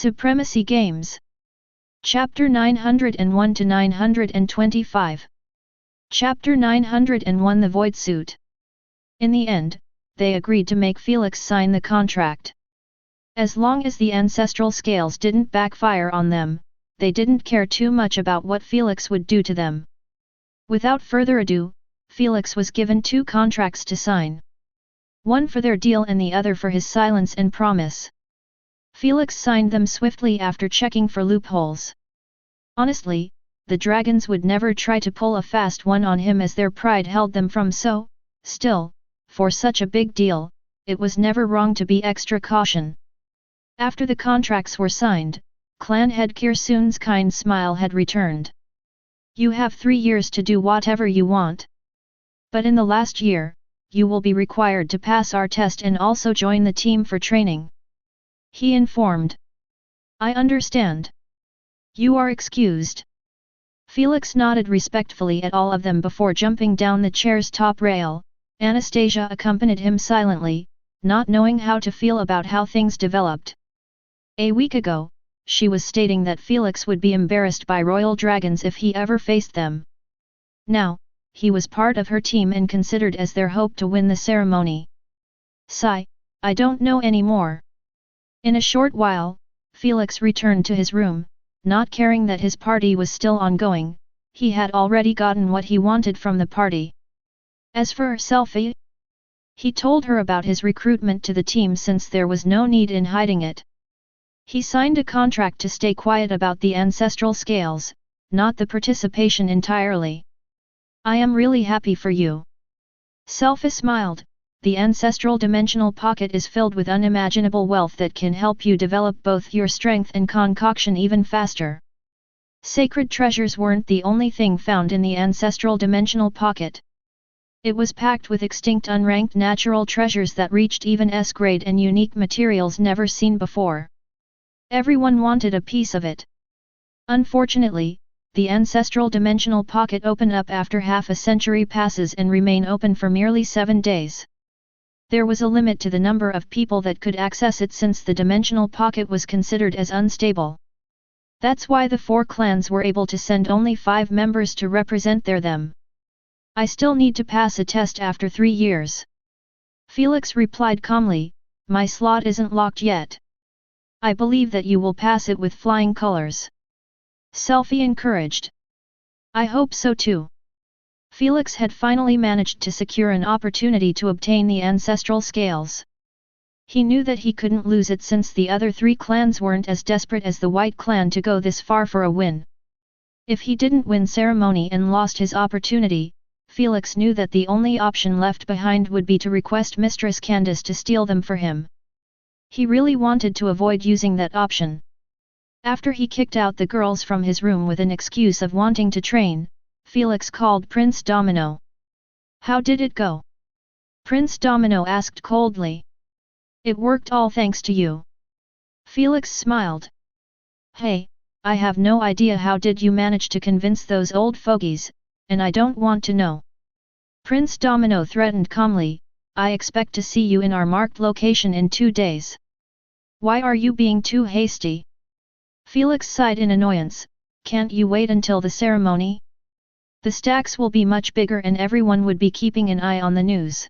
Supremacy Games. Chapter 901 to 925. Chapter 901 The Void Suit. In the end, they agreed to make Felix sign the contract. As long as the ancestral scales didn't backfire on them, they didn't care too much about what Felix would do to them. Without further ado, Felix was given 2 contracts to sign. One for their deal and the other for his silence and promise. Felix signed them swiftly after checking for loopholes. Honestly, the dragons would never try to pull a fast one on him as their pride held them from so. Still, for such a big deal, it was never wrong to be extra caution. After the contracts were signed, clan head Kirsun's kind smile had returned. You have 3 years to do whatever you want. But in the last year, you will be required to pass our test and also join the team for training. He informed. I understand. You are excused. Felix nodded respectfully at all of them before jumping down the chair's top rail. Anastasia accompanied him silently, not knowing how to feel about how things developed. A week ago, she was stating that Felix would be embarrassed by royal dragons if he ever faced them. Now, he was part of her team and considered as their hope to win the ceremony. Sigh, I don't know anymore. In a short while, Felix returned to his room, not caring that his party was still ongoing. He had already gotten what he wanted from the party. As for Selfie, he told her about his recruitment to the team since there was no need in hiding it. He signed a contract to stay quiet about the ancestral scales, not the participation entirely. I am really happy for you. Selfie smiled. The ancestral dimensional pocket is filled with unimaginable wealth that can help you develop both your strength and concoction even faster. Sacred treasures weren't the only thing found in the ancestral dimensional pocket. It was packed with extinct unranked natural treasures that reached even S-grade and unique materials never seen before. Everyone wanted a piece of it. Unfortunately, the ancestral dimensional pocket opened up after half a century passes and remain open for merely 7 days. There was a limit to the number of people that could access it since the dimensional pocket was considered as unstable. That's why the 4 clans were able to send only 5 members to represent them. I still need to pass a test after 3 years. Felix replied calmly, my slot isn't locked yet. I believe that you will pass it with flying colors. Selfie encouraged. I hope so too. Felix had finally managed to secure an opportunity to obtain the ancestral scales. He knew that he couldn't lose it since the other 3 clans weren't as desperate as the White Clan to go this far for a win. If he didn't win ceremony and lost his opportunity, Felix knew that the only option left behind would be to request Mistress Candace to steal them for him. He really wanted to avoid using that option. After he kicked out the girls from his room with an excuse of wanting to train, Felix called Prince Domino. How did it go? Prince Domino asked coldly. It worked all thanks to you. Felix smiled. Hey, I have no idea how did you manage to convince those old fogies, and I don't want to know. Prince Domino threatened calmly, I expect to see you in our marked location in 2 days. Why are you being too hasty? Felix sighed in annoyance, can't you wait until the ceremony? The stacks will be much bigger and everyone would be keeping an eye on the news.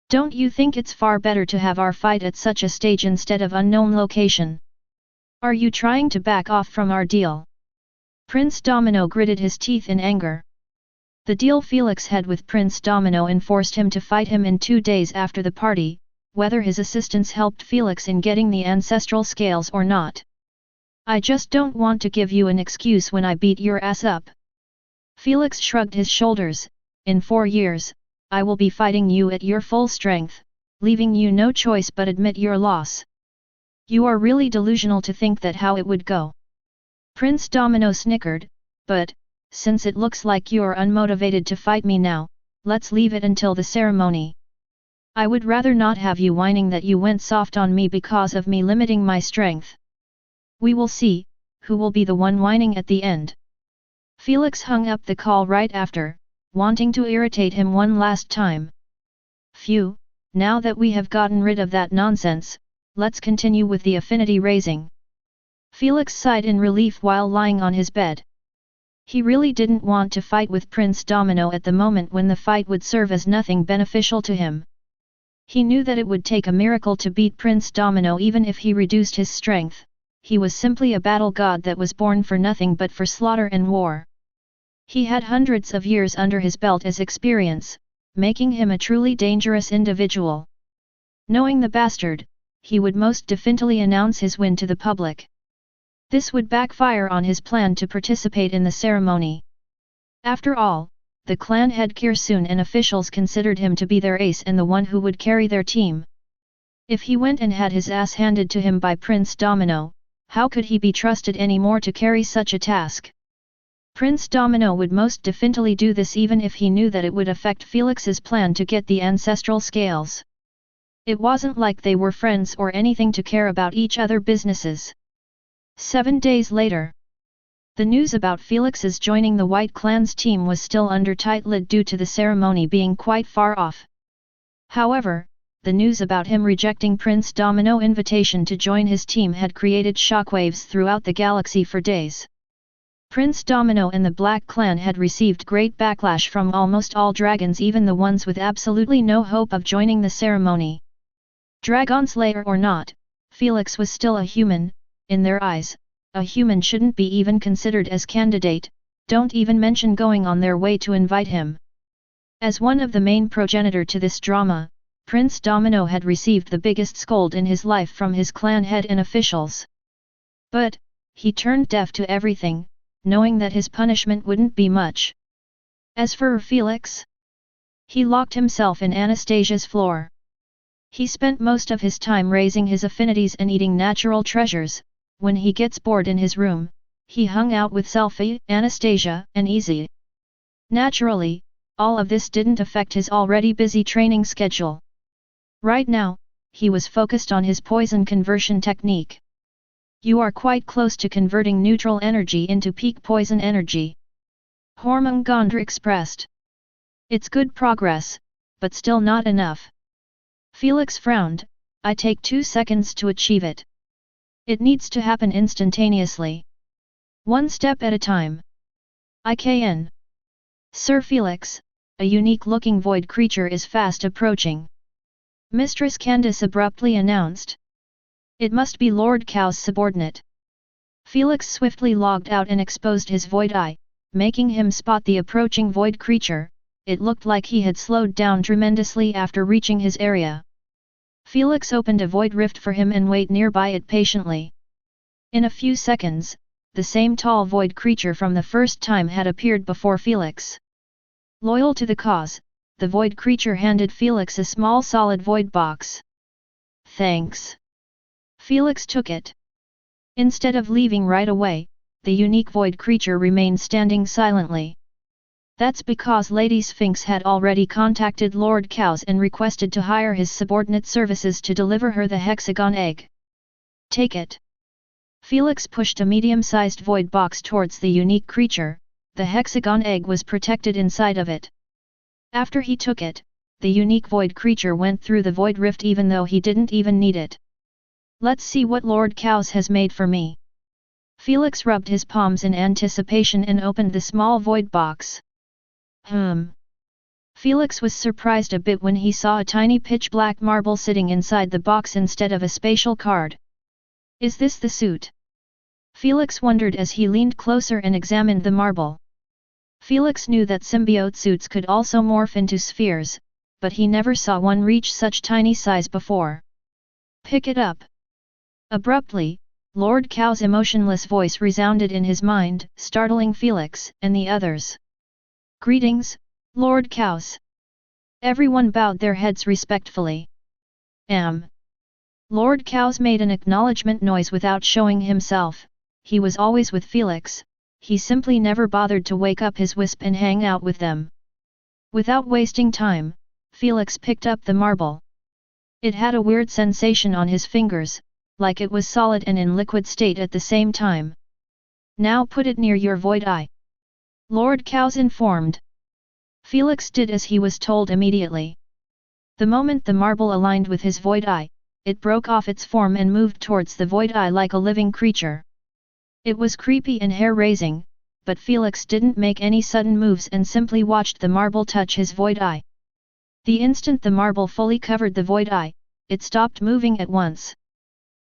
Don't you think it's far better to have our fight at such a stage instead of unknown location? Are you trying to back off from our deal? Prince Domino gritted his teeth in anger. The deal Felix had with Prince Domino enforced him to fight him in 2 days after the party, whether his assistance helped Felix in getting the ancestral scales or not. I just don't want to give you an excuse when I beat your ass up. Felix shrugged his shoulders, in 4 years, I will be fighting you at your full strength, leaving you no choice but admit your loss. You are really delusional to think that how it would go. Prince Domino snickered, but, since it looks like you're unmotivated to fight me now, let's leave it until the ceremony. I would rather not have you whining that you went soft on me because of me limiting my strength. We will see, who will be the one whining at the end. Felix hung up the call right after, wanting to irritate him one last time. Phew, now that we have gotten rid of that nonsense, let's continue with the affinity raising. Felix sighed in relief while lying on his bed. He really didn't want to fight with Prince Domino at the moment when the fight would serve as nothing beneficial to him. He knew that it would take a miracle to beat Prince Domino even if he reduced his strength. He was simply a battle god that was born for nothing but for slaughter and war. He had hundreds of years under his belt as experience, making him a truly dangerous individual. Knowing the bastard, he would most definitely announce his win to the public. This would backfire on his plan to participate in the ceremony. After all, the clan head Kirsun and officials considered him to be their ace and the one who would carry their team. If he went and had his ass handed to him by Prince Domino, how could he be trusted anymore to carry such a task? Prince Domino would most definitely do this even if he knew that it would affect Felix's plan to get the ancestral scales. It wasn't like they were friends or anything to care about each other businesses. 7 days later. The news about Felix's joining the White Clan's team was still under tight lid due to the ceremony being quite far off. However, the news about him rejecting Prince Domino's invitation to join his team had created shockwaves throughout the galaxy for days. Prince Domino and the Black Clan had received great backlash from almost all dragons, even the ones with absolutely no hope of joining the ceremony. Dragon Slayer or not, Felix was still a human. In their eyes, a human shouldn't be even considered as candidate, don't even mention going on their way to invite him. As one of the main progenitor to this drama, Prince Domino had received the biggest scold in his life from his clan head and officials. But, he turned deaf to everything, knowing that his punishment wouldn't be much. As for Felix, he locked himself in Anastasia's floor. He spent most of his time raising his affinities and eating natural treasures. When he gets bored in his room, he hung out with Selfie, Anastasia, and Easy. Naturally, all of this didn't affect his already busy training schedule. Right now, he was focused on his poison conversion technique. You are quite close to converting neutral energy into peak poison energy. Hormungandr expressed. It's good progress, but still not enough. Felix frowned. I take 2 seconds to achieve it. It needs to happen instantaneously. One step at a time. IKN. Sir Felix, a unique-looking void creature is fast approaching. Mistress Candace abruptly announced. It must be Lord Cow's subordinate. Felix swiftly logged out and exposed his void eye, making him spot the approaching void creature. It looked like he had slowed down tremendously after reaching his area. Felix opened a void rift for him and waited nearby it patiently. In a few seconds, the same tall void creature from the first time had appeared before Felix. Loyal to the cause, the void creature handed Felix a small solid void box. Thanks. Felix took it. Instead of leaving right away, the unique void creature remained standing silently. That's because Lady Sphinx had already contacted Lord Cows and requested to hire his subordinate services to deliver her the hexagon egg. Take it. Felix pushed a medium-sized void box towards the unique creature. The hexagon egg was protected inside of it. After he took it, the unique void creature went through the void rift even though he didn't even need it. Let's see what Lord Cows has made for me. Felix rubbed his palms in anticipation and opened the small void box. Felix was surprised a bit when he saw a tiny pitch-black marble sitting inside the box instead of a spatial card. Is this the suit? Felix wondered as he leaned closer and examined the marble. Felix knew that symbiote suits could also morph into spheres, but he never saw one reach such tiny size before. Pick it up. Abruptly, Lord Cow's emotionless voice resounded in his mind, startling Felix and the others. Greetings, Lord Cows. Everyone bowed their heads respectfully. Lord Cows made an acknowledgement noise without showing himself. He was always with Felix. He simply never bothered to wake up his wisp and hang out with them. Without wasting time, Felix picked up the marble. It had a weird sensation on his fingers, like it was solid and in liquid state at the same time. Now put it near your void eye. Lord Cows informed. Felix did as he was told immediately. The moment the marble aligned with his void eye, it broke off its form and moved towards the void eye like a living creature. It was creepy and hair-raising, but Felix didn't make any sudden moves and simply watched the marble touch his void eye. The instant the marble fully covered the void eye, it stopped moving at once.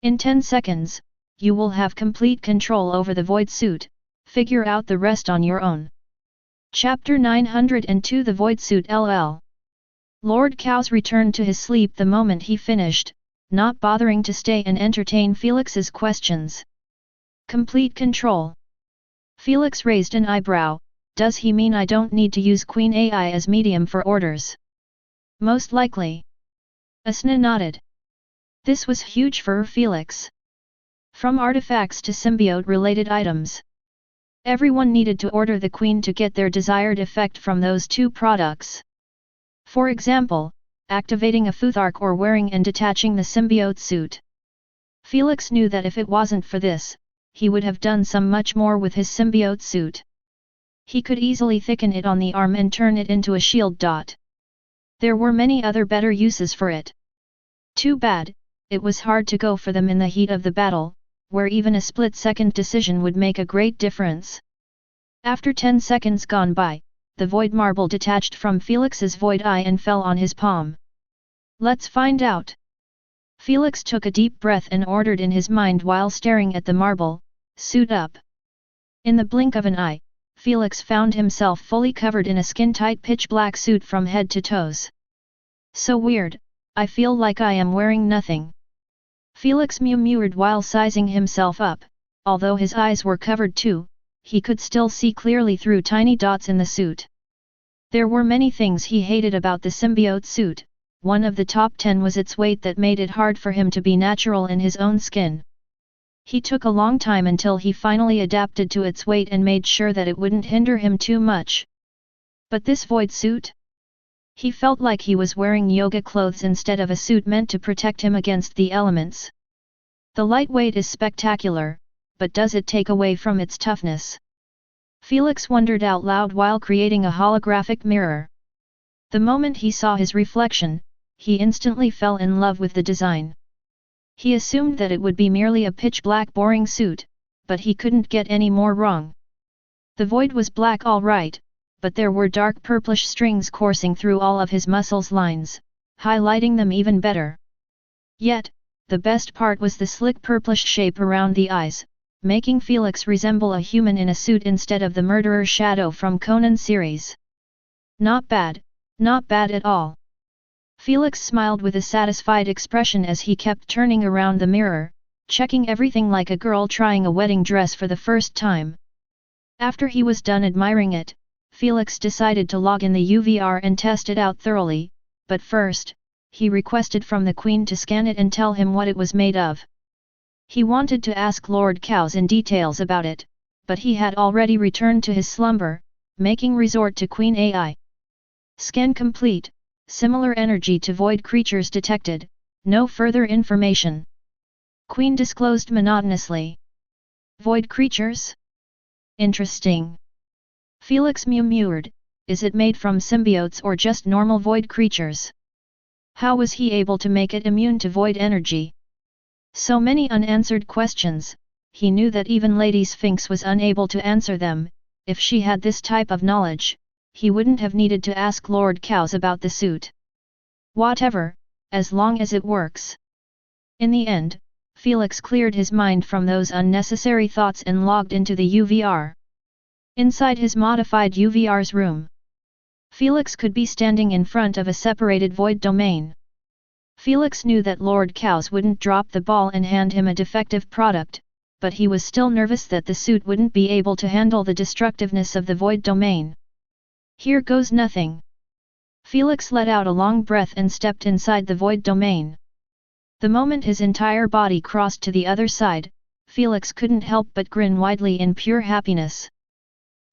In 10 seconds, you will have complete control over the void suit, figure out the rest on your own. Chapter 902 The Void Suit LL. Lord Chaos returned to his sleep the moment he finished, not bothering to stay and entertain Felix's questions. Complete control. Felix raised an eyebrow. Does he mean I don't need to use Queen AI as medium for orders? Most likely. Asna nodded. This was huge for Felix. From artifacts to symbiote-related items, everyone needed to order the Queen to get their desired effect from those two products. For example, activating a Futhark or wearing and detaching the symbiote suit. Felix knew that if it wasn't for this, he would have done some much more with his symbiote suit. He could easily thicken it on the arm and turn it into a shield. There were many other better uses for it. Too bad, it was hard to go for them in the heat of the battle, where even a split-second decision would make a great difference. After 10 seconds gone by, the void marble detached from Felix's void eye and fell on his palm. Let's find out. Felix took a deep breath and ordered in his mind while staring at the marble, suit up. In the blink of an eye, Felix found himself fully covered in a skin-tight pitch-black suit from head to toes. So weird, I feel like I am wearing nothing. Felix murmured while sizing himself up. Although his eyes were covered too, he could still see clearly through tiny dots in the suit. There were many things he hated about the symbiote suit. One of the top 10 was its weight that made it hard for him to be natural in his own skin. He took a long time until he finally adapted to its weight and made sure that it wouldn't hinder him too much. But this void suit? He felt like he was wearing yoga clothes instead of a suit meant to protect him against the elements. The lightweight is spectacular, but does it take away from its toughness? Felix wondered out loud while creating a holographic mirror. The moment he saw his reflection, he instantly fell in love with the design. He assumed that it would be merely a pitch-black boring suit, but he couldn't get any more wrong. The void was black all right, but there were dark purplish strings coursing through all of his muscles lines, highlighting them even better. Yet, the best part was the slick purplish shape around the eyes, making Felix resemble a human in a suit instead of the murderer Shadow from Conan series. Not bad at all. Felix smiled with a satisfied expression as he kept turning around the mirror, checking everything like a girl trying a wedding dress for the first time. After he was done admiring it, Felix decided to log in the UVR and test it out thoroughly, but first, he requested from the Queen to scan it and tell him what it was made of. He wanted to ask Lord Chaos in details about it, but he had already returned to his slumber, making resort to Queen AI. Scan complete. Similar energy to void creatures detected, no further information. Queen disclosed monotonously. Void creatures? Interesting. Felix murmured, is it made from symbiotes or just normal void creatures? How was he able to make it immune to void energy? So many unanswered questions, he knew that even Lady Sphinx was unable to answer them. If she had this type of knowledge, he wouldn't have needed to ask Lord Chaos about the suit. Whatever, as long as it works. In the end, Felix cleared his mind from those unnecessary thoughts and logged into the UVR. Inside his modified UVR's room, Felix could be standing in front of a separated void domain. Felix knew that Lord Chaos wouldn't drop the ball and hand him a defective product, but he was still nervous that the suit wouldn't be able to handle the destructiveness of the void domain. Here goes nothing. Felix let out a long breath and stepped inside the void domain. The moment his entire body crossed to the other side, Felix couldn't help but grin widely in pure happiness.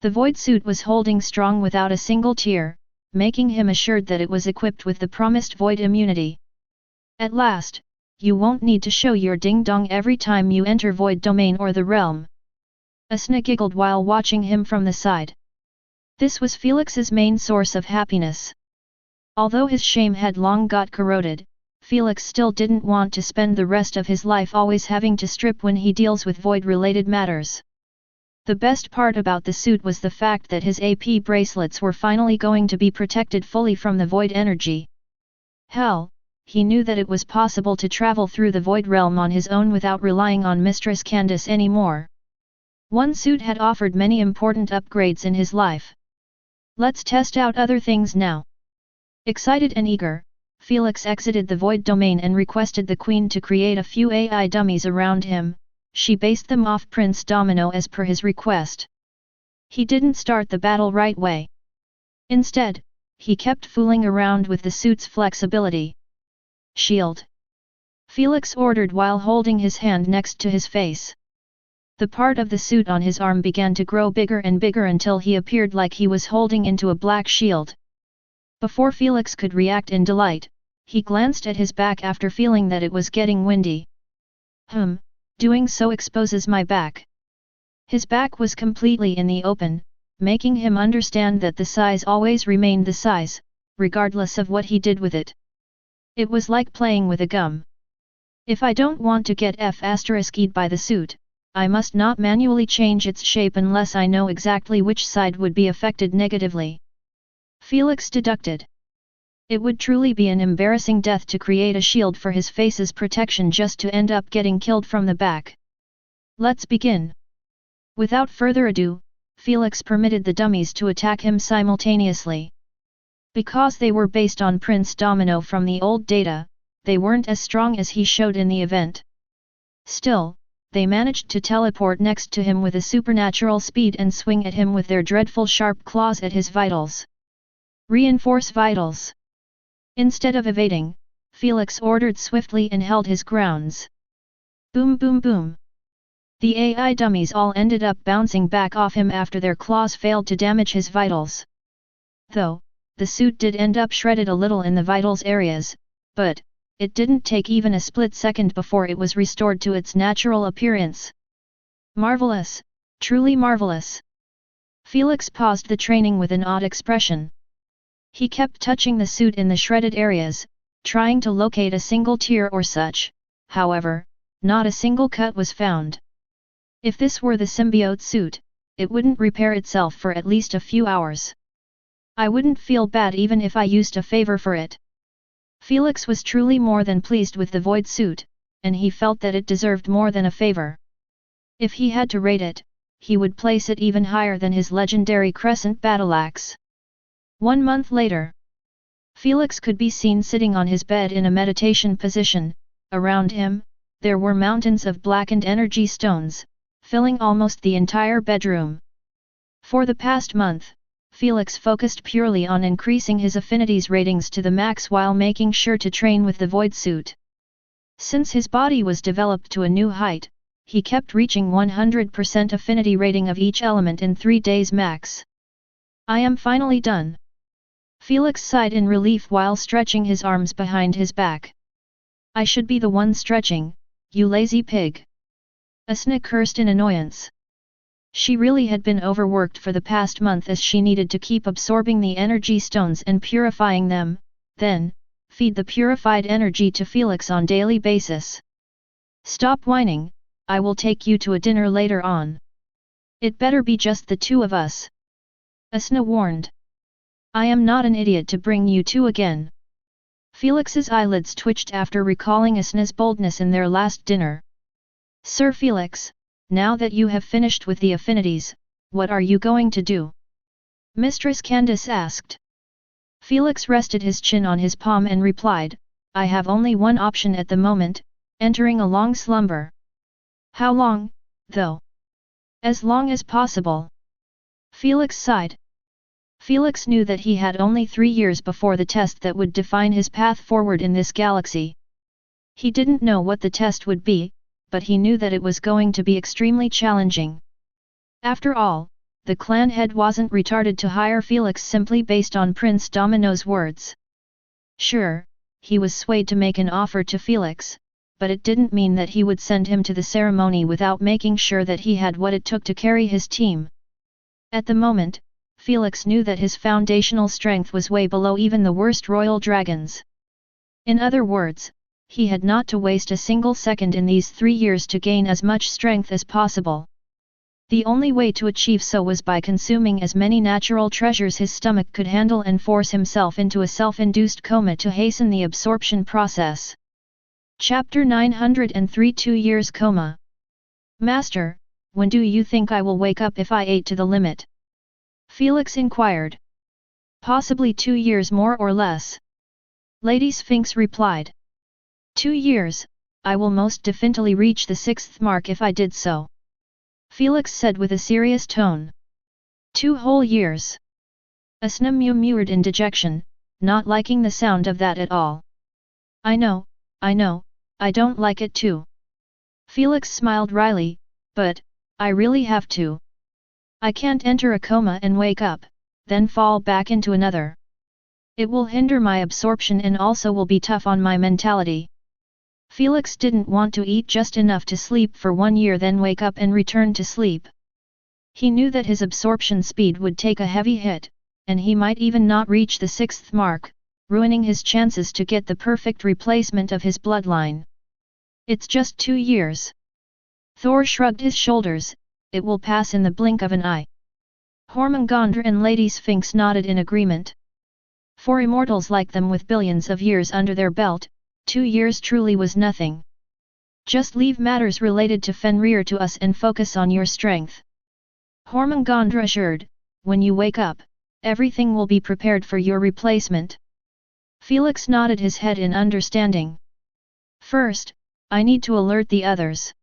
The void suit was holding strong without a single tear, making him assured that it was equipped with the promised void immunity. At last, you won't need to show your ding-dong every time you enter void domain or the realm. Asna giggled while watching him from the side. This was Felix's main source of happiness. Although his shame had long got corroded, Felix still didn't want to spend the rest of his life always having to strip when he deals with void-related matters. The best part about the suit was the fact that his AP bracelets were finally going to be protected fully from the void energy. Hell, he knew that it was possible to travel through the void realm on his own without relying on Mistress Candace anymore. One suit had offered many important upgrades in his life. Let's test out other things now. Excited and eager, Felix exited the void domain and requested the Queen to create a few AI dummies around him. She based them off Prince Domino as per his request. He didn't start the battle right way. Instead, he kept fooling around with the suit's flexibility. Shield! Felix ordered while holding his hand next to his face. The part of the suit on his arm began to grow bigger and bigger until he appeared like he was holding into a black shield. Before Felix could react in delight, he glanced at his back after feeling that it was getting windy. Doing so exposes my back. His back was completely in the open, making him understand that the size always remained the size, regardless of what he did with it. It was like playing with a gum. If I don't want to get F***ed by the suit, I must not manually change its shape unless I know exactly which side would be affected negatively. Felix deducted. It would truly be an embarrassing death to create a shield for his face's protection just to end up getting killed from the back. Let's begin. Without further ado, Felix permitted the dummies to attack him simultaneously. Because they were based on Prince Domino from the old data, they weren't as strong as he showed in the event. Still, they managed to teleport next to him with a supernatural speed and swing at him with their dreadful sharp claws at his vitals. Reinforce vitals. Instead of evading, Felix ordered swiftly and held his grounds. Boom boom boom. The AI dummies all ended up bouncing back off him after their claws failed to damage his vitals. Though, the suit did end up shredded a little in the vitals areas, but it didn't take even a split second before it was restored to its natural appearance. Marvelous, truly marvelous. Felix paused the training with an odd expression. He kept touching the suit in the shredded areas, trying to locate a single tear or such, however, not a single cut was found. If this were the symbiote suit, it wouldn't repair itself for at least a few hours. I wouldn't feel bad even if I used a favor for it. Felix was truly more than pleased with the void suit, and he felt that it deserved more than a favor. If he had to rate it, he would place it even higher than his legendary Crescent Battleaxe. 1 month later, Felix could be seen sitting on his bed in a meditation position. Around him, there were mountains of blackened energy stones, filling almost the entire bedroom. For the past month, Felix focused purely on increasing his affinities ratings to the max while making sure to train with the void suit. Since his body was developed to a new height, he kept reaching 100% affinity rating of each element in 3 days max. I am finally done. Felix sighed in relief while stretching his arms behind his back. I should be the one stretching, you lazy pig. Asna cursed in annoyance. She really had been overworked for the past month as she needed to keep absorbing the energy stones and purifying them, then, feed the purified energy to Felix on daily basis. Stop whining, I will take you to a dinner later on. It better be just the two of us. Asna warned. I am not an idiot to bring you two again. Felix's eyelids twitched after recalling Asna's boldness in their last dinner. Sir Felix, now that you have finished with the affinities, what are you going to do? Mistress Candace asked. Felix rested his chin on his palm and replied, I have only one option at the moment, entering a long slumber. How long, though? As long as possible. Felix sighed. Felix knew that he had only 3 years before the test that would define his path forward in this galaxy. He didn't know what the test would be, but he knew that it was going to be extremely challenging. After all, the clan head wasn't retarded to hire Felix simply based on Prince Domino's words. Sure, he was swayed to make an offer to Felix, but it didn't mean that he would send him to the ceremony without making sure that he had what it took to carry his team. At the moment, Felix knew that his foundational strength was way below even the worst royal dragons. In other words, he had not to waste a single second in these 3 years to gain as much strength as possible. The only way to achieve so was by consuming as many natural treasures his stomach could handle and force himself into a self-induced coma to hasten the absorption process. Chapter 903 2 Years Coma. Master, when do you think I will wake up if I ate to the limit? Felix inquired. Possibly 2 years more or less. Lady Sphinx replied. 2 years, I will most definitely reach the 6th mark if I did so. Felix said with a serious tone. 2 whole years. Asna murmured in dejection, not liking the sound of that at all. I know, I don't like it too. Felix smiled wryly, but, I really have to. I can't enter a coma and wake up, then fall back into another. It will hinder my absorption and also will be tough on my mentality. Felix didn't want to eat just enough to sleep for 1 year then wake up and return to sleep. He knew that his absorption speed would take a heavy hit, and he might even not reach the 6th mark, ruining his chances to get the perfect replacement of his bloodline. It's just 2 years. Thor shrugged his shoulders, it will pass in the blink of an eye. Hormungandr and Lady Sphinx nodded in agreement. For immortals like them with billions of years under their belt, 2 years truly was nothing. Just leave matters related to Fenrir to us and focus on your strength. Hormungandr assured, when you wake up, everything will be prepared for your replacement. Felix nodded his head in understanding. First, I need to alert the others.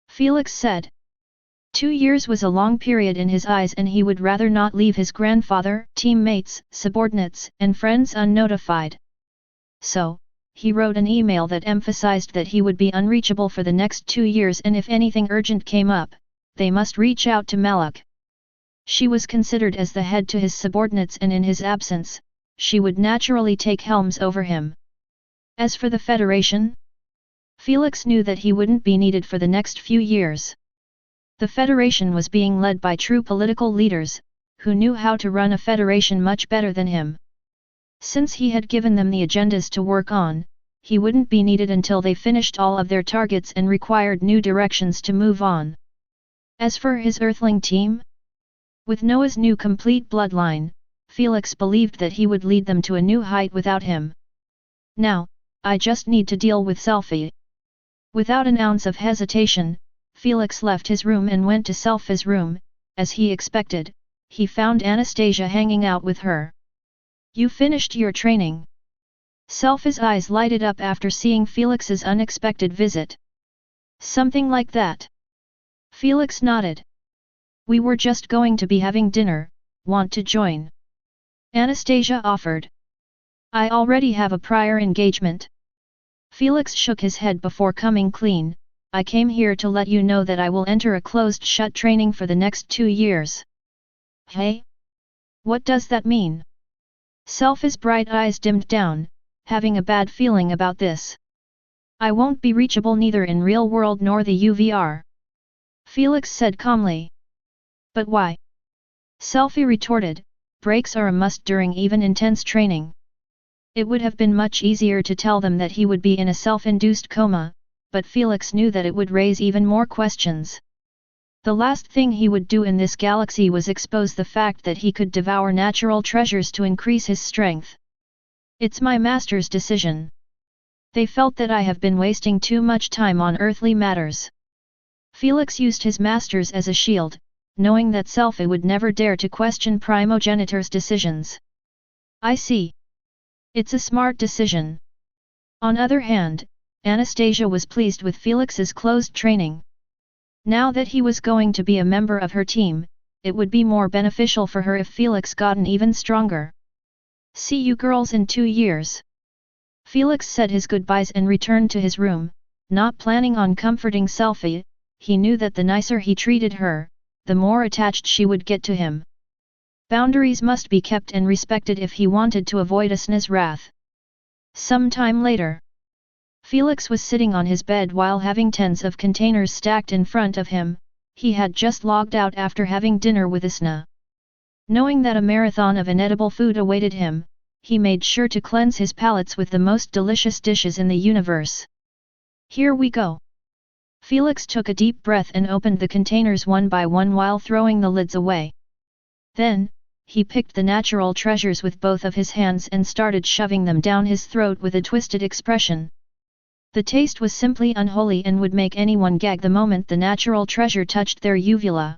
Felix said. 2 years was a long period in his eyes and he would rather not leave his grandfather, teammates, subordinates, and friends unnotified. So, he wrote an email that emphasized that he would be unreachable for the next 2 years and if anything urgent came up, they must reach out to Malak. She was considered as the head to his subordinates and in his absence, she would naturally take helms over him. As for the Federation, Felix knew that he wouldn't be needed for the next few years. The Federation was being led by true political leaders, who knew how to run a federation much better than him. Since he had given them the agendas to work on, he wouldn't be needed until they finished all of their targets and required new directions to move on. As for his Earthling team? With Noah's new complete bloodline, Felix believed that he would lead them to a new height without him. Now, I just need to deal with Selfie. Without an ounce of hesitation, Felix left his room and went to Selfie's room. As he expected, he found Anastasia hanging out with her. You finished your training? Selfie's eyes lighted up after seeing Felix's unexpected visit. Something like that. Felix nodded. We were just going to be having dinner, want to join? Anastasia offered. I already have a prior engagement. Felix shook his head before coming clean. I came here to let you know that I will enter a closed-shut training for the next 2 years. Hey? What does that mean? Selfie's bright eyes dimmed down, having a bad feeling about this. I won't be reachable neither in real world nor the UVR. Felix said calmly. But why? Selfie retorted, breaks are a must during even intense training. It would have been much easier to tell them that he would be in a self-induced coma, but Felix knew that it would raise even more questions. The last thing he would do in this galaxy was expose the fact that he could devour natural treasures to increase his strength. It's my master's decision. They felt that I have been wasting too much time on earthly matters. Felix used his masters as a shield, knowing that Selfie would never dare to question primogenitor's decisions. I see. It's a smart decision. On other hand, Anastasia was pleased with Felix's closed training. Now that he was going to be a member of her team, it would be more beneficial for her if Felix gotten even stronger. See you girls in 2 years. Felix said his goodbyes and returned to his room, not planning on comforting Selfie. He knew that the nicer he treated her, the more attached she would get to him. Boundaries must be kept and respected if he wanted to avoid Asna's wrath. Some time later, Felix was sitting on his bed while having tens of containers stacked in front of him. He had just logged out after having dinner with Asna. Knowing that a marathon of inedible food awaited him, he made sure to cleanse his palates with the most delicious dishes in the universe. Here we go. Felix took a deep breath and opened the containers one by one while throwing the lids away. Then, he picked the natural treasures with both of his hands and started shoving them down his throat with a twisted expression. The taste was simply unholy and would make anyone gag the moment the natural treasure touched their uvula.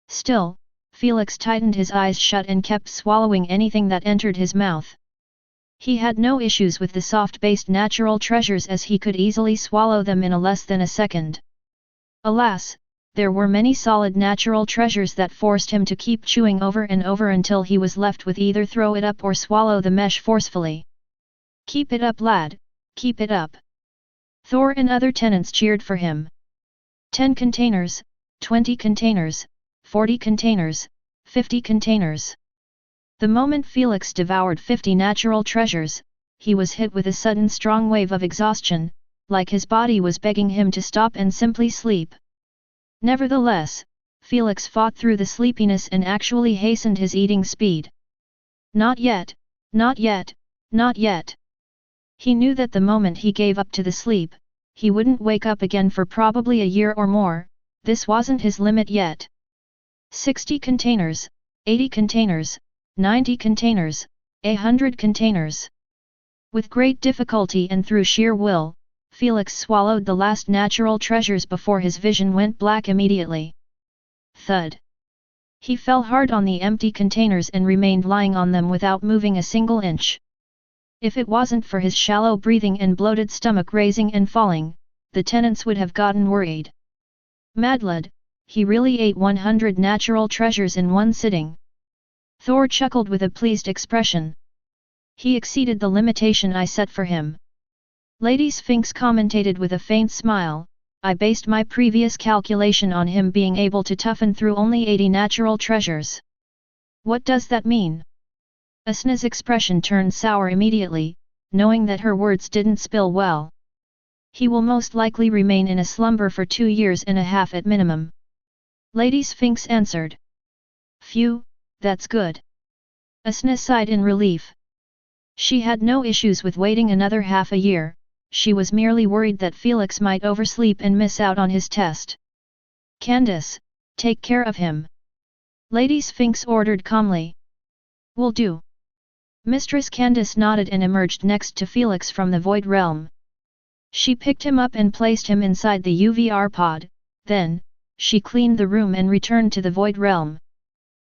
Still, Felix tightened his eyes shut and kept swallowing anything that entered his mouth. He had no issues with the soft-based natural treasures as he could easily swallow them in less than a second. Alas, there were many solid natural treasures that forced him to keep chewing over and over until he was left with either throw it up or swallow the mesh forcefully. "Keep it up, lad, keep it up." Thor and other tenants cheered for him. 10 containers, 20 containers, 40 containers, 50 containers. The moment Felix devoured 50 natural treasures, he was hit with a sudden strong wave of exhaustion, like his body was begging him to stop and simply sleep. Nevertheless, Felix fought through the sleepiness and actually hastened his eating speed. Not yet, not yet, not yet. He knew that the moment he gave up to the sleep, he wouldn't wake up again for probably a year or more. This wasn't his limit yet. 60 containers, 80 containers, 90 containers, 100 containers. With great difficulty and through sheer will, Felix swallowed the last natural treasures before his vision went black immediately. Thud. He fell hard on the empty containers and remained lying on them without moving a single inch. If it wasn't for his shallow breathing and bloated stomach raising and falling, the tenants would have gotten worried. Madlad, he really ate 100 natural treasures in one sitting. Thor chuckled with a pleased expression. He exceeded the limitation I set for him. Lady Sphinx commentated with a faint smile, I based my previous calculation on him being able to toughen through only 80 natural treasures. What does that mean? Asna's expression turned sour immediately, knowing that her words didn't spill well. He will most likely remain in a slumber for 2 years and a half at minimum. Lady Sphinx answered. Phew, that's good. Asna sighed in relief. She had no issues with waiting another half a year, she was merely worried that Felix might oversleep and miss out on his test. Candace, take care of him. Lady Sphinx ordered calmly. Will do. Mistress Candace nodded and emerged next to Felix from the Void Realm. She picked him up and placed him inside the UVR pod, then, she cleaned the room and returned to the Void Realm.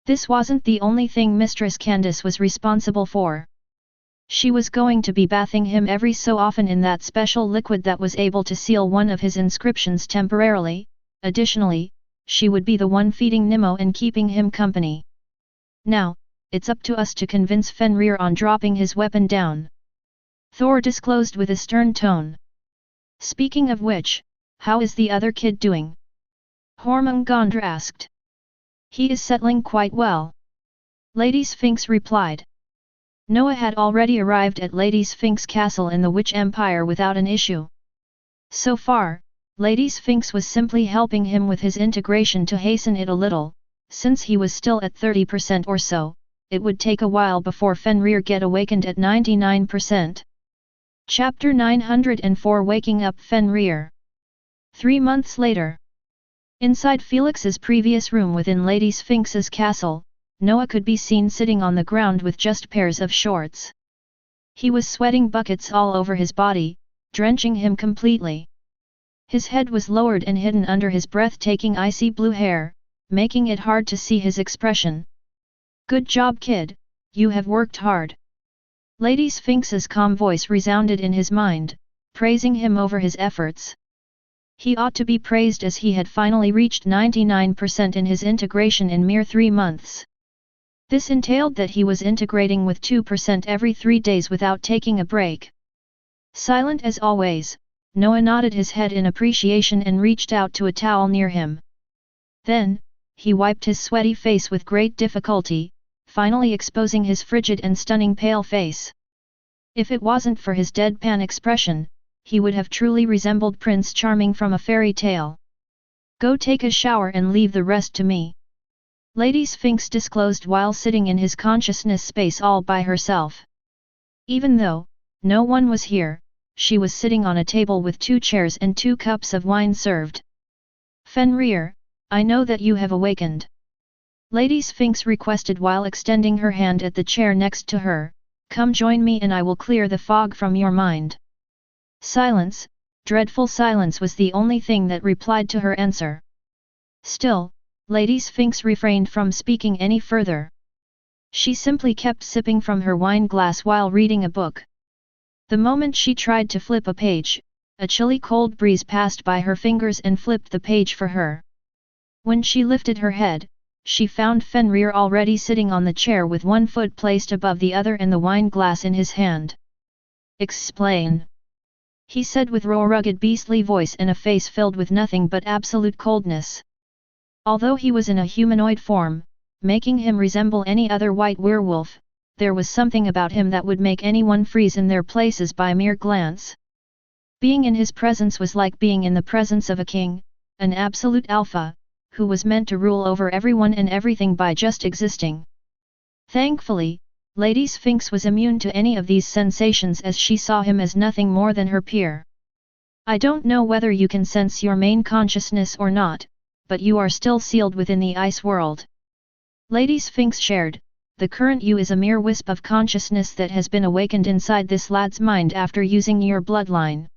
This wasn't the only thing Mistress Candace was responsible for. She was going to be bathing him every so often in that special liquid that was able to seal one of his inscriptions temporarily. Additionally, she would be the one feeding Nimmo and keeping him company. Now, it's up to us to convince Fenrir on dropping his weapon down. Thor disclosed with a stern tone. Speaking of which, how is the other kid doing? Hormungandr asked. He is settling quite well. Lady Sphinx replied. Noah had already arrived at Lady Sphinx Castle in the Witch Empire without an issue. So far, Lady Sphinx was simply helping him with his integration to hasten it a little, since he was still at 30% or so, it would take a while before Fenrir get awakened at 99%. Chapter 904 Waking Up Fenrir. 3 months later. Inside Felix's previous room within Lady Sphinx's castle, Noah could be seen sitting on the ground with just pairs of shorts. He was sweating buckets all over his body, drenching him completely. His head was lowered and hidden under his breathtaking icy blue hair, making it hard to see his expression. Good job, kid, you have worked hard. Lady Sphinx's calm voice resounded in his mind, praising him over his efforts. He ought to be praised as he had finally reached 99% in his integration in mere 3 months. This entailed that he was integrating with 2% every 3 days without taking a break. Silent as always, Noah nodded his head in appreciation and reached out to a towel near him. Then, he wiped his sweaty face with great difficulty, finally exposing his frigid and stunning pale face. If it wasn't for his deadpan expression, he would have truly resembled Prince Charming from a fairy tale. Go take a shower and leave the rest to me. Lady Sphinx disclosed while sitting in his consciousness space all by herself. Even though no one was here, she was sitting on a table with 2 chairs and 2 cups of wine served. "Fenrir, I know that you have awakened," Lady Sphinx requested while extending her hand at the chair next to her. "Come join me and I will clear the fog from your mind." Silence, dreadful silence was the only thing that replied to her answer. Still, Lady Sphinx refrained from speaking any further. She simply kept sipping from her wine glass while reading a book. The moment she tried to flip a page, a chilly cold breeze passed by her fingers and flipped the page for her. When she lifted her head, she found Fenrir already sitting on the chair with one foot placed above the other and the wine glass in his hand. "Explain," he said with raw rugged beastly voice and a face filled with nothing but absolute coldness. Although he was in a humanoid form, making him resemble any other white werewolf, there was something about him that would make anyone freeze in their places by mere glance. Being in his presence was like being in the presence of a king, an absolute alpha, who was meant to rule over everyone and everything by just existing. Thankfully, Lady Sphinx was immune to any of these sensations as she saw him as nothing more than her peer. "I don't know whether you can sense your main consciousness or not, but you are still sealed within the ice world," Lady Sphinx shared. "The current you is a mere wisp of consciousness that has been awakened inside this lad's mind after using your bloodline."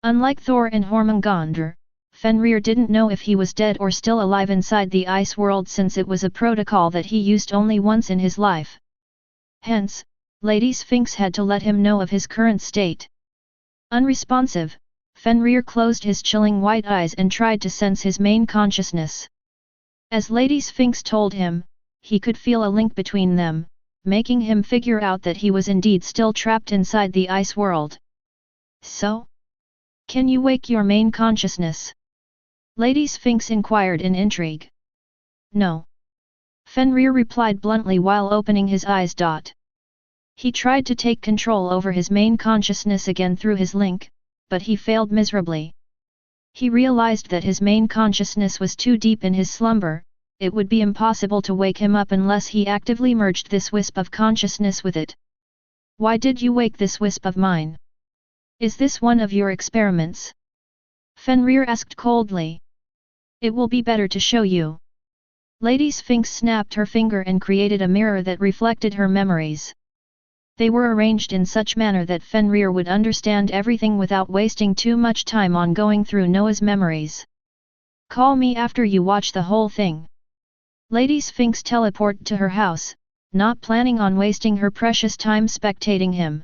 Unlike Thor and Jormungandr, Fenrir didn't know if he was dead or still alive inside the ice world since it was a protocol that he used only once in his life. Hence, Lady Sphinx had to let him know of his current state. Unresponsive, Fenrir closed his chilling white eyes and tried to sense his main consciousness. As Lady Sphinx told him, he could feel a link between them, making him figure out that he was indeed still trapped inside the ice world. "So? Can you wake your main consciousness?" Lady Sphinx inquired in intrigue. "No," Fenrir replied bluntly while opening his eyes. He tried to take control over his main consciousness again through his link, but he failed miserably. He realized that his main consciousness was too deep in his slumber. It would be impossible to wake him up unless he actively merged this wisp of consciousness with it. "Why did you wake this wisp of mine? Is this one of your experiments?" Fenrir asked coldly. "It will be better to show you." Lady Sphinx snapped her finger and created a mirror that reflected her memories. They were arranged in such manner that Fenrir would understand everything without wasting too much time on going through Noah's memories. "Call me after you watch the whole thing." Lady Sphinx teleported to her house, not planning on wasting her precious time spectating him.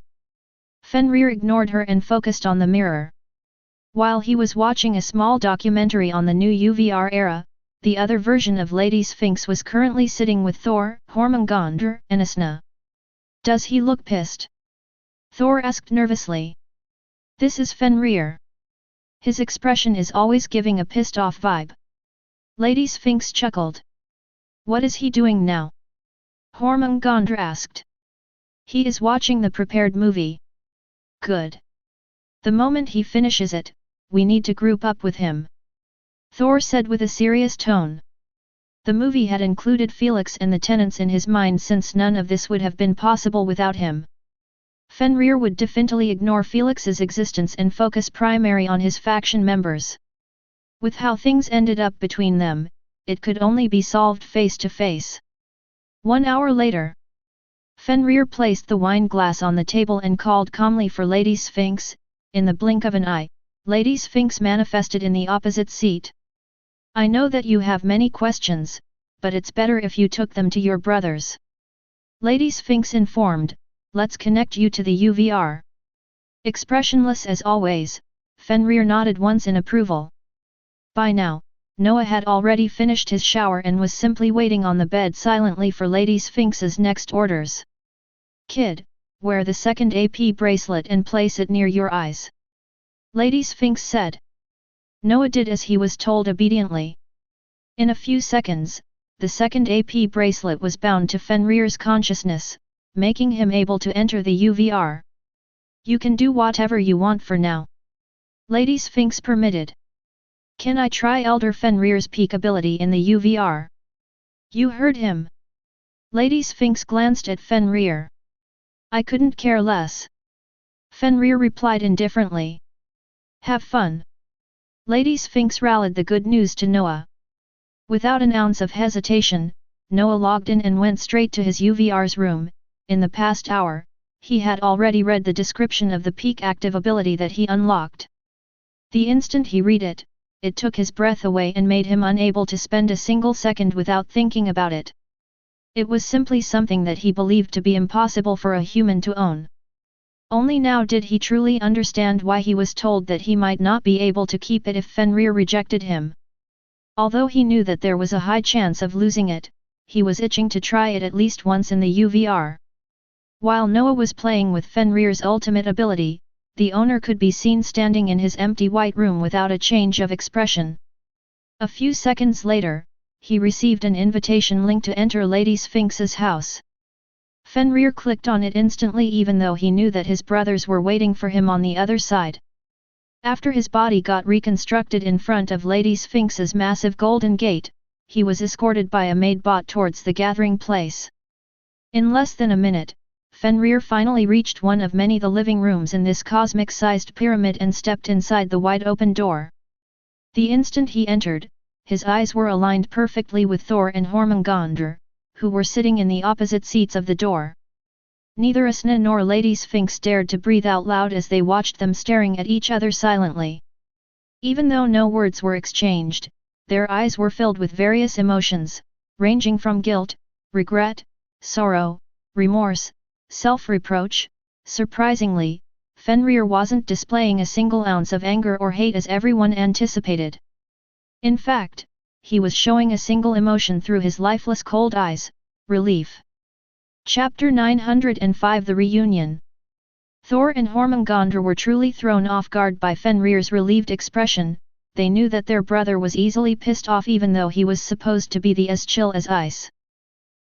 Fenrir ignored her and focused on the mirror. While he was watching a small documentary on the new UVR era, the other version of Lady Sphinx was currently sitting with Thor, Jormungandr, and Asna. "Does he look pissed?" Thor asked nervously. "This is Fenrir. His expression is always giving a pissed-off vibe." Lady Sphinx chuckled. "What is he doing now?" Jormungandr asked. "He is watching the prepared movie." "Good. The moment he finishes it, we need to group up with him," Thor said with a serious tone. The movie had included Felix and the tenants in his mind since none of this would have been possible without him. Fenrir would definitely ignore Felix's existence and focus primarily on his faction members. With how things ended up between them, it could only be solved face to face. 1 hour later, Fenrir placed the wine glass on the table and called calmly for Lady Sphinx. In the blink of an eye, Lady Sphinx manifested in the opposite seat. "I know that you have many questions, but it's better if you took them to your brothers," Lady Sphinx informed. "Let's connect you to the UVR." Expressionless as always, Fenrir nodded once in approval. By now, Noah had already finished his shower and was simply waiting on the bed silently for Lady Sphinx's next orders. "Kid, wear the second AP bracelet and place it near your eyes," Lady Sphinx said. Noah did as he was told obediently. In a few seconds, the second AP bracelet was bound to Fenrir's consciousness, making him able to enter the UVR. "You can do whatever you want for now," Lady Sphinx permitted. "Can I try Elder Fenrir's peak ability in the UVR?" "You heard him." Lady Sphinx glanced at Fenrir. "I couldn't care less." Fenrir replied indifferently. Have fun. Lady Sphinx rallied the good news to Noah. Without an ounce of hesitation, Noah logged in and went straight to his UVR's room. In the past hour, he had already read the description of the peak active ability that he unlocked. The instant he read it, it took his breath away and made him unable to spend a single second without thinking about it. It was simply something that he believed to be impossible for a human to own. Only now did he truly understand why he was told that he might not be able to keep it if Fenrir rejected him. Although he knew that there was a high chance of losing it, he was itching to try it at least once in the UVR. While Noah was playing with Fenrir's ultimate ability, the owner could be seen standing in his empty white room without a change of expression. A few seconds later, he received an invitation link to enter Lady Sphinx's house. Fenrir clicked on it instantly even though he knew that his brothers were waiting for him on the other side. After his body got reconstructed in front of Lady Sphinx's massive golden gate, he was escorted by a maid bot towards the gathering place. In less than a minute, Fenrir finally reached one of many the living rooms in this cosmic-sized pyramid and stepped inside the wide-open door. The instant he entered, his eyes were aligned perfectly with Thor and Jormungandr, who were sitting in the opposite seats of the door. Neither Asna nor Lady Sphinx dared to breathe out loud as they watched them staring at each other silently. Even though no words were exchanged, their eyes were filled with various emotions, ranging from guilt, regret, sorrow, remorse, self-reproach. Surprisingly, Fenrir wasn't displaying a single ounce of anger or hate as everyone anticipated. In fact, he was showing a single emotion through his lifeless cold eyes: relief. Chapter 905 The Reunion. Thor and Jormungandr were truly thrown off guard by Fenrir's relieved expression. They knew that their brother was easily pissed off even though he was supposed to be as chill as ice.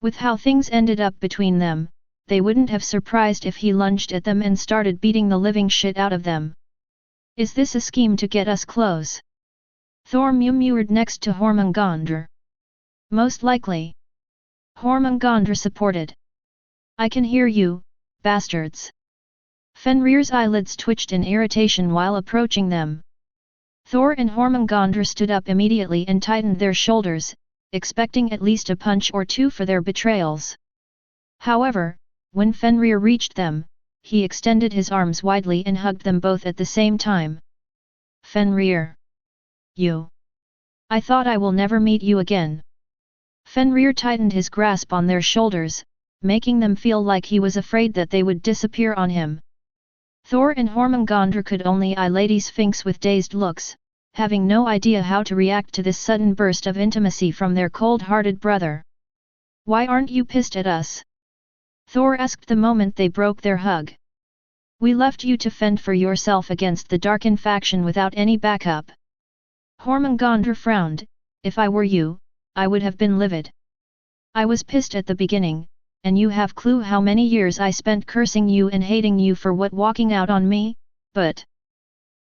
With how things ended up between them, they wouldn't have surprised if he lunged at them and started beating the living shit out of them. Is this a scheme to get us close? Thor murmured next to Jormungandr. Most likely. Jormungandr supported. I can hear you, bastards. Fenrir's eyelids twitched in irritation while approaching them. Thor and Jormungandr stood up immediately and tightened their shoulders, expecting at least a punch or two for their betrayals. However, when Fenrir reached them, he extended his arms widely and hugged them both at the same time. Fenrir. You. I thought I will never meet you again. Fenrir tightened his grasp on their shoulders, making them feel like he was afraid that they would disappear on him. Thor and Jormungandr could only eye Lady Sphinx with dazed looks, having no idea how to react to this sudden burst of intimacy from their cold-hearted brother. Why aren't you pissed at us? Thor asked the moment they broke their hug. We left you to fend for yourself against the Darkin faction without any backup. Jormungandr frowned. If I were you, I would have been livid. I was pissed at the beginning, and you have clue how many years I spent cursing you and hating you for what walking out on me, but...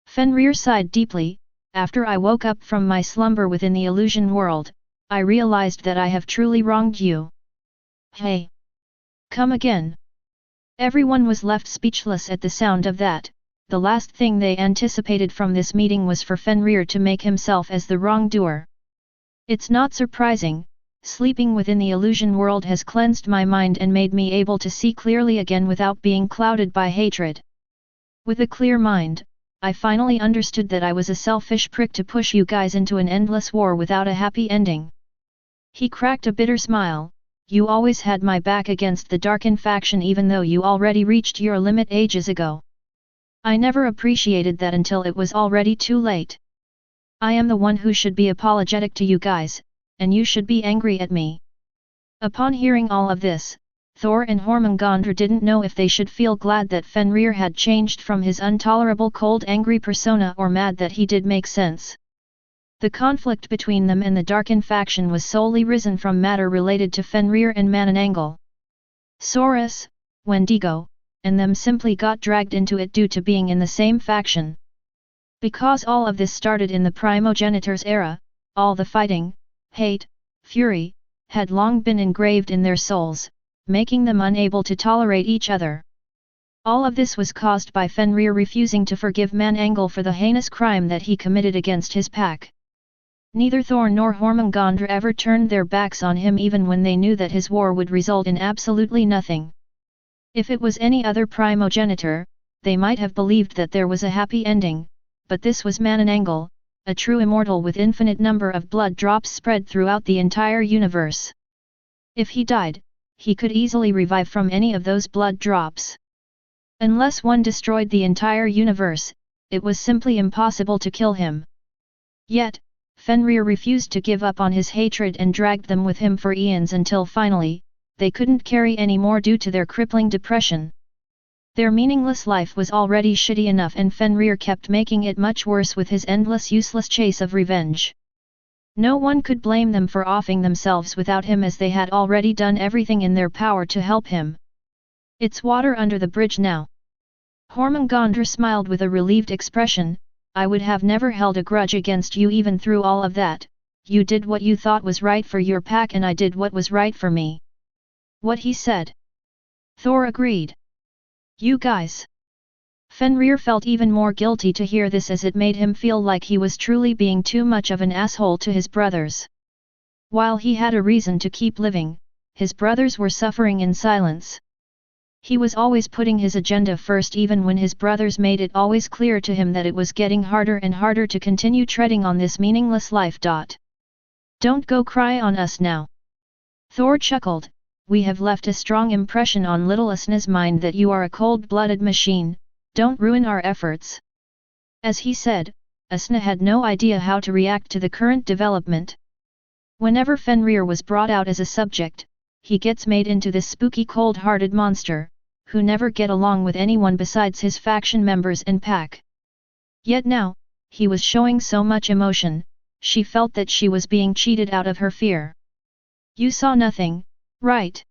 Fenrir sighed deeply. After I woke up from my slumber within the illusion world, I realized that I have truly wronged you. Hey! Come again! Everyone was left speechless at the sound of that. The last thing they anticipated from this meeting was for Fenrir to make himself as the wrongdoer. It's not surprising. Sleeping within the illusion world has cleansed my mind and made me able to see clearly again without being clouded by hatred. With a clear mind, I finally understood that I was a selfish prick to push you guys into an endless war without a happy ending. He cracked a bitter smile. You always had my back against the Darkin faction even though you already reached your limit ages ago. I never appreciated that until it was already too late. I am the one who should be apologetic to you guys, and you should be angry at me. Upon hearing all of this, Thor and Jormungandr didn't know if they should feel glad that Fenrir had changed from his intolerable cold angry persona or mad that he did make sense. The conflict between them and the Darkin faction was solely risen from matter related to Fenrir and Mananangel. Saurus, Wendigo, and them simply got dragged into it due to being in the same faction. Because all of this started in the Primogenitors era, all the fighting, hate, fury, had long been engraved in their souls, making them unable to tolerate each other. All of this was caused by Fenrir refusing to forgive Manangal for the heinous crime that he committed against his pack. Neither Thor nor Hormungandr ever turned their backs on him even when they knew that his war would result in absolutely nothing. If it was any other primogenitor, they might have believed that there was a happy ending, but this was Mananangel, a true immortal with infinite number of blood drops spread throughout the entire universe. If he died, he could easily revive from any of those blood drops. Unless one destroyed the entire universe, it was simply impossible to kill him. Yet, Fenrir refused to give up on his hatred and dragged them with him for eons until finally, they couldn't carry any more due to their crippling depression. Their meaningless life was already shitty enough and Fenrir kept making it much worse with his endless useless chase of revenge. No one could blame them for offing themselves without him as they had already done everything in their power to help him. It's water under the bridge now. Hormungandr smiled with a relieved expression. I would have never held a grudge against you even through all of that. You did what you thought was right for your pack and I did what was right for me. What he said. Thor agreed. You guys. Fenrir felt even more guilty to hear this as it made him feel like he was truly being too much of an asshole to his brothers. While he had a reason to keep living, his brothers were suffering in silence. He was always putting his agenda first even when his brothers made it always clear to him that it was getting harder and harder to continue treading on this meaningless life. Don't go cry on us now. Thor chuckled. We have left a strong impression on little Asna's mind that you are a cold-blooded machine, don't ruin our efforts. As he said, Asna had no idea how to react to the current development. Whenever Fenrir was brought out as a subject, he gets made into this spooky cold-hearted monster, who never get along with anyone besides his faction members and pack. Yet now, he was showing so much emotion, she felt that she was being cheated out of her fear. You saw nothing, right?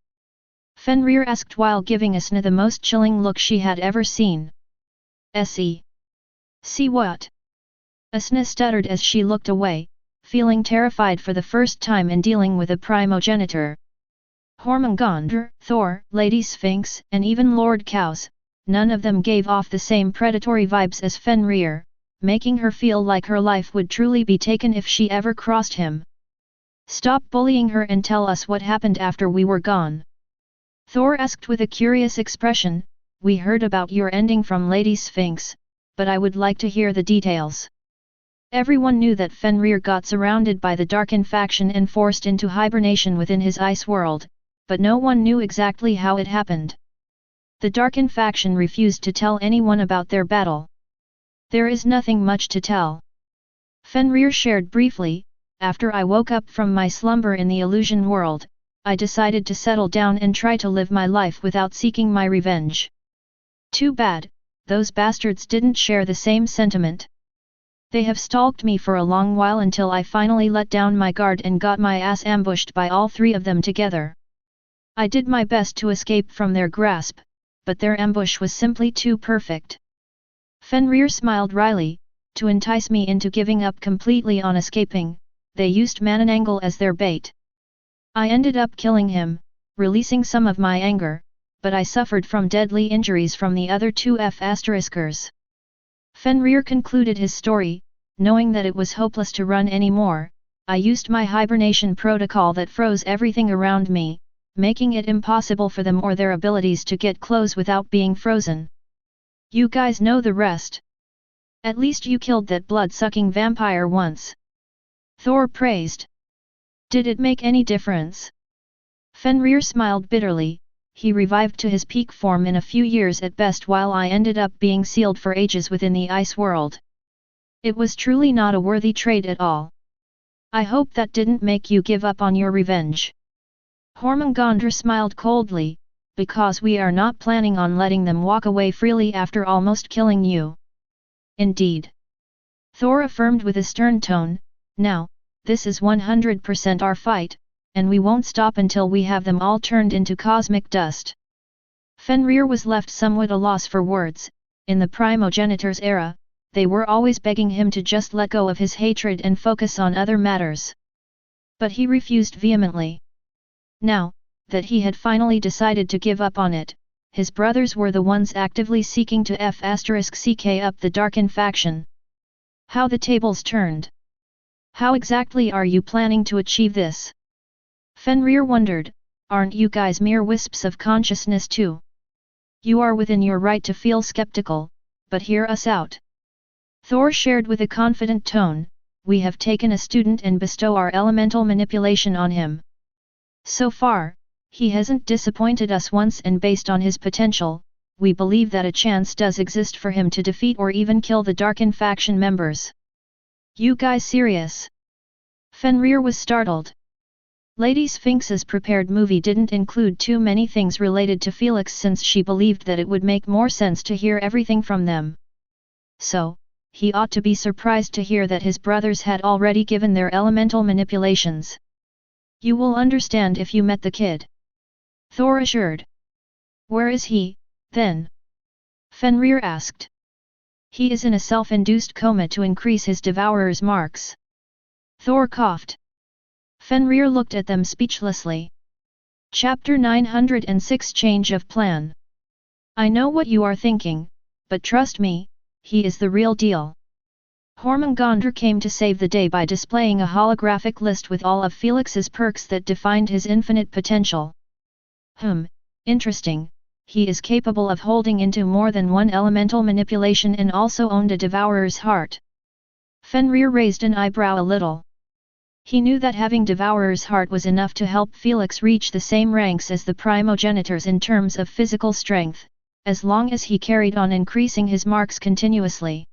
Fenrir asked while giving Asna the most chilling look she had ever seen. See what? Asna stuttered as she looked away, feeling terrified for the first time in dealing with a primogenitor. Hormungandr, Thor, Lady Sphinx, and even Lord Kaus, none of them gave off the same predatory vibes as Fenrir, making her feel like her life would truly be taken if she ever crossed him. Stop bullying her and tell us what happened after we were gone. Thor asked with a curious expression. We heard about your ending from Lady Sphinx, but I would like to hear the details. Everyone knew that Fenrir got surrounded by the Darkin faction and forced into hibernation within his ice world, but no one knew exactly how it happened. The Darkin faction refused to tell anyone about their battle. There is nothing much to tell. Fenrir shared briefly. After I woke up from my slumber in the illusion world, I decided to settle down and try to live my life without seeking my revenge. Too bad, those bastards didn't share the same sentiment. They have stalked me for a long while until I finally let down my guard and got my ass ambushed by all three of them together. I did my best to escape from their grasp, but their ambush was simply too perfect. Fenrir smiled wryly. To entice me into giving up completely on escaping, they used Mananangel as their bait. I ended up killing him, releasing some of my anger, but I suffered from deadly injuries from the other two F***ers. Fenrir concluded his story. Knowing that it was hopeless to run anymore, I used my hibernation protocol that froze everything around me, making it impossible for them or their abilities to get close without being frozen. You guys know the rest. At least you killed that blood-sucking vampire once. Thor praised. Did it make any difference? Fenrir smiled bitterly. He revived to his peak form in a few years at best while I ended up being sealed for ages within the ice world. It was truly not a worthy trade at all. I hope that didn't make you give up on your revenge. Hormungandr smiled coldly, because we are not planning on letting them walk away freely after almost killing you. Indeed. Thor affirmed with a stern tone. Now, this is 100% our fight, and we won't stop until we have them all turned into cosmic dust. Fenrir was left somewhat at a loss for words. In the primogenitor's era, they were always begging him to just let go of his hatred and focus on other matters. But he refused vehemently. Now, that he had finally decided to give up on it, his brothers were the ones actively seeking to *ck up the Darkin faction. How the tables turned. How exactly are you planning to achieve this? Fenrir wondered, aren't you guys mere wisps of consciousness too? You are within your right to feel skeptical, but hear us out. Thor shared with a confident tone, we have taken a student and bestow our elemental manipulation on him. So far, he hasn't disappointed us once, and based on his potential, we believe that a chance does exist for him to defeat or even kill the Darkin faction members. You guys serious? Fenrir was startled. Lady Sphinx's prepared movie didn't include too many things related to Felix, since she believed that it would make more sense to hear everything from them. So, he ought to be surprised to hear that his brothers had already given their elemental manipulations. You will understand if you met the kid, Thor assured. Where is he, then? Fenrir asked. He is in a self-induced coma to increase his devourer's marks. Thor coughed. Fenrir looked at them speechlessly. Chapter 906 Change of Plan. I know what you are thinking, but trust me, he is the real deal. Jormungandr came to save the day by displaying a holographic list with all of Felix's perks that defined his infinite potential. Interesting, he is capable of holding into more than one elemental manipulation and also owned a devourer's heart. Fenrir raised an eyebrow a little. He knew that having devourer's heart was enough to help Felix reach the same ranks as the primogenitors in terms of physical strength, as long as he carried on increasing his marks continuously.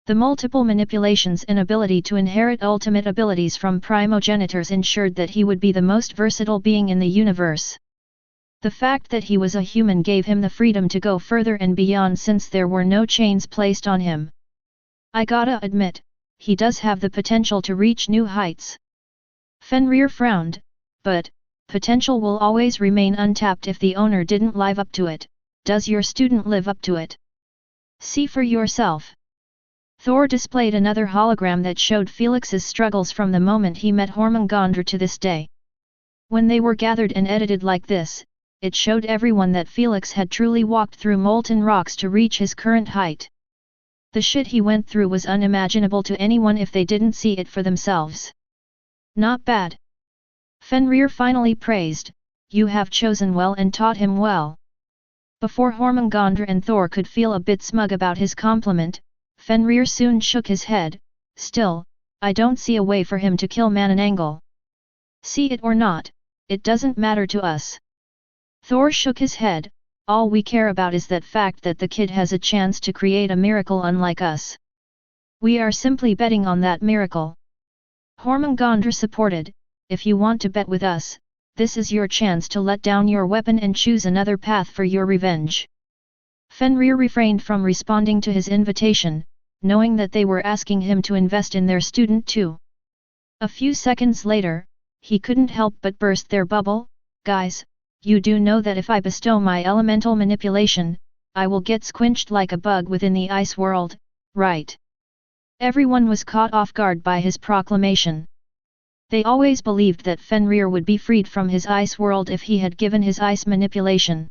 The multiple manipulations and ability to inherit ultimate abilities from primogenitors ensured that he would be the most versatile being in the universe. The fact that he was a human gave him the freedom to go further and beyond, since there were no chains placed on him. I gotta admit, he does have the potential to reach new heights. Fenrir frowned, but potential will always remain untapped if the owner didn't live up to it. Does your student live up to it? See for yourself. Thor displayed another hologram that showed Felix's struggles from the moment he met Jormungandr to this day. When they were gathered and edited like this, it showed everyone that Felix had truly walked through molten rocks to reach his current height. The shit he went through was unimaginable to anyone if they didn't see it for themselves. Not bad. Fenrir finally praised, you have chosen well and taught him well. Before Jormungandr and Thor could feel a bit smug about his compliment, Fenrir soon shook his head, still, I don't see a way for him to kill Mananangel. See it or not, it doesn't matter to us. Thor shook his head, all we care about is that fact that the kid has a chance to create a miracle unlike us. We are simply betting on that miracle. Jormungandr supported, if you want to bet with us, this is your chance to let down your weapon and choose another path for your revenge. Fenrir refrained from responding to his invitation, knowing that they were asking him to invest in their student too. A few seconds later, he couldn't help but burst their bubble, guys, you do know that if I bestow my elemental manipulation, I will get squinched like a bug within the ice world, right? Everyone was caught off guard by his proclamation. They always believed that Fenrir would be freed from his ice world if he had given his ice manipulation.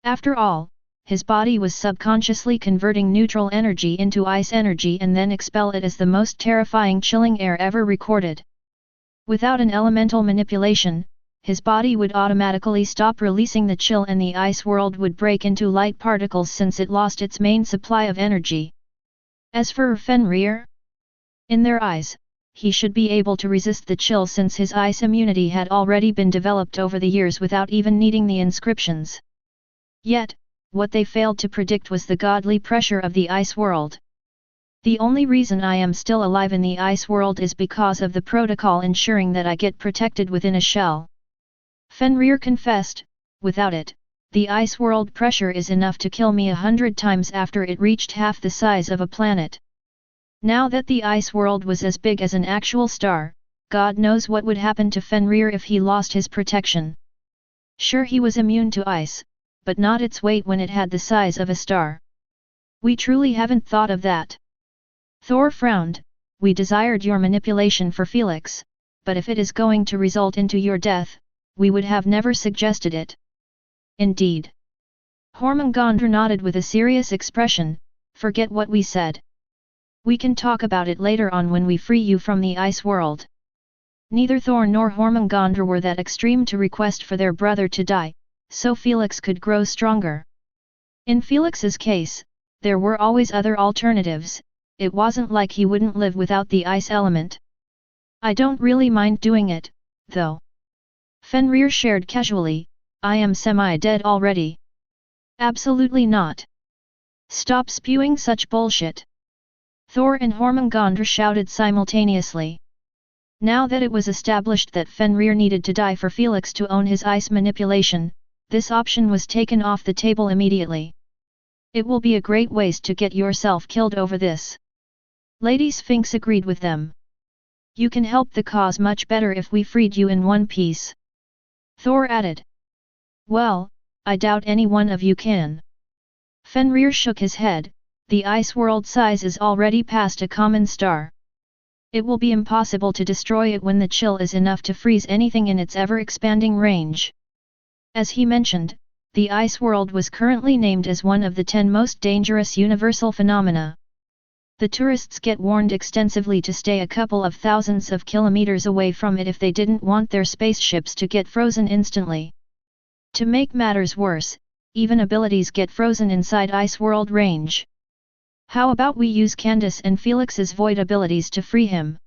After all, his body was subconsciously converting neutral energy into ice energy and then expel it as the most terrifying chilling air ever recorded. Without an elemental manipulation, his body would automatically stop releasing the chill and the ice world would break into light particles since it lost its main supply of energy. As for Fenrir, in their eyes, he should be able to resist the chill since his ice immunity had already been developed over the years without even needing the inscriptions. Yet, what they failed to predict was the godly pressure of the ice world. The only reason I am still alive in the ice world is because of the protocol ensuring that I get protected within a shell. Fenrir confessed, without it, the ice world pressure is enough to kill me 100 times after it reached half the size of a planet. Now that the ice world was as big as an actual star, God knows what would happen to Fenrir if he lost his protection. Sure, he was immune to ice, but not its weight when it had the size of a star. We truly haven't thought of that. Thor frowned, we desired your manipulation for Felix, but if it is going to result into your death, we would have never suggested it. Indeed. Hormungandr nodded with a serious expression. Forget what we said. We can talk about it later on when we free you from the ice world. Neither Thor nor Hormungandr were that extreme to request for their brother to die, so Felix could grow stronger. In Felix's case, there were always other alternatives. It wasn't like he wouldn't live without the ice element. I don't really mind doing it, though. Fenrir shared casually, I am semi-dead already. Absolutely not. Stop spewing such bullshit. Thor and Hormungandr shouted simultaneously. Now that it was established that Fenrir needed to die for Felix to own his ice manipulation, this option was taken off the table immediately. It will be a great waste to get yourself killed over this. Lady Sphinx agreed with them. You can help the cause much better if we freed you in one piece. Thor added. Well, I doubt any one of you can. Fenrir shook his head, the ice world size is already past a common star. It will be impossible to destroy it when the chill is enough to freeze anything in its ever-expanding range. As he mentioned, the ice world was currently named as one of the 10 most dangerous universal phenomena. The tourists get warned extensively to stay a couple of thousands of kilometers away from it if they didn't want their spaceships to get frozen instantly. To make matters worse, even abilities get frozen inside ice world range. How about we use Candace and Felix's void abilities to free him?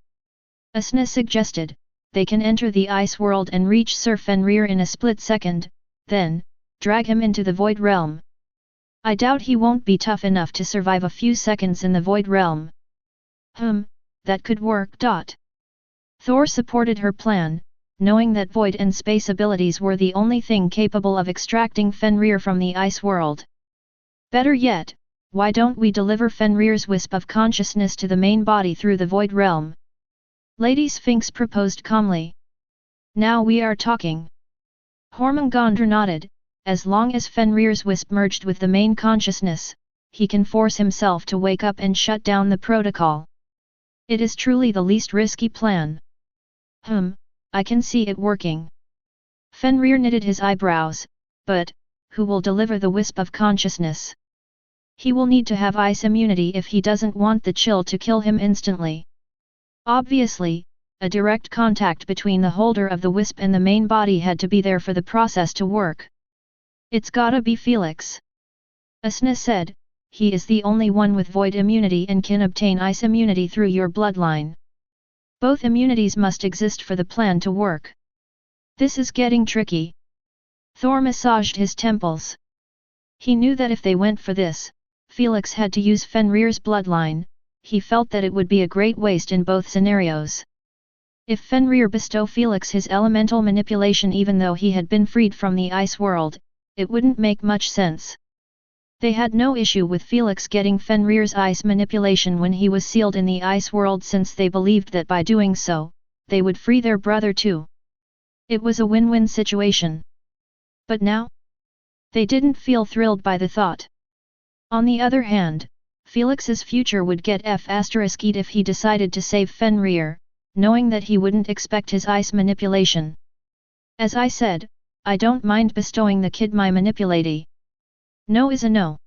Asna suggested. They can enter the ice world and reach Sir Fenrir in a split second, then, drag him into the void realm. I doubt he won't be tough enough to survive a few seconds in the void realm. That could work. Thor supported her plan, knowing that void and space abilities were the only thing capable of extracting Fenrir from the ice world. Better yet, why don't we deliver Fenrir's wisp of consciousness to the main body through the void realm? Lady Sphinx proposed calmly. Now we are talking. Hormungandr nodded. As long as Fenrir's wisp merged with the main consciousness, he can force himself to wake up and shut down the protocol. It is truly the least risky plan. I can see it working. Fenrir knitted his eyebrows, but, who will deliver the wisp of consciousness? He will need to have ice immunity if he doesn't want the chill to kill him instantly. Obviously, a direct contact between the holder of the wisp and the main body had to be there for the process to work. It's gotta be Felix. Asna said, he is the only one with void immunity and can obtain ice immunity through your bloodline. Both immunities must exist for the plan to work. This is getting tricky. Thor massaged his temples. He knew that if they went for this, Felix had to use Fenrir's bloodline. He felt that it would be a great waste in both scenarios. If Fenrir bestow Felix his elemental manipulation even though he had been freed from the ice world, it wouldn't make much sense. They had no issue with Felix getting Fenrir's ice manipulation when he was sealed in the ice world since they believed that by doing so, they would free their brother too. It was a win-win situation. But now? They didn't feel thrilled by the thought. On the other hand, Felix's future would get F***ed if he decided to save Fenrir, knowing that he wouldn't expect his ice manipulation. As I said, I don't mind bestowing the kid my manipulati. No is a no.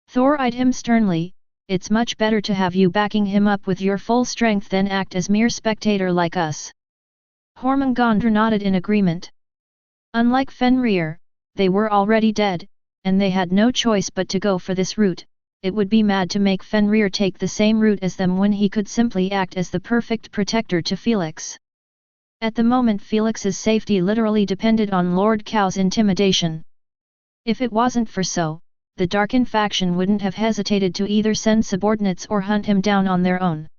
Thor eyed him sternly. It's much better to have you backing him up with your full strength than act as mere spectator like us. Hormungandr nodded in agreement. Unlike Fenrir, they were already dead, and they had no choice but to go for this route. It would be mad to make Fenrir take the same route as them when he could simply act as the perfect protector to Felix. At the moment Felix's safety literally depended on Lord Cow's intimidation. If it wasn't for so, the Darkin faction wouldn't have hesitated to either send subordinates or hunt him down on their own.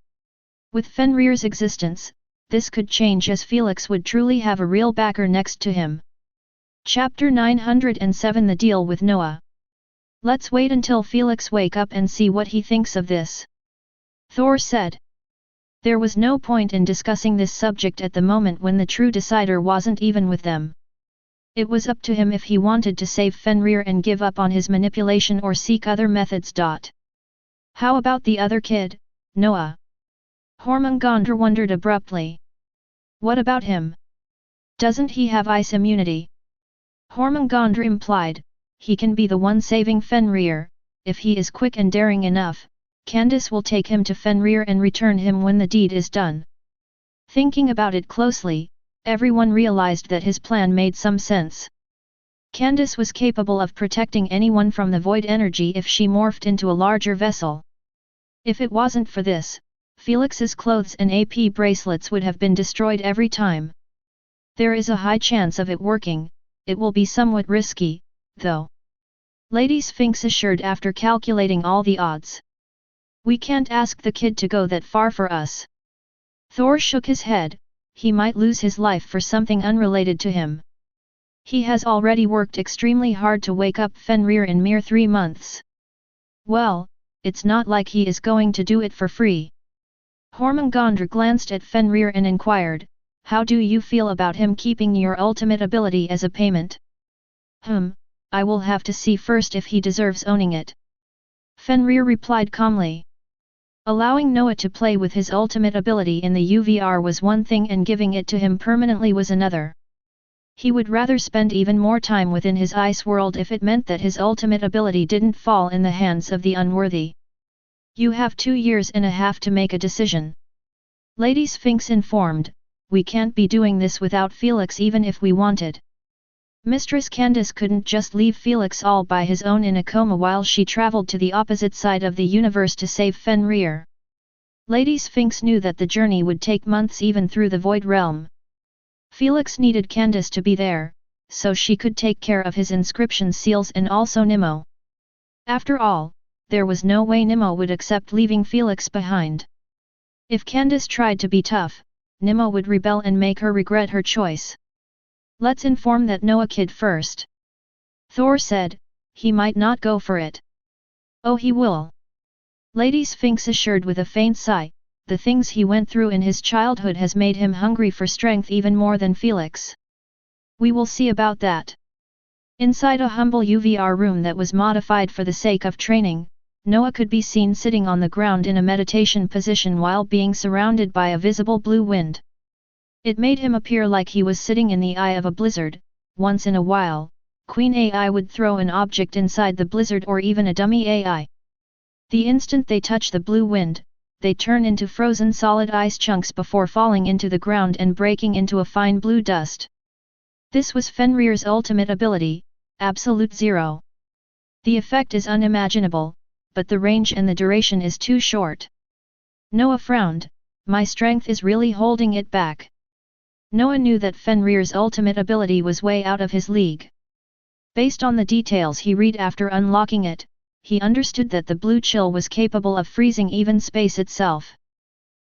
With Fenrir's existence, this could change as Felix would truly have a real backer next to him. Chapter 907 The Deal with Noah. Let's wait until Felix wake up and see what he thinks of this. Thor said. There was no point in discussing this subject at the moment when the true decider wasn't even with them. It was up to him if he wanted to save Fenrir and give up on his manipulation or seek other methods. How about the other kid, Noah? Hormungandr wondered abruptly. What about him? Doesn't he have ice immunity? Hormungandr implied, he can be the one saving Fenrir. If he is quick and daring enough, Candace will take him to Fenrir and return him when the deed is done. Thinking about it closely, everyone realized that his plan made some sense. Candace was capable of protecting anyone from the void energy if she morphed into a larger vessel. If it wasn't for this, Felix's clothes and AP bracelets would have been destroyed every time. There is a high chance of it working. It will be somewhat risky, though. Lady Sphinx assured after calculating all the odds. We can't ask the kid to go that far for us. Thor shook his head. He might lose his life for something unrelated to him. He has already worked extremely hard to wake up Fenrir in mere 3 months. Well, it's not like he is going to do it for free. Hormungandr glanced at Fenrir and inquired, how do you feel about him keeping your ultimate ability as a payment? I will have to see first if he deserves owning it. Fenrir replied calmly. Allowing Noah to play with his ultimate ability in the UVR was one thing and giving it to him permanently was another. He would rather spend even more time within his ice world if it meant that his ultimate ability didn't fall in the hands of the unworthy. You have 2.5 years to make a decision. Lady Sphinx informed, we can't be doing this without Felix even if we wanted. Mistress Candace couldn't just leave Felix all by his own in a coma while she traveled to the opposite side of the universe to save Fenrir. Lady Sphinx knew that the journey would take months even through the Void Realm. Felix needed Candace to be there, so she could take care of his inscription seals and also Nimmo. After all, there was no way Nimmo would accept leaving Felix behind. If Candace tried to be tough, Nimmo would rebel and make her regret her choice. Let's inform that Noah kid first. Thor said, he might not go for it. Oh, he will. Lady Sphinx assured with a faint sigh, the things he went through in his childhood has made him hungry for strength even more than Felix. We will see about that. Inside a humble UVR room that was modified for the sake of training, Noah could be seen sitting on the ground in a meditation position while being surrounded by a visible blue wind. It made him appear like he was sitting in the eye of a blizzard. Once in a while, Queen AI would throw an object inside the blizzard or even a dummy AI. The instant they touch the blue wind, they turn into frozen solid ice chunks before falling into the ground and breaking into a fine blue dust. This was Fenrir's ultimate ability, Absolute Zero. The effect is unimaginable, but the range and the duration is too short. Noah frowned, my strength is really holding it back. Noah knew that Fenrir's ultimate ability was way out of his league. Based on the details he read after unlocking it, he understood that the blue chill was capable of freezing even space itself.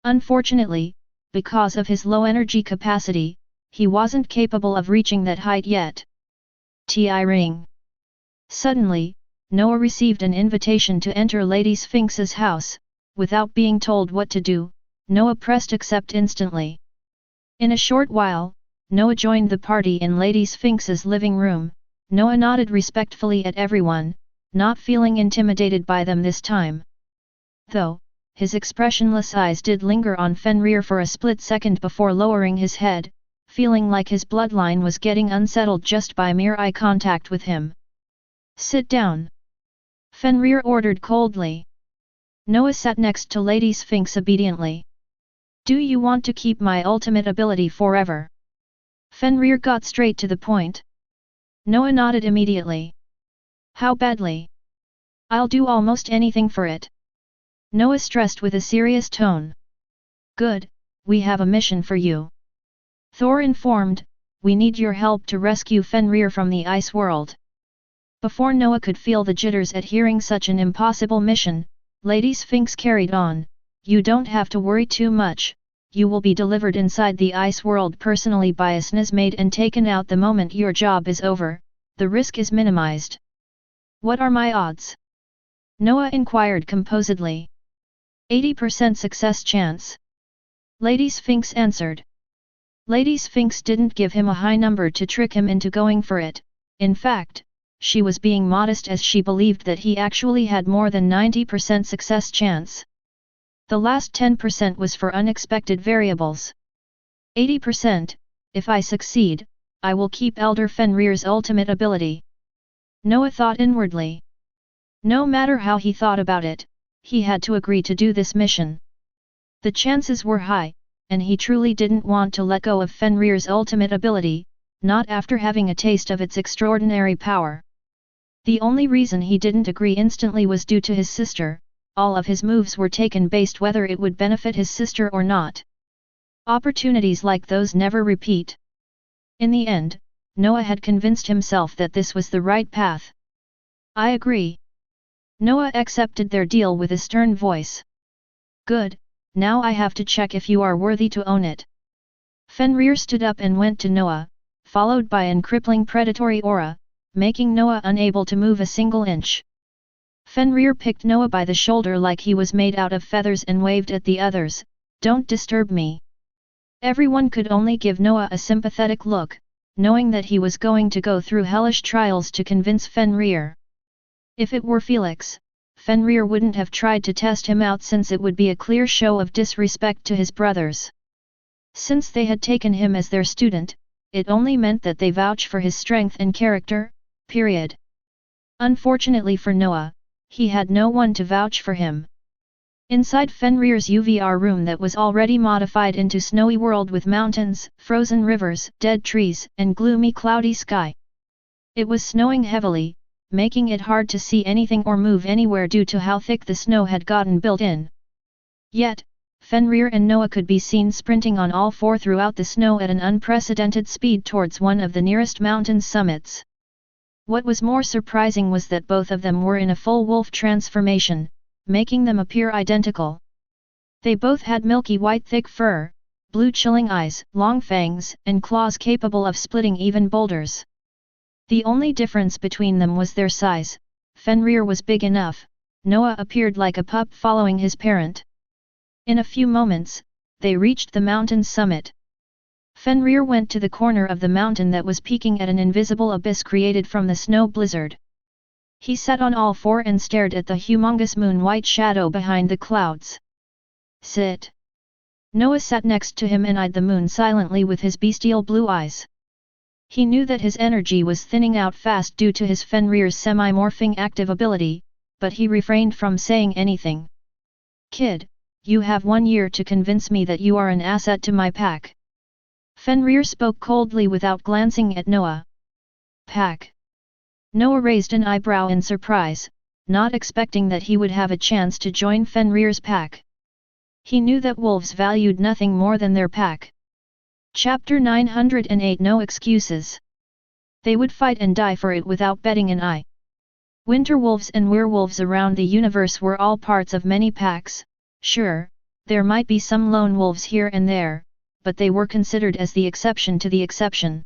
Unfortunately, because of his low energy capacity, he wasn't capable of reaching that height yet. Ti ring. Suddenly, Noah received an invitation to enter Lady Sphinx's house. Without being told what to do, Noah pressed accept instantly. In a short while, Noah joined the party in Lady Sphinx's living room. Noah nodded respectfully at everyone, not feeling intimidated by them this time. Though, his expressionless eyes did linger on Fenrir for a split second before lowering his head, feeling like his bloodline was getting unsettled just by mere eye contact with him. Sit down. Fenrir ordered coldly. Noah sat next to Lady Sphinx obediently. Do you want to keep my ultimate ability forever? Fenrir got straight to the point. Noah nodded immediately. How badly? I'll do almost anything for it. Noah stressed with a serious tone. Good, we have a mission for you. Thor informed, we need your help to rescue Fenrir from the ice world. Before Noah could feel the jitters at hearing such an impossible mission, Lady Sphinx carried on, you don't have to worry too much, you will be delivered inside the ice world personally by a SNES and taken out the moment your job is over, the risk is minimized. What are my odds? Noah inquired composedly. 80% success chance. Lady Sphinx answered. Lady Sphinx didn't give him a high number to trick him into going for it, in fact, she was being modest as she believed that he actually had more than 90% success chance. The last 10% was for unexpected variables. 80%, if I succeed, I will keep Elder Fenrir's ultimate ability. Noah thought inwardly. No matter how he thought about it, he had to agree to do this mission. The chances were high, and he truly didn't want to let go of Fenrir's ultimate ability, not after having a taste of its extraordinary power. The only reason he didn't agree instantly was due to his sister. All of his moves were taken based whether it would benefit his sister or not. Opportunities like those never repeat. In the end, Noah had convinced himself that this was the right path. I agree. Noah accepted their deal with a stern voice. Good, now I have to check if you are worthy to own it. Fenrir stood up and went to Noah, followed by an crippling predatory aura, making Noah unable to move a single inch. Fenrir picked Noah by the shoulder like he was made out of feathers and waved at the others, "Don't disturb me." Everyone could only give Noah a sympathetic look, knowing that he was going to go through hellish trials to convince Fenrir. If it were Felix, Fenrir wouldn't have tried to test him out since it would be a clear show of disrespect to his brothers. Since they had taken him as their student, it only meant that they vouch for his strength and character, period. Unfortunately for Noah, he had no one to vouch for him. Inside Fenrir's UVR room that was already modified into snowy world with mountains, frozen rivers, dead trees, and gloomy cloudy sky. It was snowing heavily, making it hard to see anything or move anywhere due to how thick the snow had gotten built in. Yet, Fenrir and Noah could be seen sprinting on all four throughout the snow at an unprecedented speed towards one of the nearest mountain summits. What was more surprising was that both of them were in a full wolf transformation, making them appear identical. They both had milky white thick fur, blue chilling eyes, long fangs, and claws capable of splitting even boulders. The only difference between them was their size. Fenrir was big enough, Noah appeared like a pup following his parent. In a few moments, they reached the mountain's summit. Fenrir went to the corner of the mountain that was peeking at an invisible abyss created from the snow blizzard. He sat on all four and stared at the humongous moon-white shadow behind the clouds. Sit. Noah sat next to him and eyed the moon silently with his bestial blue eyes. He knew that his energy was thinning out fast due to his Fenrir's semi-morphing active ability, but he refrained from saying anything. Kid, you have 1 year to convince me that you are an asset to my pack. Fenrir spoke coldly without glancing at Noah. Pack. Noah raised an eyebrow in surprise, not expecting that he would have a chance to join Fenrir's pack. He knew that wolves valued nothing more than their pack. Chapter 908 No Excuses. They would fight and die for it without betting an eye. Winter wolves and werewolves around the universe were all parts of many packs. Sure, there might be some lone wolves here and there, but they were considered as the exception to the exception.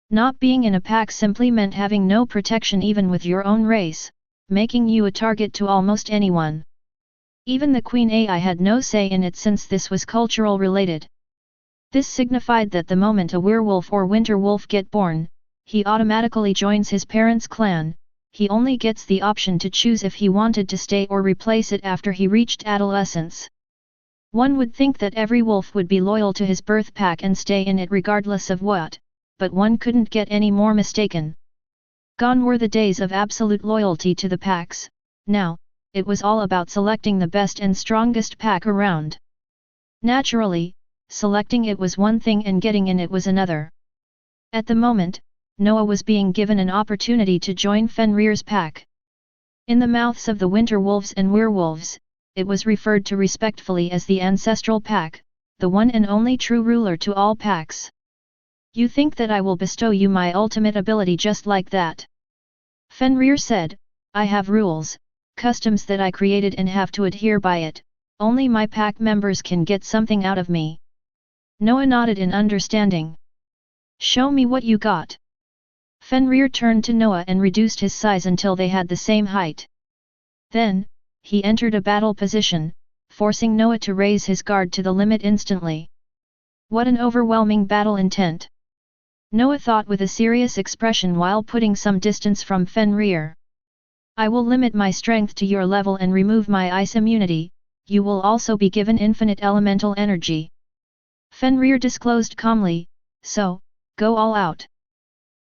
Not being in a pack simply meant having no protection even with your own race, making you a target to almost anyone. Even the Queen AI had no say in it since this was cultural related. This signified that the moment a werewolf or winter wolf get born, he automatically joins his parents' clan. He only gets the option to choose if he wanted to stay or replace it after he reached adolescence. One would think that every wolf would be loyal to his birth pack and stay in it regardless of what, but one couldn't get any more mistaken. Gone were the days of absolute loyalty to the packs. Now, it was all about selecting the best and strongest pack around. Naturally, selecting it was one thing and getting in it was another. At the moment, Noah was being given an opportunity to join Fenrir's pack. In the mouths of the winter wolves and werewolves, it was referred to respectfully as the ancestral pack, the one and only true ruler to all packs. You think that I will bestow you my ultimate ability just like that? Fenrir said, I have rules, customs that I created and have to adhere by it. Only my pack members can get something out of me. Noah nodded in understanding. Show me what you got. Fenrir turned to Noah and reduced his size until they had the same height. Then, he entered a battle position, forcing Noah to raise his guard to the limit instantly. What an overwhelming battle intent! Noah thought with a serious expression while putting some distance from Fenrir. I will limit my strength to your level and remove my ice immunity. You will also be given infinite elemental energy. Fenrir disclosed calmly, so, go all out.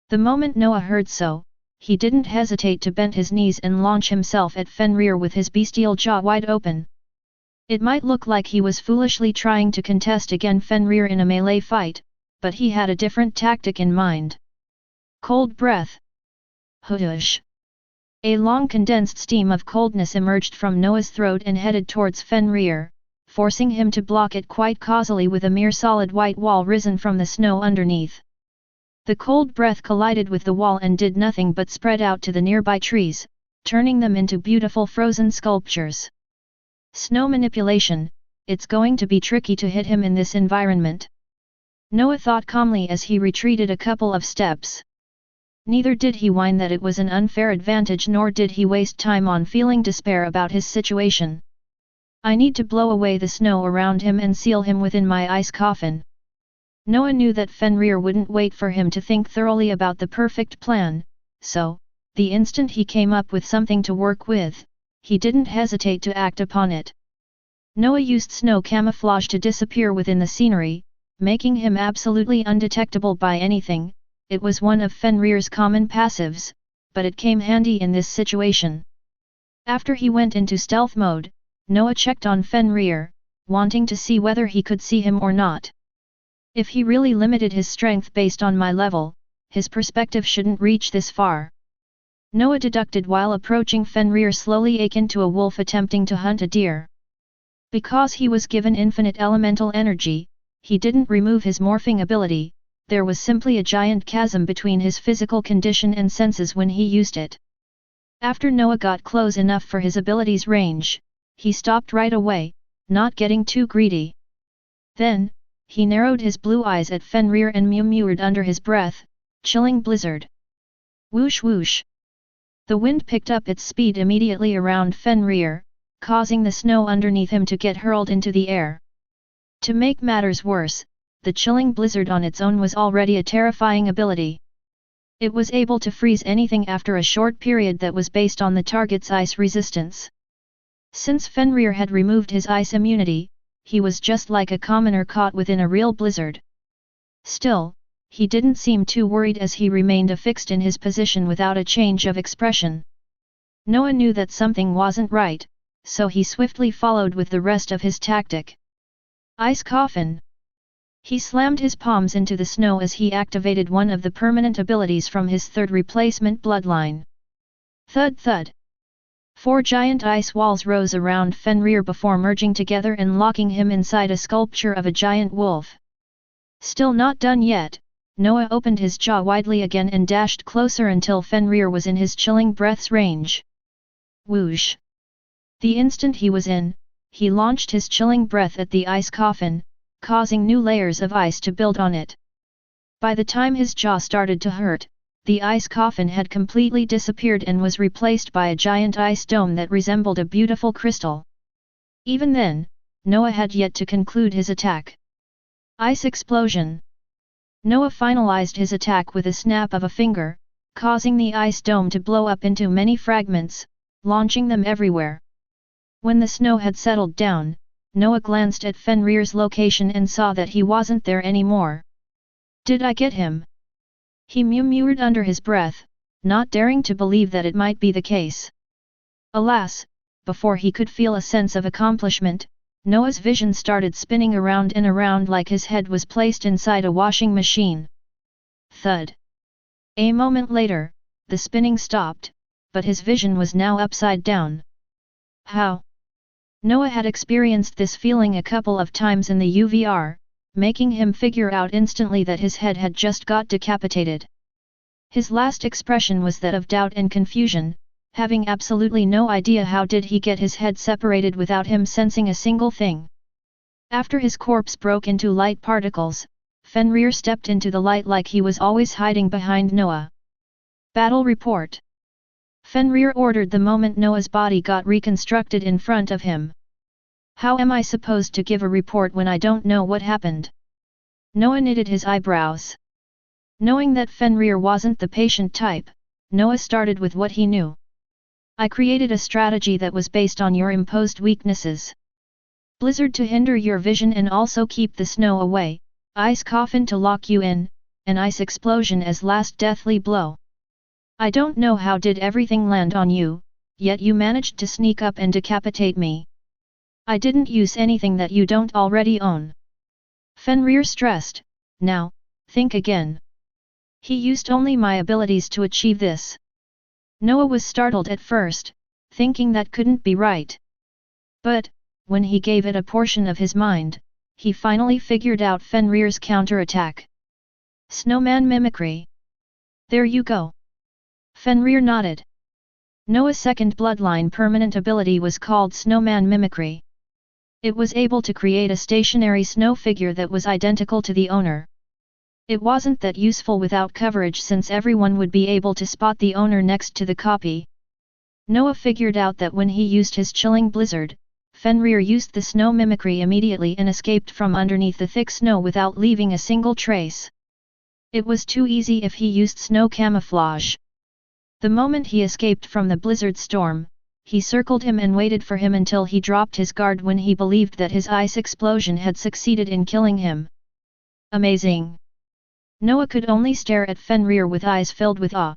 The moment Noah heard so, he didn't hesitate to bend his knees and launch himself at Fenrir with his bestial jaw wide open. It might look like he was foolishly trying to contest against Fenrir in a melee fight, but he had a different tactic in mind. Cold breath. Hutush. A long condensed steam of coldness emerged from Noah's throat and headed towards Fenrir, forcing him to block it quite causally with a mere solid white wall risen from the snow underneath. The cold breath collided with the wall and did nothing but spread out to the nearby trees, turning them into beautiful frozen sculptures. Snow manipulation, it's going to be tricky to hit him in this environment. Noah thought calmly as he retreated a couple of steps. Neither did he whine that it was an unfair advantage, nor did he waste time on feeling despair about his situation. I need to blow away the snow around him and seal him within my ice coffin. Noah knew that Fenrir wouldn't wait for him to think thoroughly about the perfect plan, so, the instant he came up with something to work with, he didn't hesitate to act upon it. Noah used snow camouflage to disappear within the scenery, making him absolutely undetectable by anything. It was one of Fenrir's common passives, but it came handy in this situation. After he went into stealth mode, Noah checked on Fenrir, wanting to see whether he could see him or not. If he really limited his strength based on my level, his perspective shouldn't reach this far. Noah deducted while approaching Fenrir slowly akin to a wolf attempting to hunt a deer. Because he was given infinite elemental energy, he didn't remove his morphing ability, there was simply a giant chasm between his physical condition and senses when he used it. After Noah got close enough for his ability's range, he stopped right away, not getting too greedy. Then, he narrowed his blue eyes at Fenrir and mewed under his breath, "Chilling blizzard." Whoosh whoosh. The wind picked up its speed immediately around Fenrir, causing the snow underneath him to get hurled into the air. To make matters worse, the chilling blizzard on its own was already a terrifying ability. It was able to freeze anything after a short period that was based on the target's ice resistance. Since Fenrir had removed his ice immunity, he was just like a commoner caught within a real blizzard. Still, he didn't seem too worried as he remained affixed in his position without a change of expression. Noah knew that something wasn't right, so he swiftly followed with the rest of his tactic. Ice coffin. He slammed his palms into the snow as he activated one of the permanent abilities from his third replacement bloodline. Thud thud. 4 giant ice walls rose around Fenrir before merging together and locking him inside a sculpture of a giant wolf. Still not done yet, Noah opened his jaw widely again and dashed closer until Fenrir was in his chilling breath's range. Whoosh! The instant he was in, he launched his chilling breath at the ice coffin, causing new layers of ice to build on it. By the time his jaw started to hurt, the ice coffin had completely disappeared and was replaced by a giant ice dome that resembled a beautiful crystal. Even then, Noah had yet to conclude his attack. Ice explosion. Noah finalized his attack with a snap of a finger, causing the ice dome to blow up into many fragments, launching them everywhere. When the snow had settled down, Noah glanced at Fenrir's location and saw that he wasn't there anymore. Did I get him? He mewed under his breath, not daring to believe that it might be the case. Alas, before he could feel a sense of accomplishment, Noah's vision started spinning around and around like his head was placed inside a washing machine. Thud. A moment later, the spinning stopped, but his vision was now upside down. How? Noah had experienced this feeling a couple of times in the UVR, making him figure out instantly that his head had just got decapitated. His last expression was that of doubt and confusion, having absolutely no idea how did he get his head separated without him sensing a single thing. After his corpse broke into light particles, Fenrir stepped into the light like he was always hiding behind Noah. Battle report. Fenrir ordered the moment Noah's body got reconstructed in front of him. How am I supposed to give a report when I don't know what happened? Noah knitted his eyebrows. Knowing that Fenrir wasn't the patient type, Noah started with what he knew. I created a strategy that was based on your imposed weaknesses. Blizzard to hinder your vision and also keep the snow away, ice coffin to lock you in, and ice explosion as last deathly blow. I don't know how did everything land on you, yet you managed to sneak up and decapitate me. I didn't use anything that you don't already own. Fenrir stressed, now, think again. He used only my abilities to achieve this. Noah was startled at first, thinking that couldn't be right. But, when he gave it a portion of his mind, he finally figured out Fenrir's counterattack. Snowman mimicry. There you go. Fenrir nodded. Noah's second bloodline permanent ability was called Snowman Mimicry. It was able to create a stationary snow figure that was identical to the owner. It wasn't that useful without coverage since everyone would be able to spot the owner next to the copy. Noah figured out that when he used his chilling blizzard, Fenrir used the snow mimicry immediately and escaped from underneath the thick snow without leaving a single trace. It was too easy if he used snow camouflage. The moment he escaped from the blizzard storm, he circled him and waited for him until he dropped his guard when he believed that his ice explosion had succeeded in killing him. Amazing! Noah could only stare at Fenrir with eyes filled with awe.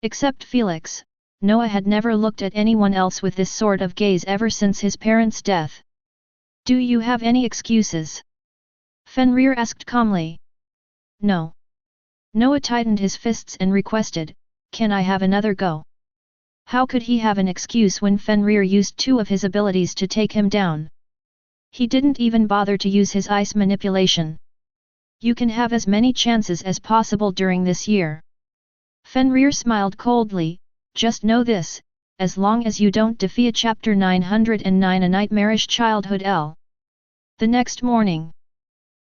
Except Felix, Noah had never looked at anyone else with this sort of gaze ever since his parents' death. Do you have any excuses? Fenrir asked calmly. No. Noah tightened his fists and requested, can I have another go? How could he have an excuse when Fenrir used two of his abilities to take him down? He didn't even bother to use his ice manipulation. You can have as many chances as possible during this year. Fenrir smiled coldly, just know this, as long as you don't defeat Chapter 909 A Nightmarish Childhood L. The next morning,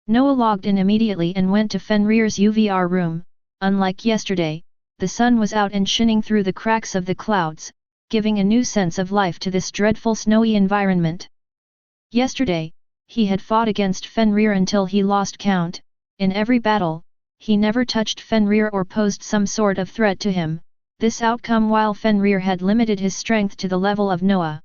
Noah logged in immediately and went to Fenrir's UVR room. Unlike yesterday, the sun was out and shining through the cracks of the clouds, giving a new sense of life to this dreadful snowy environment. Yesterday, he had fought against Fenrir until he lost count. In every battle, he never touched Fenrir or posed some sort of threat to him, this outcome while Fenrir had limited his strength to the level of Noah.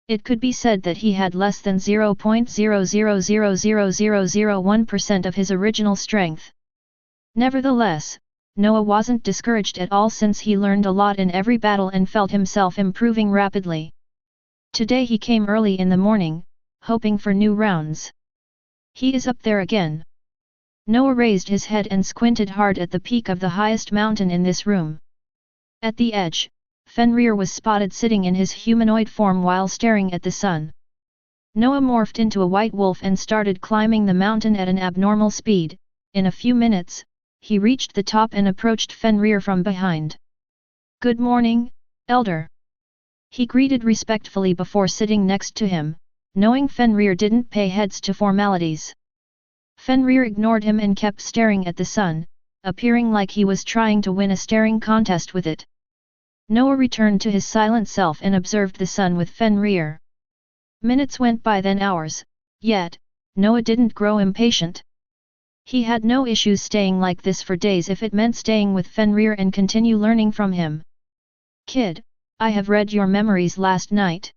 It could be said that he had less than 0.0000001% of his original strength. Nevertheless, Noah wasn't discouraged at all since he learned a lot in every battle and felt himself improving rapidly. Today he came early in the morning, hoping for new rounds. He is up there again. Noah raised his head and squinted hard at the peak of the highest mountain in this room. At the edge, Fenrir was spotted sitting in his humanoid form while staring at the sun. Noah morphed into a white wolf and started climbing the mountain at an abnormal speed. In a few minutes, he reached the top and approached Fenrir from behind. Good morning, Elder. He greeted respectfully before sitting next to him, knowing Fenrir didn't pay heads to formalities. Fenrir ignored him and kept staring at the sun, appearing like he was trying to win a staring contest with it. Noah returned to his silent self and observed the sun with Fenrir. Minutes went by then hours, yet, Noah didn't grow impatient. He had no issues staying like this for days if it meant staying with Fenrir and continue learning from him. Kid, I have read your memories last night.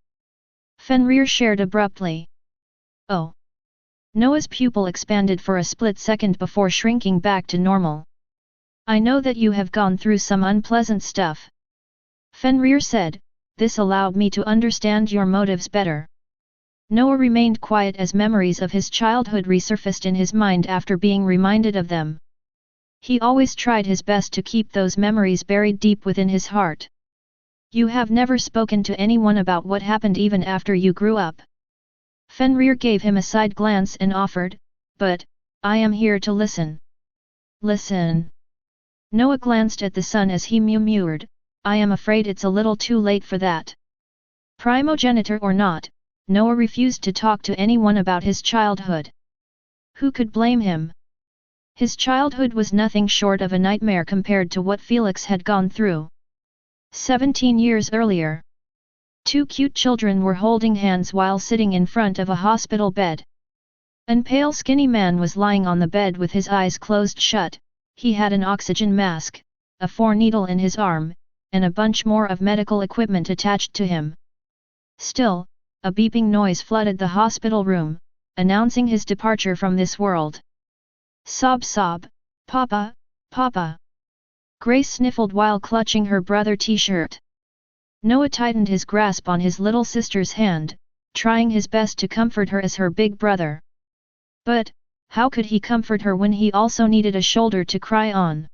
Fenrir shared abruptly. Oh. Noah's pupil expanded for a split second before shrinking back to normal. I know that you have gone through some unpleasant stuff. Fenrir said, this allowed me to understand your motives better. Noah remained quiet as memories of his childhood resurfaced in his mind after being reminded of them. He always tried his best to keep those memories buried deep within his heart. You have never spoken to anyone about what happened even after you grew up. Fenrir gave him a side glance and offered, but, I am here to listen. Listen. Noah glanced at the sun as he murmured, I am afraid it's a little too late for that. Primogenitor or not, Noah refused to talk to anyone about his childhood. Who could blame him? His childhood was nothing short of a nightmare compared to what Felix had gone through. 17 years earlier. Two cute children were holding hands while sitting in front of a hospital bed. An pale skinny man was lying on the bed with his eyes closed shut. He had an oxygen mask, a 4-needle in his arm, and a bunch more of medical equipment attached to him. Still, a beeping noise flooded the hospital room, announcing his departure from this world. Sob sob, Papa, Papa. Grace sniffled while clutching her brother's t-shirt. Noah tightened his grasp on his little sister's hand, trying his best to comfort her as her big brother. But, how could he comfort her when he also needed a shoulder to cry on?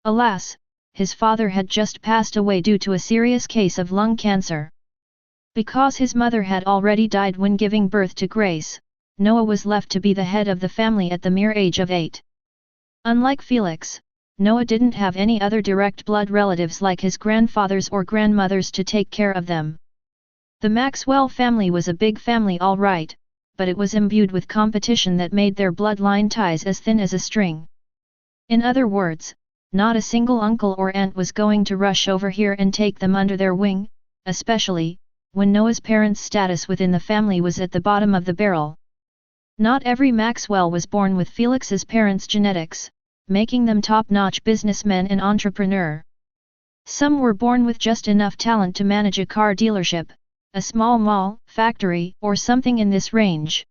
Alas, his father had just passed away due to a serious case of lung cancer. Because his mother had already died when giving birth to Grace, Noah was left to be the head of the family at the mere age of 8. Unlike Felix, Noah didn't have any other direct blood relatives like his grandfathers or grandmothers to take care of them. The Maxwell family was a big family all right, but it was imbued with competition that made their bloodline ties as thin as a string. In other words, not a single uncle or aunt was going to rush over here and take them under their wing, especially when Noah's parents' status within the family was at the bottom of the barrel. Not every Maxwell was born with Felix's parents' genetics, making them top-notch businessmen and entrepreneur. Some were born with just enough talent to manage a car dealership, a small mall, factory, or something in this range.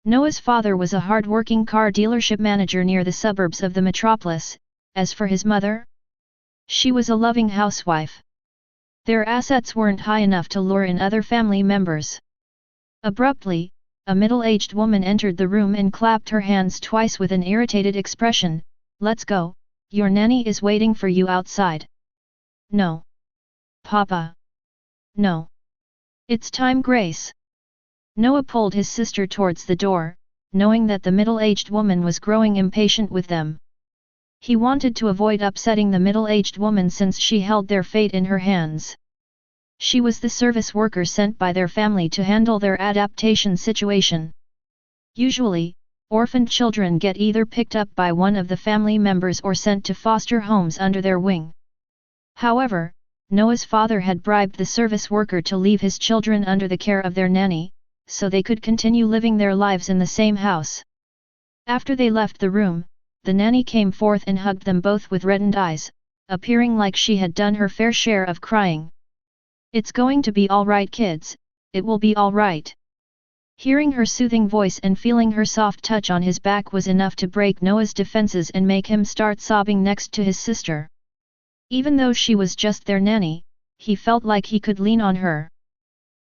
Noah's father was a hard-working car dealership manager near the suburbs of the metropolis. As for his mother, she was a loving housewife. Their assets weren't high enough to lure in other family members. Abruptly, a middle-aged woman entered the room and clapped her hands twice with an irritated expression. "Let's go, your nanny is waiting for you outside." "No. Papa. No. It's time, Grace." Noah pulled his sister towards the door, knowing that the middle-aged woman was growing impatient with them. He wanted to avoid upsetting the middle-aged woman since she held their fate in her hands. She was the service worker sent by their family to handle their adaptation situation. Usually, orphaned children get either picked up by one of the family members or sent to foster homes under their wing. However, Noah's father had bribed the service worker to leave his children under the care of their nanny, so they could continue living their lives in the same house. After they left the room, the nanny came forth and hugged them both with reddened eyes, appearing like she had done her fair share of crying. "It's going to be all right, kids, it will be all right." Hearing her soothing voice and feeling her soft touch on his back was enough to break Noah's defenses and make him start sobbing next to his sister. Even though she was just their nanny, he felt like he could lean on her.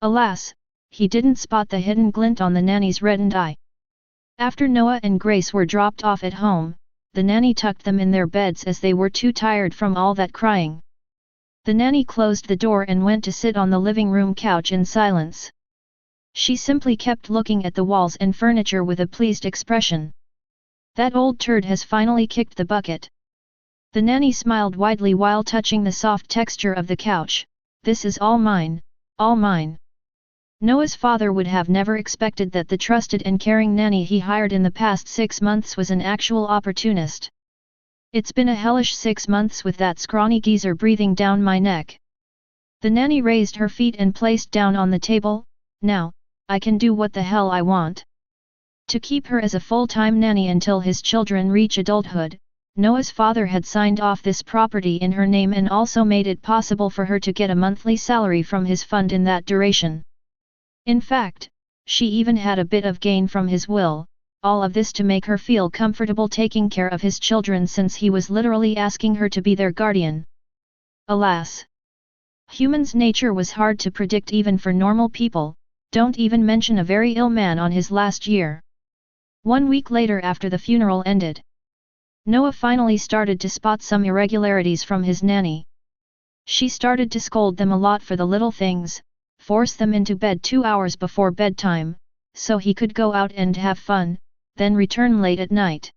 Alas, he didn't spot the hidden glint on the nanny's reddened eye. After Noah and Grace were dropped off at home, the nanny tucked them in their beds as they were too tired from all that crying. The nanny closed the door and went to sit on the living room couch in silence. She simply kept looking at the walls and furniture with a pleased expression. "That old turd has finally kicked the bucket." The nanny smiled widely while touching the soft texture of the couch. "This is all mine, all mine." Noah's father would have never expected that the trusted and caring nanny he hired in the past 6 months was an actual opportunist. "It's been a hellish 6 months with that scrawny geezer breathing down my neck." The nanny raised her feet and placed down on the table. "Now, I can do what the hell I want." To keep her as a full-time nanny until his children reach adulthood, Noah's father had signed off this property in her name and also made it possible for her to get a monthly salary from his fund in that duration. In fact, she even had a bit of gain from his will, all of this to make her feel comfortable taking care of his children since he was literally asking her to be their guardian. Alas! Human's nature was hard to predict even for normal people, don't even mention a very ill man on his last year. 1 week later after the funeral ended, Noah finally started to spot some irregularities from his nanny. She started to scold them a lot for the little things, force them into bed 2 hours before bedtime, so he could go out and have fun, then return late at night.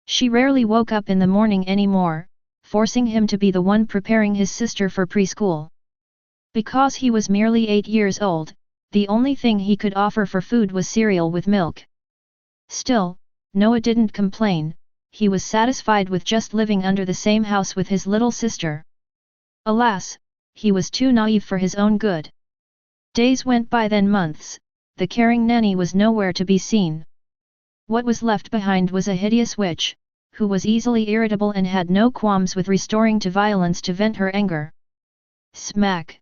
She rarely woke up in the morning anymore, forcing him to be the one preparing his sister for preschool. Because he was merely 8 years old, the only thing he could offer for food was cereal with milk. Still, Noah didn't complain, he was satisfied with just living under the same house with his little sister. Alas, he was too naive for his own good. Days went by, then months, the caring nanny was nowhere to be seen. What was left behind was a hideous witch, who was easily irritable and had no qualms with resorting to violence to vent her anger. Smack!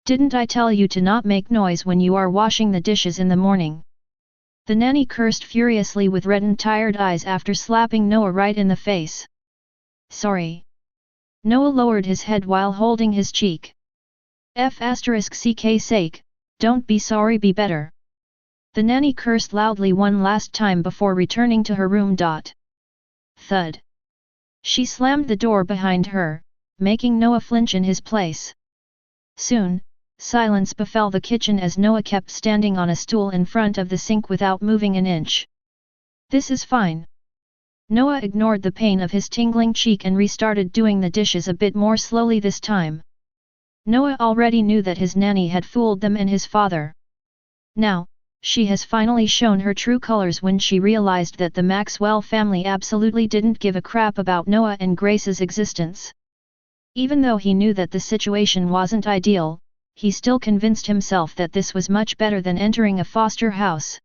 "Didn't I tell you to not make noise when you are washing the dishes in the morning?" The nanny cursed furiously with reddened tired eyes after slapping Noah right in the face. "Sorry. Noah lowered his head while holding his cheek. F***ck sake, don't be sorry, be better. The nanny cursed loudly one last time before returning to her room. Thud. She slammed the door behind her, making Noah flinch in his place. Soon, silence befell the kitchen as Noah kept standing on a stool in front of the sink without moving an inch. This is fine. Noah ignored the pain of his tingling cheek and restarted doing the dishes a bit more slowly this time. Noah already knew that his nanny had fooled them and his father. Now, she has finally shown her true colors when she realized that the Maxwell family absolutely didn't give a crap about Noah and Grace's existence. Even though he knew that the situation wasn't ideal, he still convinced himself that this was much better than entering a foster house.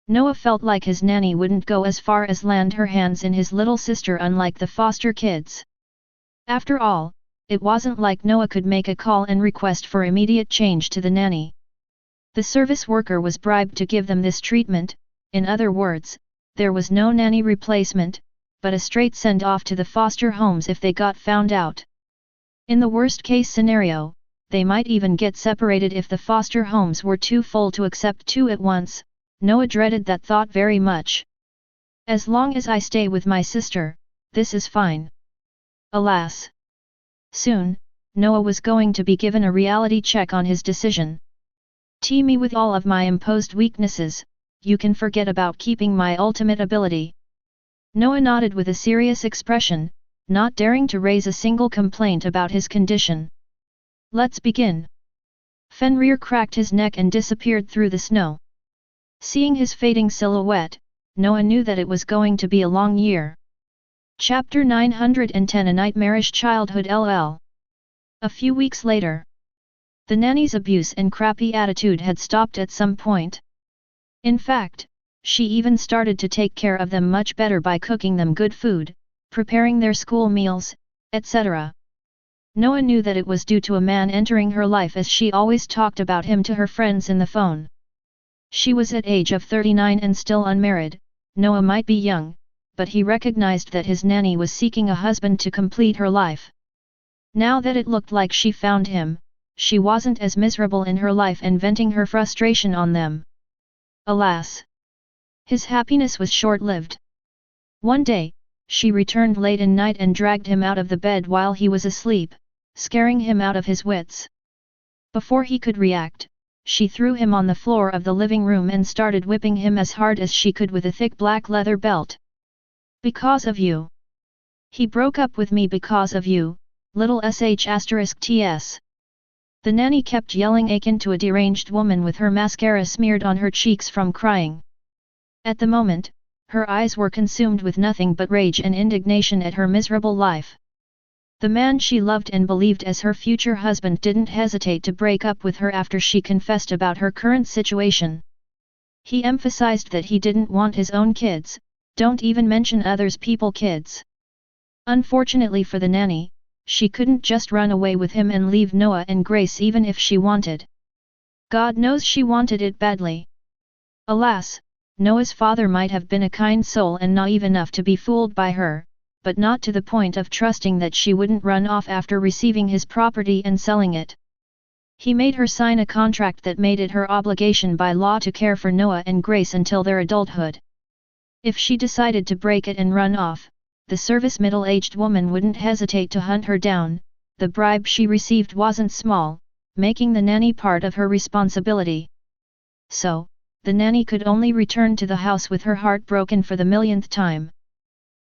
Noah felt like his nanny wouldn't go as far as land her hands in his little sister, unlike the foster kids. After all, it wasn't like Noah could make a call and request for immediate change to the nanny. The service worker was bribed to give them this treatment. In other words, there was no nanny replacement, but a straight send-off to the foster homes if they got found out. In the worst-case scenario, they might even get separated if the foster homes were too full to accept two at once. Noah dreaded that thought very much. As long as I stay with my sister, this is fine. Alas! Soon, Noah was going to be given a reality check on his decision. Me with all of my imposed weaknesses, you can forget about keeping my ultimate ability. Noah nodded with a serious expression, not daring to raise a single complaint about his condition. Let's begin. Fenrir cracked his neck and disappeared through the snow. Seeing his fading silhouette, Noah knew that it was going to be a long year. Chapter 910, A Nightmarish Childhood LL. A few weeks later. The nanny's abuse and crappy attitude had stopped at some point. In fact, she even started to take care of them much better by cooking them good food, preparing their school meals, etc. Noah knew that it was due to a man entering her life, as she always talked about him to her friends in the phone. She was at age of 39 and still unmarried. Noah might be young, but he recognized that his nanny was seeking a husband to complete her life. Now that it looked like she found him, she wasn't as miserable in her life and venting her frustration on them. Alas! His happiness was short-lived. One day, she returned late in night and dragged him out of the bed while he was asleep, scaring him out of his wits. Before he could react, she threw him on the floor of the living room and started whipping him as hard as she could with a thick black leather belt. Because of you. He broke up with me because of you, little sh**ts. The nanny kept yelling akin to a deranged woman with her mascara smeared on her cheeks from crying. At the moment, her eyes were consumed with nothing but rage and indignation at her miserable life. The man she loved and believed as her future husband didn't hesitate to break up with her after she confessed about her current situation. He emphasized that he didn't want his own kids, don't even mention others people's kids. Unfortunately for the nanny, she couldn't just run away with him and leave Noah and Grace even if she wanted. God knows she wanted it badly. Alas, Noah's father might have been a kind soul and naive enough to be fooled by her, but not to the point of trusting that she wouldn't run off after receiving his property and selling it. He made her sign a contract that made it her obligation by law to care for Noah and Grace until their adulthood. If she decided to break it and run off, the service middle-aged woman wouldn't hesitate to hunt her down. The bribe she received wasn't small, making the nanny part of her responsibility. So, the nanny could only return to the house with her heart broken for the millionth time.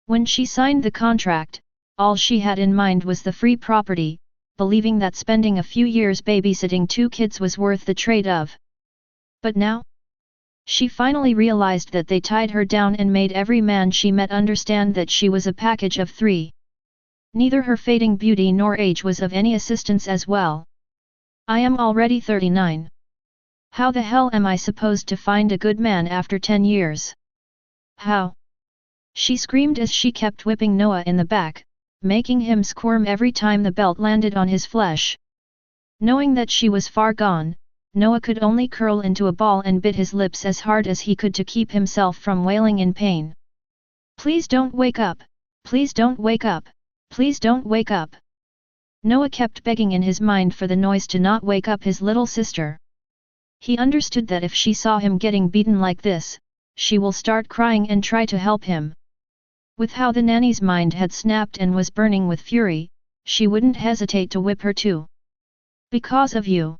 When she signed the contract, all she had in mind was the free property, believing that spending a few years babysitting two kids was worth the trade-off. But now? She finally realized that they tied her down and made every man she met understand that she was a package of three. Neither her fading beauty nor age was of any assistance as well. I am already 39. How the hell am I supposed to find a good man after 10 years? How? She screamed as she kept whipping Noah in the back, making him squirm every time the belt landed on his flesh. Knowing that she was far gone, Noah could only curl into a ball and bit his lips as hard as he could to keep himself from wailing in pain. Please don't wake up! Please don't wake up! Please don't wake up! Noah kept begging in his mind for the noise to not wake up his little sister. He understood that if she saw him getting beaten like this, she will start crying and try to help him. With how the nanny's mind had snapped and was burning with fury, she wouldn't hesitate to whip her too. Because of you.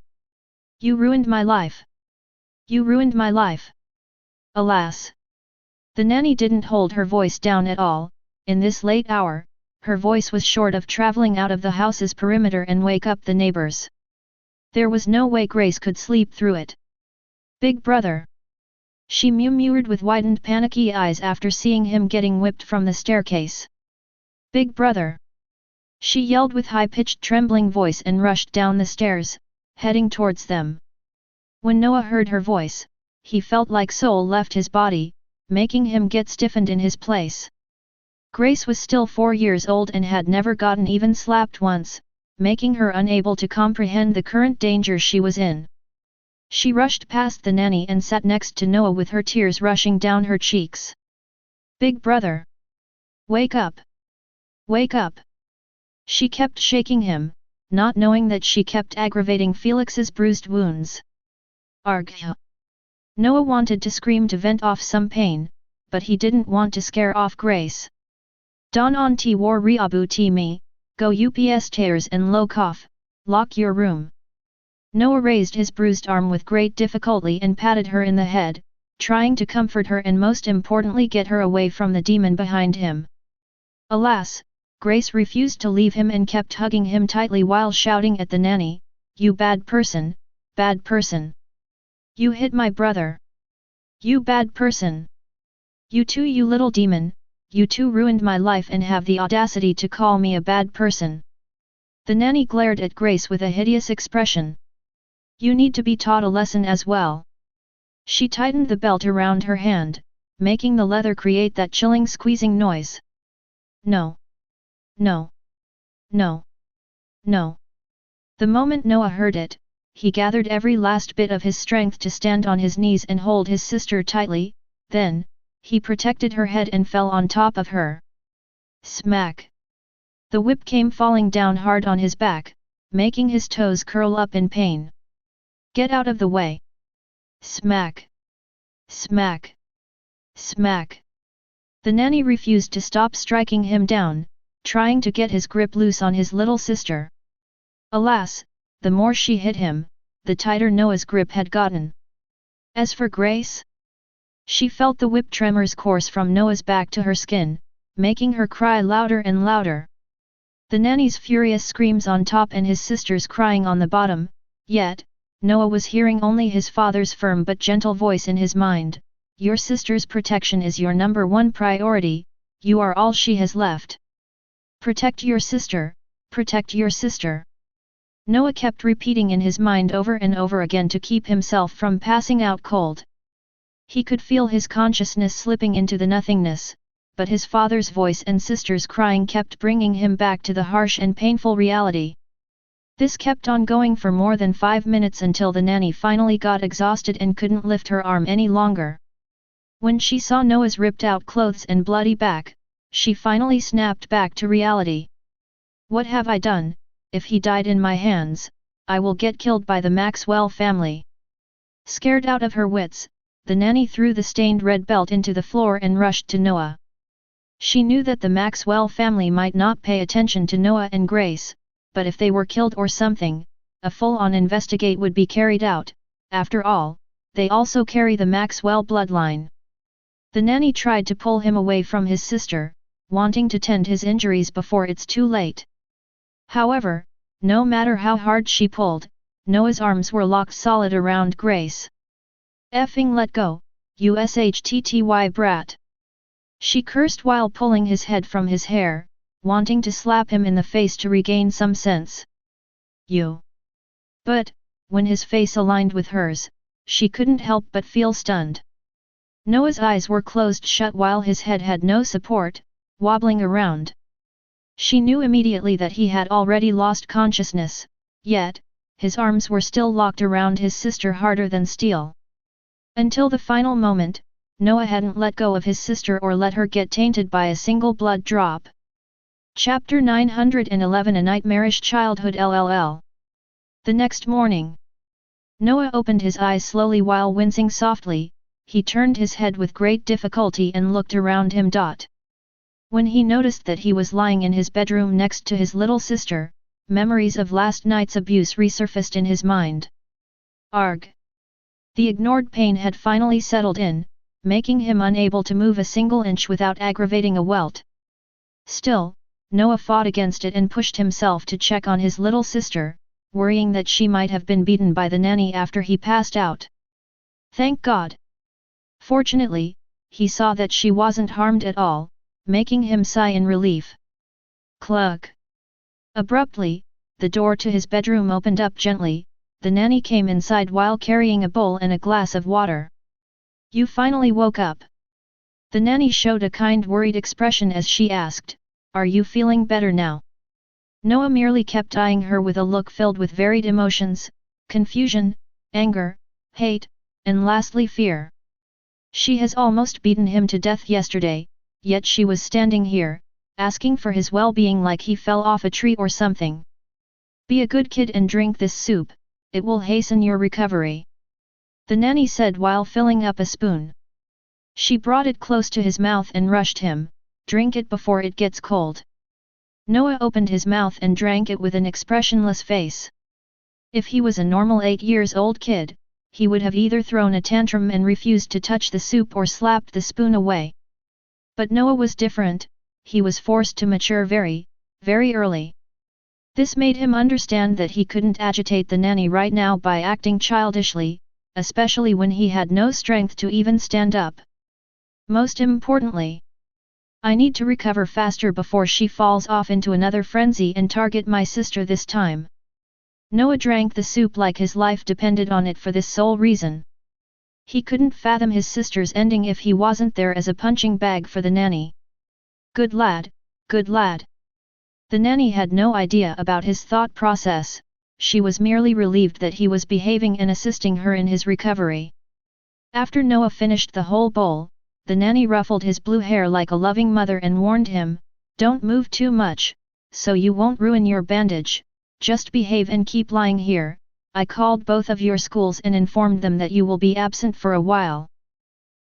You ruined my life. You ruined my life. Alas. The nanny didn't hold her voice down at all. In this late hour, her voice was short of traveling out of the house's perimeter and wake up the neighbors. There was no way Grace could sleep through it. Big brother. She mewed with widened panicky eyes after seeing him getting whipped from the staircase. Big brother. She yelled with high-pitched trembling voice and rushed down the stairs, heading towards them. When Noah heard her voice, he felt like soul left his body, making him get stiffened in his place. Grace was still 4 years old and had never gotten even slapped once, making her unable to comprehend the current danger she was in. She rushed past the nanny and sat next to Noah with her tears rushing down her cheeks. Big brother! Wake up! Wake up! She kept shaking him, not knowing that she kept aggravating Felix's bruised wounds. Argh! Noah wanted to scream to vent off some pain, but he didn't want to scare off Grace. Don on ti war riabu ti me, go ups tears and low cough, lock your room. Noah raised his bruised arm with great difficulty and patted her in the head, trying to comfort her and most importantly get her away from the demon behind him. Alas, Grace refused to leave him and kept hugging him tightly while shouting at the nanny, "You bad person, bad person! You hit my brother! You bad person! You too, you little demon, you too ruined my life and have the audacity to call me a bad person!" The nanny glared at Grace with a hideous expression. "You need to be taught a lesson as well." She tightened the belt around her hand, making the leather create that chilling squeezing noise. No. No. No. No. The moment Noah heard it, he gathered every last bit of his strength to stand on his knees and hold his sister tightly, then, he protected her head and fell on top of her. Smack! The whip came falling down hard on his back, making his toes curl up in pain. Get out of the way! Smack! Smack! Smack! The nanny refused to stop striking him down, trying to get his grip loose on his little sister. Alas, the more she hit him, the tighter Noah's grip had gotten. As for Grace, she felt the whip tremors course from Noah's back to her skin, making her cry louder and louder. The nanny's furious screams on top and his sister's crying on the bottom, yet, Noah was hearing only his father's firm but gentle voice in his mind, "Your sister's protection is your #1 priority, you are all she has left. Protect your sister, protect your sister." Noah kept repeating in his mind over and over again to keep himself from passing out cold. He could feel his consciousness slipping into the nothingness, but his father's voice and sister's crying kept bringing him back to the harsh and painful reality. This kept on going for more than 5 minutes until the nanny finally got exhausted and couldn't lift her arm any longer. When she saw Noah's ripped-out clothes and bloody back, she finally snapped back to reality. "What have I done? If he died in my hands, I will get killed by the Maxwell family." Scared out of her wits, the nanny threw the stained red belt into the floor and rushed to Noah. She knew that the Maxwell family might not pay attention to Noah and Grace, but if they were killed or something, a full-on investigate would be carried out. After all, they also carry the Maxwell bloodline. The nanny tried to pull him away from his sister, wanting to tend his injuries before it's too late. However, no matter how hard she pulled, Noah's arms were locked solid around Grace. "Effing let go, you shitty brat!" She cursed while pulling his head from his hair, wanting to slap him in the face to regain some sense. "You!" But, when his face aligned with hers, she couldn't help but feel stunned. Noah's eyes were closed shut while his head had no support, wobbling around. She knew immediately that he had already lost consciousness, yet, his arms were still locked around his sister harder than steel. Until the final moment, Noah hadn't let go of his sister or let her get tainted by a single blood drop. Chapter 911 A Nightmarish Childhood LLL. The next morning, Noah opened his eyes slowly while wincing softly. He turned his head with great difficulty and looked around him. When he noticed that he was lying in his bedroom next to his little sister, memories of last night's abuse resurfaced in his mind. Arg! The ignored pain had finally settled in, making him unable to move a single inch without aggravating a welt. Still, Noah fought against it and pushed himself to check on his little sister, worrying that she might have been beaten by the nanny after he passed out. Thank God! Fortunately, he saw that she wasn't harmed at all, making him sigh in relief. Cluck! Abruptly, the door to his bedroom opened up gently. The nanny came inside while carrying a bowl and a glass of water. You finally woke up. The nanny showed a kind worried expression as she asked, Are you feeling better now? Noah merely kept eyeing her with a look filled with varied emotions, confusion, anger, hate, and lastly fear. She has almost beaten him to death yesterday, yet she was standing here, asking for his well-being like he fell off a tree or something. Be a good kid and drink this soup, it will hasten your recovery. The nanny said while filling up a spoon. She brought it close to his mouth and rushed him, Drink it before it gets cold. Noah opened his mouth and drank it with an expressionless face. If he was a normal 8-year-old kid, he would have either thrown a tantrum and refused to touch the soup or slapped the spoon away. But Noah was different. He was forced to mature very, very early. This made him understand that he couldn't agitate the nanny right now by acting childishly, especially when he had no strength to even stand up. Most importantly, I need to recover faster before she falls off into another frenzy and target my sister this time. Noah drank the soup like his life depended on it for this sole reason. He couldn't fathom his sister's ending if he wasn't there as a punching bag for the nanny. Good lad, good lad. The nanny had no idea about his thought process. She was merely relieved that he was behaving and assisting her in his recovery. After Noah finished the whole bowl, the nanny ruffled his blue hair like a loving mother and warned him, Don't move too much, so you won't ruin your bandage, just behave and keep lying here. I called both of your schools and informed them that you will be absent for a while.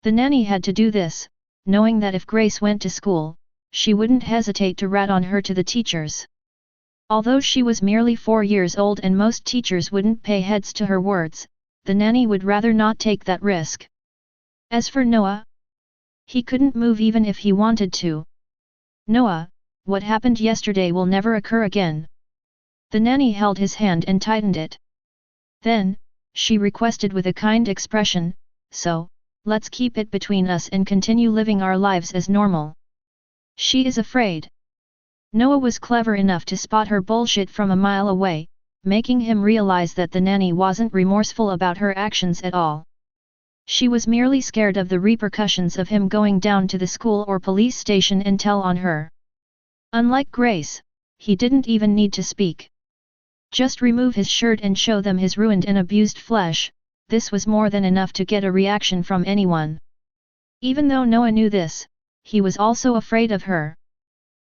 The nanny had to do this, knowing that if Grace went to school, she wouldn't hesitate to rat on her to the teachers. Although she was merely 4 years old and most teachers wouldn't pay heads to her words, the nanny would rather not take that risk. As for Noah, he couldn't move even if he wanted to. Noah, what happened yesterday will never occur again. The nanny held his hand and tightened it. Then, she requested with a kind expression, So, let's keep it between us and continue living our lives as normal. She is afraid. Noah was clever enough to spot her bullshit from a mile away, making him realize that the nanny wasn't remorseful about her actions at all. She was merely scared of the repercussions of him going down to the school or police station and tell on her. Unlike Grace, he didn't even need to speak. Just remove his shirt and show them his ruined and abused flesh, this was more than enough to get a reaction from anyone. Even though Noah knew this, he was also afraid of her.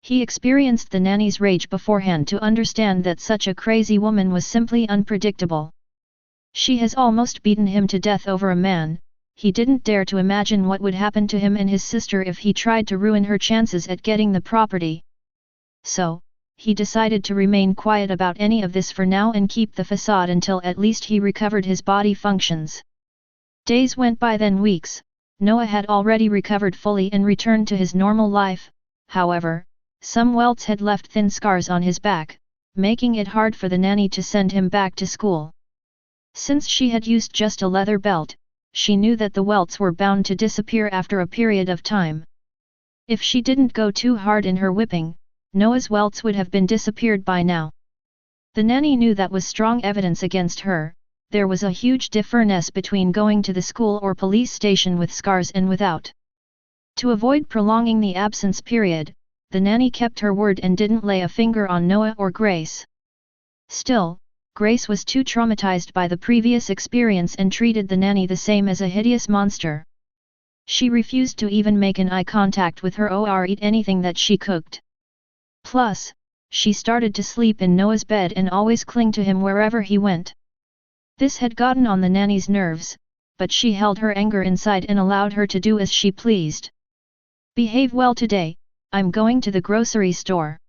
He experienced the nanny's rage beforehand to understand that such a crazy woman was simply unpredictable. She has almost beaten him to death over a man. He didn't dare to imagine what would happen to him and his sister if he tried to ruin her chances at getting the property. So, he decided to remain quiet about any of this for now and keep the facade until at least he recovered his body functions. Days went by, then weeks. Noah had already recovered fully and returned to his normal life. However, some welts had left thin scars on his back, making it hard for the nanny to send him back to school. Since she had used just a leather belt, she knew that the welts were bound to disappear after a period of time. If she didn't go too hard in her whipping, Noah's welts would have been disappeared by now. The nanny knew that was strong evidence against her. There was a huge difference between going to the school or police station with scars and without. To avoid prolonging the absence period, the nanny kept her word and didn't lay a finger on Noah or Grace. Still, Grace was too traumatized by the previous experience and treated the nanny the same as a hideous monster. She refused to even make an eye contact with her or eat anything that she cooked. Plus, she started to sleep in Noah's bed and always cling to him wherever he went. This had gotten on the nanny's nerves, but she held her anger inside and allowed her to do as she pleased. Behave well today, I'm going to the grocery store.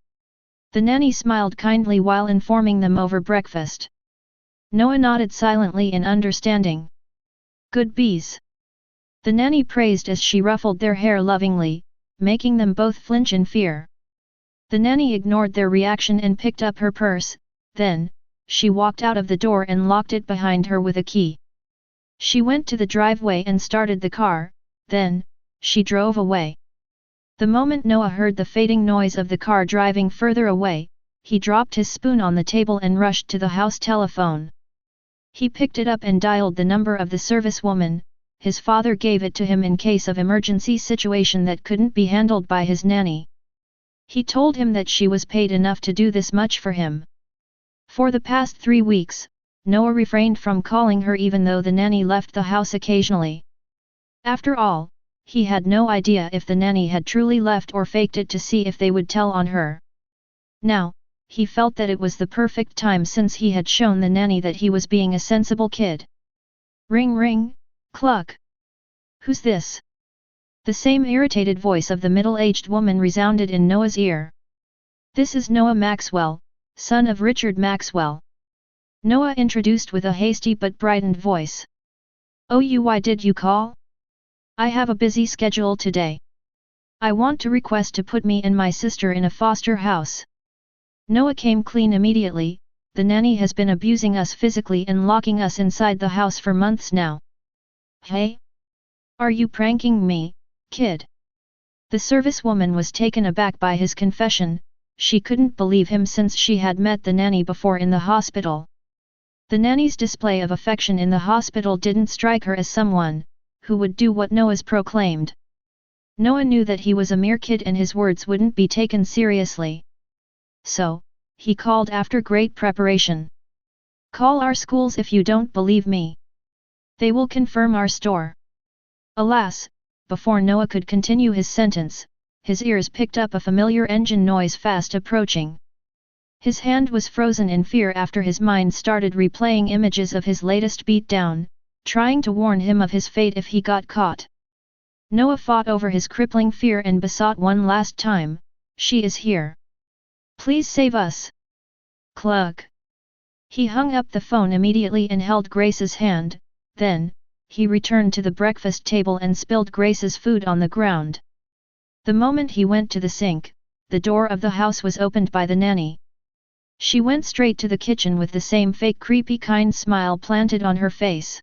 The nanny smiled kindly while informing them over breakfast. Noah nodded silently in understanding. Good bees. The nanny praised as she ruffled their hair lovingly, making them both flinch in fear. The nanny ignored their reaction and picked up her purse, then, she walked out of the door and locked it behind her with a key. She went to the driveway and started the car, then, she drove away. The moment Noah heard the fading noise of the car driving further away, he dropped his spoon on the table and rushed to the house telephone. He picked it up and dialed the number of the servicewoman. His father gave it to him in case of emergency situation that couldn't be handled by his nanny. He told him that she was paid enough to do this much for him. For the past 3 weeks, Noah refrained from calling her even though the nanny left the house occasionally. After all, he had no idea if the nanny had truly left or faked it to see if they would tell on her. Now, he felt that it was the perfect time since he had shown the nanny that he was being a sensible kid. Ring ring, cluck. Who's this? The same irritated voice of the middle-aged woman resounded in Noah's ear. This is Noah Maxwell, son of Richard Maxwell. Noah introduced with a hasty but brightened voice. Oh, why did you call? I have a busy schedule today. I want to request to put me and my sister in a foster house. Noah came clean immediately. The nanny has been abusing us physically and locking us inside the house for months now. Hey? Are you pranking me, kid? The servicewoman was taken aback by his confession. She couldn't believe him since she had met the nanny before in the hospital. The nanny's display of affection in the hospital didn't strike her as someone who would do what Noah's proclaimed. Noah knew that he was a mere kid and his words wouldn't be taken seriously. So, he called after great preparation. Call our schools if you don't believe me. They will confirm our store. Alas, before Noah could continue his sentence, his ears picked up a familiar engine noise fast approaching. His hand was frozen in fear after his mind started replaying images of his latest beatdown, trying to warn him of his fate if he got caught. Noah fought over his crippling fear and besought one last time, she is here. Please save us. Cluck. He hung up the phone immediately and held Grace's hand, then, he returned to the breakfast table and spilled Grace's food on the ground. The moment he went to the sink, the door of the house was opened by the nanny. She went straight to the kitchen with the same fake creepy kind smile planted on her face.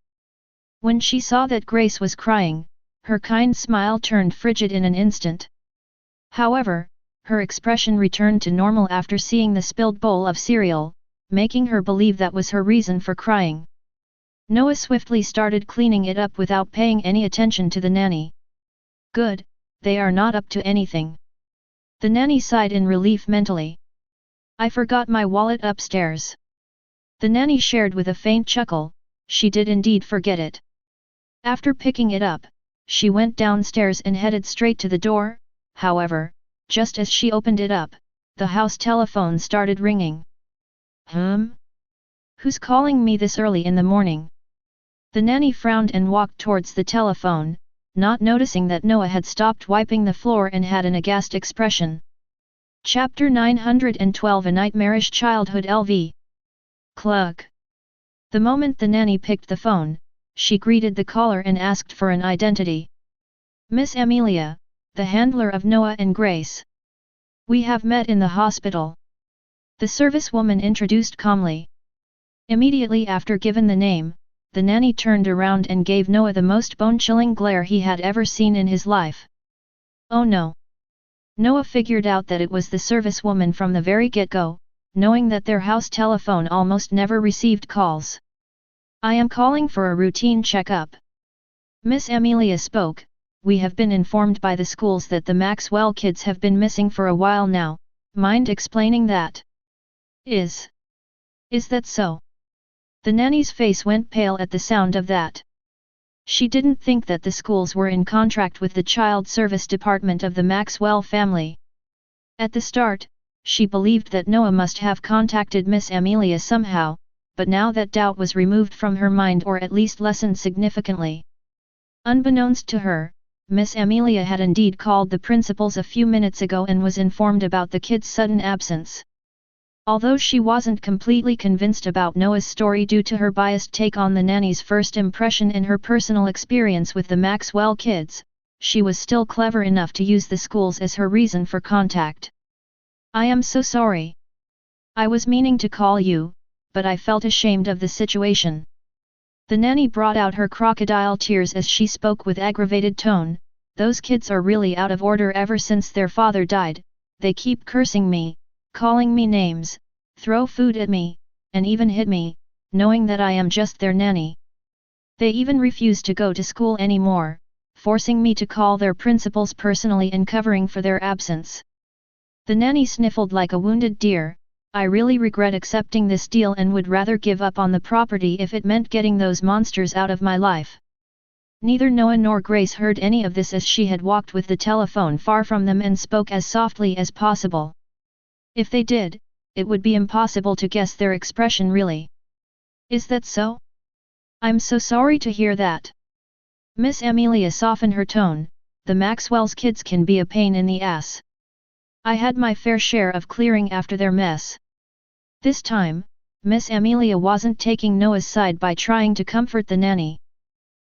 When she saw that Grace was crying, her kind smile turned frigid in an instant. However, her expression returned to normal after seeing the spilled bowl of cereal, making her believe that was her reason for crying. Noah swiftly started cleaning it up without paying any attention to the nanny. Good, they are not up to anything. The nanny sighed in relief mentally. I forgot my wallet upstairs. The nanny shared with a faint chuckle, she did indeed forget it. After picking it up, she went downstairs and headed straight to the door. However, just as she opened it up, the house telephone started ringing. Who's calling me this early in the morning? The nanny frowned and walked towards the telephone, not noticing that Noah had stopped wiping the floor and had an aghast expression. Chapter 912 A Nightmarish Childhood LV. Cluck. The moment the nanny picked the phone, she greeted the caller and asked for an identity. Miss Amelia, the handler of Noah and Grace. We have met in the hospital. The servicewoman introduced calmly. Immediately after given the name, the nanny turned around and gave Noah the most bone-chilling glare he had ever seen in his life. Oh no! Noah figured out that it was the servicewoman from the very get-go, knowing that their house telephone almost never received calls. I am calling for a routine checkup. Miss Amelia spoke. We have been informed by the schools that the Maxwell kids have been missing for a while now. Mind explaining that? Is that so? The nanny's face went pale at the sound of that. She didn't think that the schools were in contract with the child service department of the Maxwell family. At the start, she believed that Noah must have contacted Miss Amelia somehow, but now that doubt was removed from her mind, or at least lessened significantly. Unbeknownst to her, Miss Amelia had indeed called the principals a few minutes ago and was informed about the kid's sudden absence. Although she wasn't completely convinced about Noah's story due to her biased take on the nanny's first impression and her personal experience with the Maxwell kids, she was still clever enough to use the schools as her reason for contact. "I am so sorry. I was meaning to call you, but I felt ashamed of the situation." The nanny brought out her crocodile tears as she spoke with aggravated tone. "Those kids are really out of order ever since their father died. They keep cursing me, calling me names, throw food at me, and even hit me, knowing that I am just their nanny. They even refuse to go to school anymore, forcing me to call their principals personally and covering for their absence." The nanny sniffled like a wounded deer. "I really regret accepting this deal and would rather give up on the property if it meant getting those monsters out of my life." Neither Noah nor Grace heard any of this as she had walked with the telephone far from them and spoke as softly as possible. If they did, it would be impossible to guess their expression really. "Is that so? I'm so sorry to hear that." Miss Amelia softened her tone. "The Maxwell's kids can be a pain in the ass. I had my fair share of clearing after their mess." This time, Miss Amelia wasn't taking Noah's side by trying to comfort the nanny.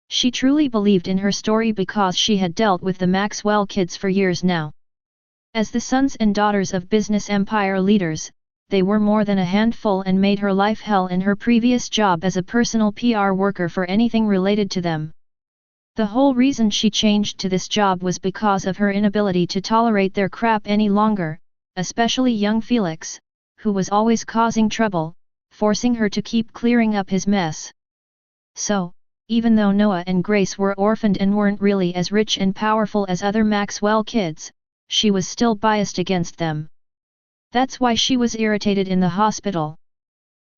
She truly believed in her story because she had dealt with the Maxwell kids for years now. As the sons and daughters of business empire leaders, they were more than a handful and made her life hell in her previous job as a personal PR worker for anything related to them. The whole reason she changed to this job was because of her inability to tolerate their crap any longer, especially young Felix, who was always causing trouble, forcing her to keep clearing up his mess. So, even though Noah and Grace were orphaned and weren't really as rich and powerful as other Maxwell kids, she was still biased against them. That's why she was irritated in the hospital.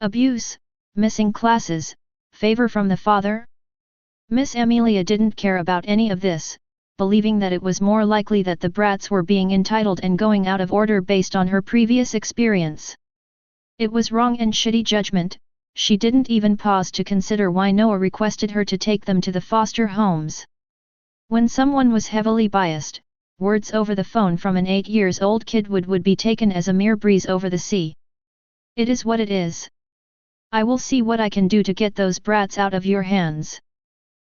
Abuse, missing classes, favor from the father? Miss Amelia didn't care about any of this, believing that it was more likely that the brats were being entitled and going out of order based on her previous experience. It was wrong and shitty judgment. She didn't even pause to consider why Noah requested her to take them to the foster homes. When someone was heavily biased, words over the phone from an 8-year-old kid would be taken as a mere breeze over the sea. "It is what it is. I will see what I can do to get those brats out of your hands,"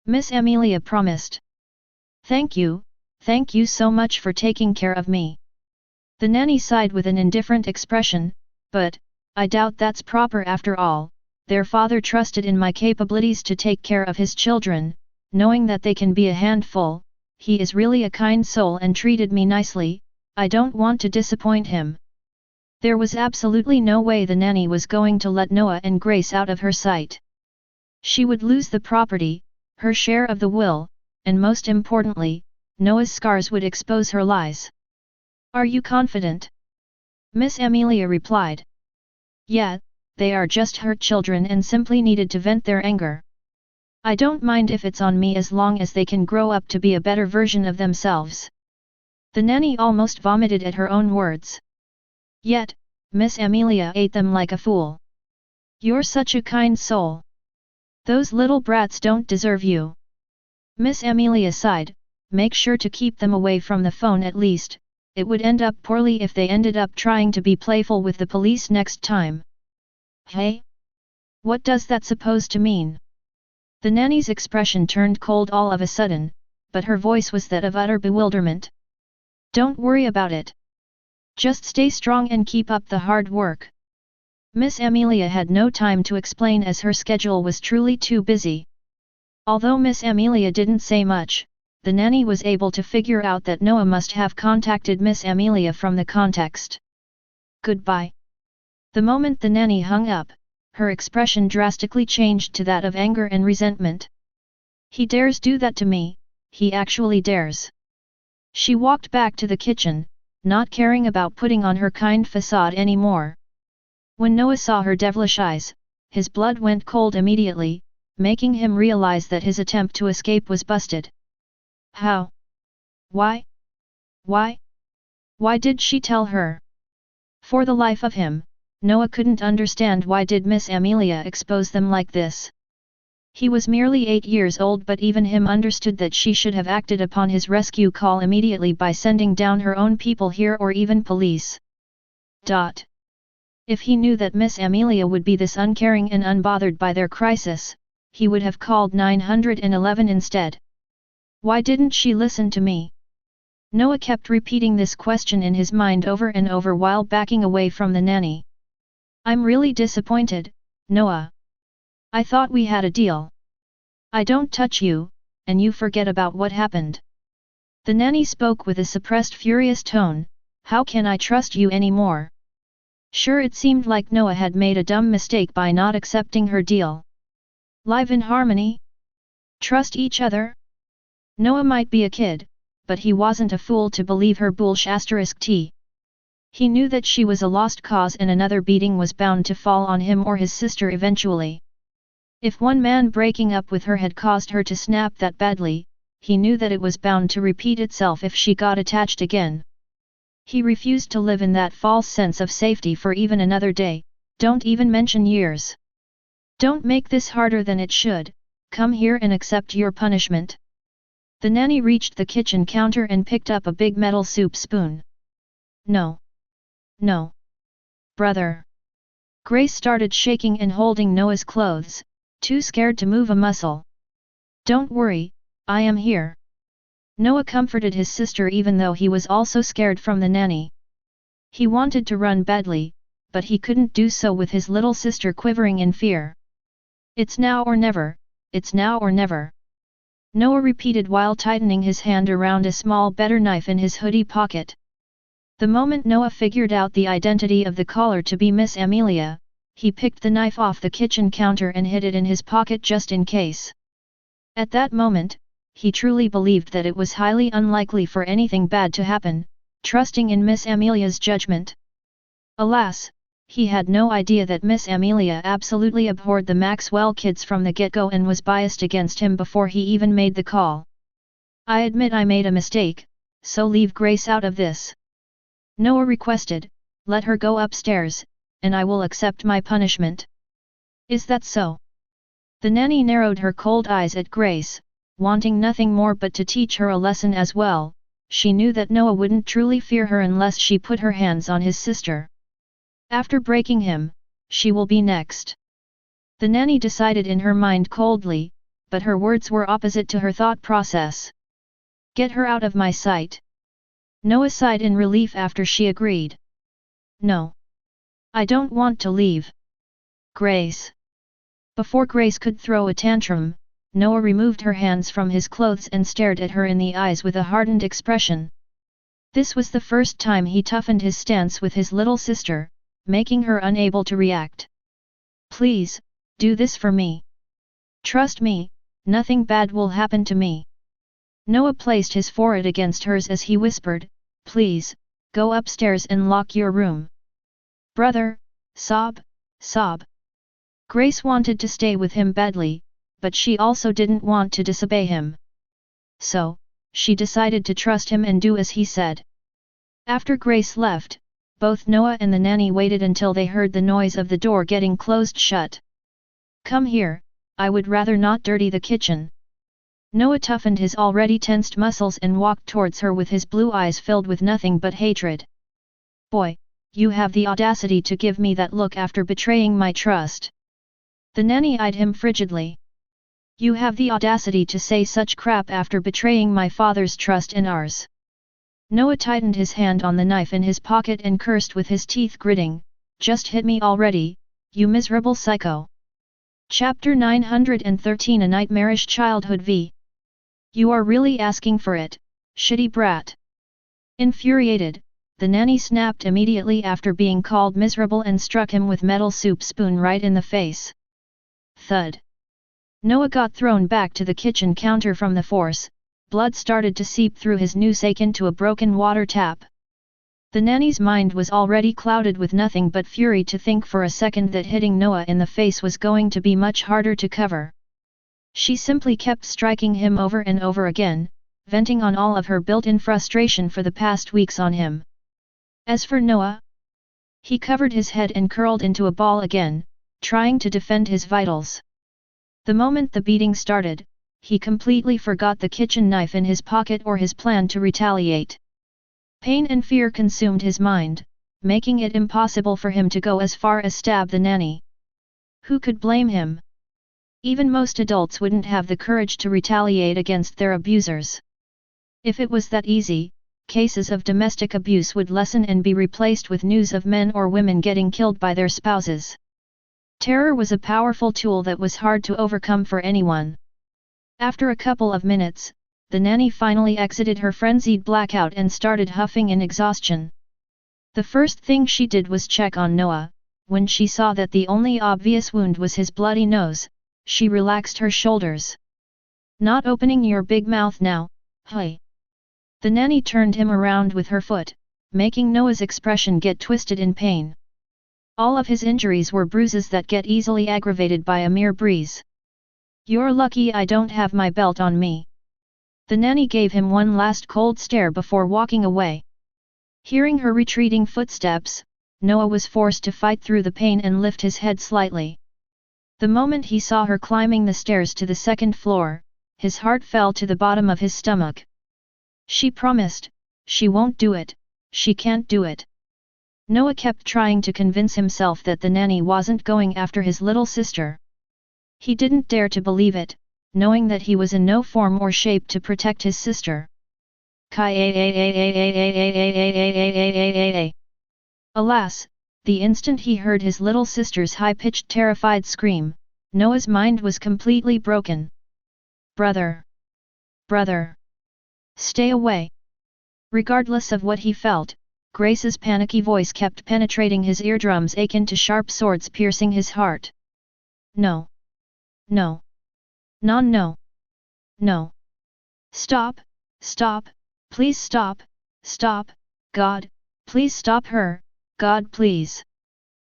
Miss Amelia promised. Thank you so much for taking care of me." The nanny sighed with an indifferent expression, "But, I doubt that's proper after all. Their father trusted in my capabilities to take care of his children, knowing that they can be a handful. He is really a kind soul and treated me nicely. I don't want to disappoint him." There was absolutely no way the nanny was going to let Noah and Grace out of her sight. She would lose the property, her share of the will, and most importantly, Noah's scars would expose her lies. "Are you confident?" Miss Amelia replied. "Yeah, they are just hurt children and simply needed to vent their anger. I don't mind if it's on me as long as they can grow up to be a better version of themselves." The nanny almost vomited at her own words. Yet, Miss Amelia ate them like a fool. "You're such a kind soul. Those little brats don't deserve you." Miss Amelia sighed. "Make sure to keep them away from the phone at least. It would end up poorly if they ended up trying to be playful with the police next time." "Hey? What does that supposed to mean?" The nanny's expression turned cold all of a sudden, but her voice was that of utter bewilderment. "Don't worry about it. Just stay strong and keep up the hard work." Miss Amelia had no time to explain as her schedule was truly too busy. Although Miss Amelia didn't say much, the nanny was able to figure out that Noah must have contacted Miss Amelia from the context. "Goodbye." The moment the nanny hung up, her expression drastically changed to that of anger and resentment. "He dares do that to me, he actually dares." She walked back to the kitchen, not caring about putting on her kind facade anymore. When Noah saw her devilish eyes, his blood went cold immediately, making him realize that his attempt to escape was busted. How? Why? Why did she tell her? For the life of him, Noah couldn't understand why did Miss Amelia expose them like this. He was merely 8 years old, but even him understood that she should have acted upon his rescue call immediately by sending down her own people here or even police. If he knew that Miss Amelia would be this uncaring and unbothered by their crisis, he would have called 911 instead. Why didn't she listen to me? Noah kept repeating this question in his mind over and over while backing away from the nanny. I'm really disappointed, Noah. I thought we had a deal. I don't touch you, and you forget about what happened. The nanny spoke with a suppressed furious tone. How can I trust you anymore? Sure, it seemed like Noah had made a dumb mistake by not accepting her deal. Live in harmony? Trust each other? Noah might be a kid, but he wasn't a fool to believe her bullsh*t. He knew that she was a lost cause and another beating was bound to fall on him or his sister eventually. If one man breaking up with her had caused her to snap that badly, he knew that it was bound to repeat itself if she got attached again. He refused to live in that false sense of safety for even another day. Don't even mention years. Don't make this harder than it should. Come here and accept your punishment. The nanny reached the kitchen counter and picked up a big metal soup spoon. No. No. Brother. Grace started shaking and holding Noah's clothes, too scared to move a muscle. Don't worry, I am here. Noah comforted his sister even though he was also scared from the nanny. He wanted to run badly, but he couldn't do so with his little sister quivering in fear. It's now or never, it's now or never. Noah repeated while tightening his hand around a small butter knife in his hoodie pocket. The moment Noah figured out the identity of the caller to be Miss Amelia, he picked the knife off the kitchen counter and hid it in his pocket just in case. At that moment, he truly believed that it was highly unlikely for anything bad to happen, trusting in Miss Amelia's judgment. Alas, he had no idea that Miss Amelia absolutely abhorred the Maxwell kids from the get-go and was biased against him before he even made the call. I admit I made a mistake, so leave Grace out of this. Noah requested, let her go upstairs, and I will accept my punishment. Is that so? The nanny narrowed her cold eyes at Grace, wanting nothing more but to teach her a lesson as well. She knew that Noah wouldn't truly fear her unless she put her hands on his sister. After breaking him, she will be next. The nanny decided in her mind coldly, but her words were opposite to her thought process. Get her out of my sight. Noah sighed in relief after she agreed. No. I don't want to leave. Grace. Before Grace could throw a tantrum, Noah removed her hands from his clothes and stared at her in the eyes with a hardened expression. This was the first time he toughened his stance with his little sister, making her unable to react. Please, do this for me. Trust me, nothing bad will happen to me. Noah placed his forehead against hers as he whispered, please, go upstairs and lock your room. Brother, sob, sob. Grace wanted to stay with him badly, but she also didn't want to disobey him. So, she decided to trust him and do as he said. After Grace left, both Noah and the nanny waited until they heard the noise of the door getting closed shut. Come here, I would rather not dirty the kitchen. Noah toughened his already tensed muscles and walked towards her with his blue eyes filled with nothing but hatred. Boy, you have the audacity to give me that look after betraying my trust. The nanny eyed him frigidly. You have the audacity to say such crap after betraying my father's trust and ours. Noah tightened his hand on the knife in his pocket and cursed with his teeth gritting, just hit me already, you miserable psycho. Chapter 913 A Nightmarish Childhood v. You are really asking for it, shitty brat. Infuriated, the nanny snapped immediately after being called miserable and struck him with metal soup spoon right in the face. Thud. Noah got thrown back to the kitchen counter from the force. Blood started to seep through his noose into a broken water tap. The nanny's mind was already clouded with nothing but fury to think for a second that hitting Noah in the face was going to be much harder to cover. She simply kept striking him over and over again, venting on all of her built-in frustration for the past weeks on him. As for Noah, He covered his head and curled into a ball again, trying to defend his vitals. The moment the beating started, he completely forgot the kitchen knife in his pocket or his plan to retaliate. Pain and fear consumed his mind, making it impossible for him to go as far as stab the nanny. Who could blame him? Even most adults wouldn't have the courage to retaliate against their abusers. If it was that easy, cases of domestic abuse would lessen and be replaced with news of men or women getting killed by their spouses. Terror was a powerful tool that was hard to overcome for anyone. After a couple of minutes, the nanny finally exited her frenzied blackout and started huffing in exhaustion. The first thing she did was check on Noah. When she saw that the only obvious wound was his bloody nose, she relaxed her shoulders. "Not opening your big mouth now, hey?" The nanny turned him around with her foot, making Noah's expression get twisted in pain. All of his injuries were bruises that get easily aggravated by a mere breeze. "You're lucky I don't have my belt on me." The nanny gave him one last cold stare before walking away. Hearing her retreating footsteps, Noah was forced to fight through the pain and lift his head slightly. The moment he saw her climbing the stairs to the second floor, his heart fell to the bottom of his stomach. She promised, she won't do it, she can't do it. Noah kept trying to convince himself that the nanny wasn't going after his little sister. He didn't dare to believe it, knowing that he was in no form or shape to protect his sister. Alas, the instant he heard his little sister's high-pitched terrified scream, Noah's mind was completely broken. "Brother! Brother! Stay away!" Regardless of what he felt, Grace's panicky voice kept penetrating his eardrums akin to sharp swords piercing his heart. "No! No! No! No! Stop! Stop! Please stop! Stop! God, please stop her! God please!"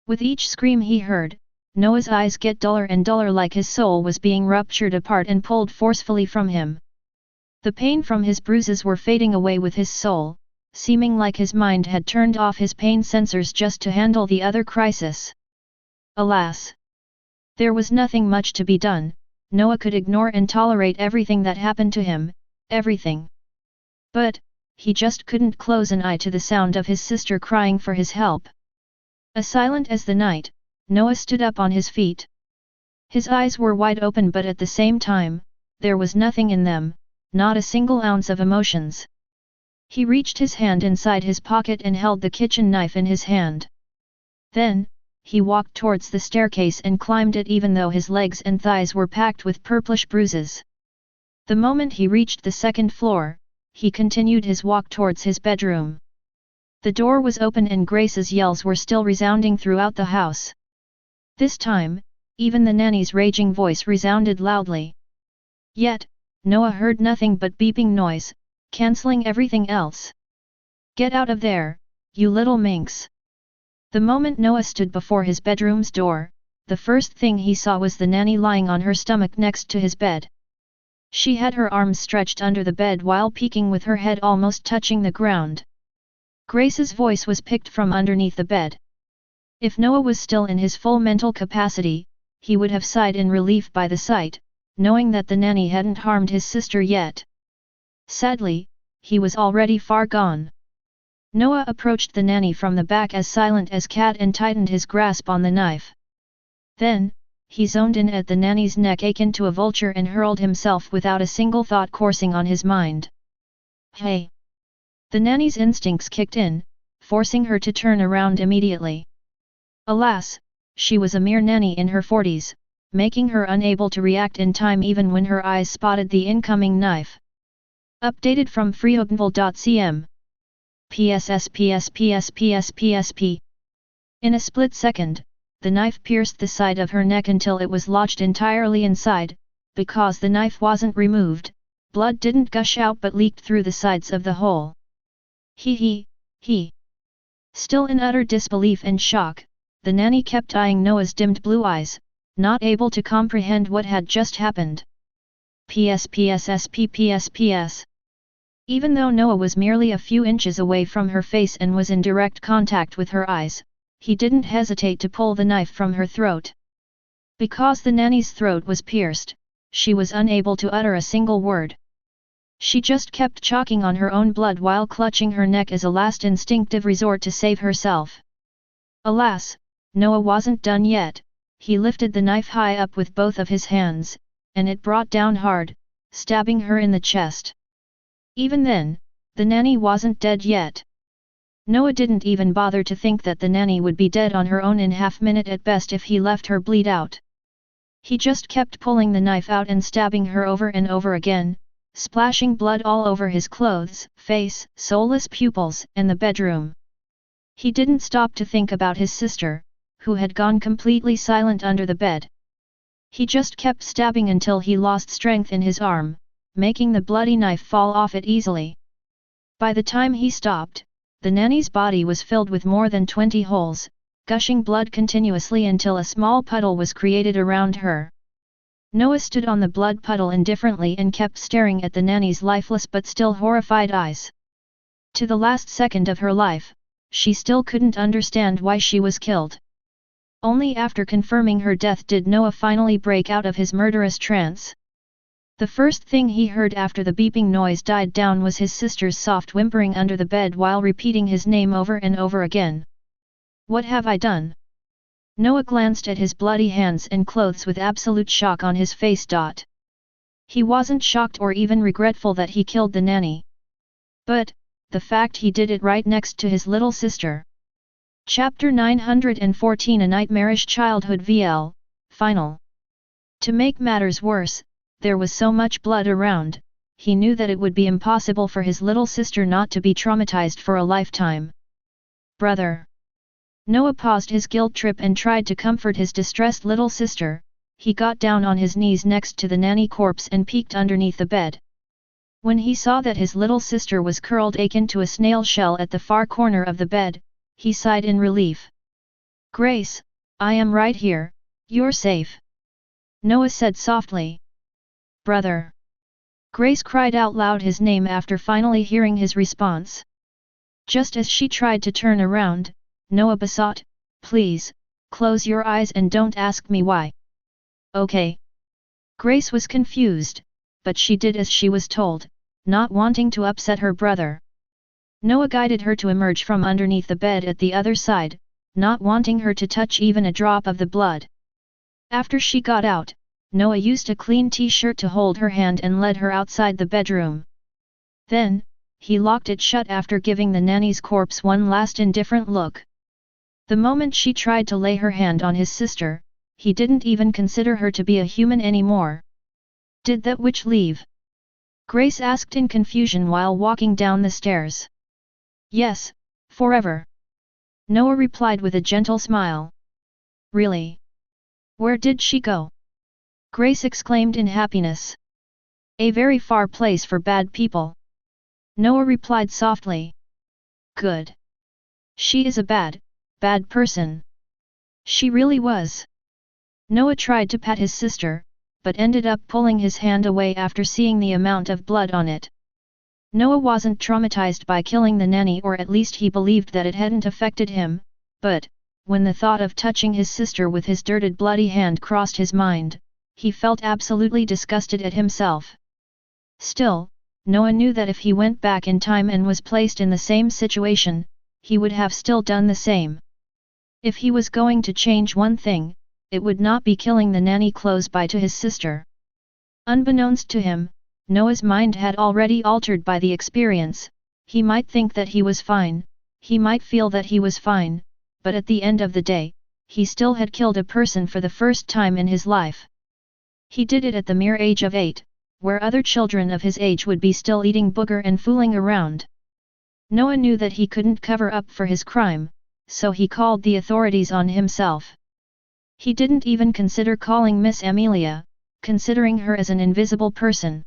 With each scream he heard, Noah's eyes get duller and duller, like his soul was being ruptured apart and pulled forcefully from him. The pain from his bruises were fading away with his soul, seeming like his mind had turned off his pain sensors just to handle the other crisis. Alas! There was nothing much to be done. Noah could ignore and tolerate everything that happened to him, everything. But, he just couldn't close an eye to the sound of his sister crying for his help. As silent as the night, Noah stood up on his feet. His eyes were wide open, but at the same time, there was nothing in them, not a single ounce of emotions. He reached his hand inside his pocket and held the kitchen knife in his hand. Then, he walked towards the staircase and climbed it even though his legs and thighs were packed with purplish bruises. The moment he reached the second floor, he continued his walk towards his bedroom. The door was open and Grace's yells were still resounding throughout the house. This time, even the nanny's raging voice resounded loudly. Yet, Noah heard nothing but beeping noise, cancelling everything else. "Get out of there, you little minx!" The moment Noah stood before his bedroom's door, the first thing he saw was the nanny lying on her stomach next to his bed. She had her arms stretched under the bed while peeking with her head almost touching the ground. Grace's voice was picked from underneath the bed. If Noah was still in his full mental capacity, he would have sighed in relief by the sight, knowing that the nanny hadn't harmed his sister yet. Sadly, he was already far gone. Noah approached the nanny from the back as silent as cat and tightened his grasp on the knife. Then, he zoned in at the nanny's neck akin to a vulture and hurled himself without a single thought coursing on his mind. "Hey!" The nanny's instincts kicked in, forcing her to turn around immediately. Alas, she was a mere nanny in her 40s, making her unable to react in time even when her eyes spotted the incoming knife. Updated from freehognval.cm. PSSPSPSPSPSP. In a split second, the knife pierced the side of her neck until it was lodged entirely inside. Because the knife wasn't removed, blood didn't gush out but leaked through the sides of the hole. He. Still in utter disbelief and shock, the nanny kept eyeing Noah's dimmed blue eyes, not able to comprehend what had just happened. PSPSSPPSPS. Even though Noah was merely a few inches away from her face and was in direct contact with her eyes, he didn't hesitate to pull the knife from her throat. Because the nanny's throat was pierced, she was unable to utter a single word. She just kept choking on her own blood while clutching her neck as a last instinctive resort to save herself. Alas, Noah wasn't done yet. He lifted the knife high up with both of his hands, and it brought down hard, stabbing her in the chest. Even then, the nanny wasn't dead yet. Noah didn't even bother to think that the nanny would be dead on her own in half-minute at best if he left her bleed out. He just kept pulling the knife out and stabbing her over and over again, splashing blood all over his clothes, face, soulless pupils, and the bedroom. He didn't stop to think about his sister, who had gone completely silent under the bed. He just kept stabbing until he lost strength in his arm, making the bloody knife fall off it easily. By the time he stopped, the nanny's body was filled with more than 20 holes, gushing blood continuously until a small puddle was created around her. Noah stood on the blood puddle indifferently and kept staring at the nanny's lifeless but still horrified eyes. To the last second of her life, she still couldn't understand why she was killed. Only after confirming her death did Noah finally break out of his murderous trance. The first thing he heard after the beeping noise died down was his sister's soft whimpering under the bed while repeating his name over and over again. "What have I done?" Noah glanced at his bloody hands and clothes with absolute shock on his face. He wasn't shocked or even regretful that he killed the nanny. But, the fact he did it right next to his little sister. Chapter 914 A Nightmarish Childhood VL, Final. To make matters worse, there was so much blood around, he knew that it would be impossible for his little sister not to be traumatized for a lifetime. "Brother." Noah paused his guilt trip and tried to comfort his distressed little sister. He got down on his knees next to the nanny corpse and peeked underneath the bed. When he saw that his little sister was curled into a snail shell at the far corner of the bed, he sighed in relief. "Grace, I am right here, you're safe," Noah said softly. "Brother." Grace cried out loud his name after finally hearing his response. Just as she tried to turn around, Noah besought, "Please, close your eyes and don't ask me why." "Okay." Grace was confused, but she did as she was told, not wanting to upset her brother. Noah guided her to emerge from underneath the bed at the other side, not wanting her to touch even a drop of the blood. After she got out, Noah used a clean t-shirt to hold her hand and led her outside the bedroom. Then, he locked it shut after giving the nanny's corpse one last indifferent look. The moment she tried to lay her hand on his sister, he didn't even consider her to be a human anymore. "Did that witch leave?" Grace asked in confusion while walking down the stairs. "Yes, forever." Noah replied with a gentle smile. "Really? Where did she go?" Grace exclaimed in happiness. "A very far place for bad people." Noah replied softly. "Good. She is a bad person." She really was. Noah tried to pat his sister, but ended up pulling his hand away after seeing the amount of blood on it. Noah wasn't traumatized by killing the nanny, or at least he believed that it hadn't affected him, but, when the thought of touching his sister with his dirted bloody hand crossed his mind, he felt absolutely disgusted at himself. Still, Noah knew that if he went back in time and was placed in the same situation, he would have still done the same. If he was going to change one thing, it would not be killing the nanny close by to his sister. Unbeknownst to him, Noah's mind had already altered by the experience. He might think that he was fine, he might feel that he was fine, but at the end of the day, he still had killed a person for the first time in his life. He did it at the mere age of 8, where other children of his age would be still eating booger and fooling around. Noah knew that he couldn't cover up for his crime, so he called the authorities on himself. He didn't even consider calling Miss Amelia, considering her as an invisible person.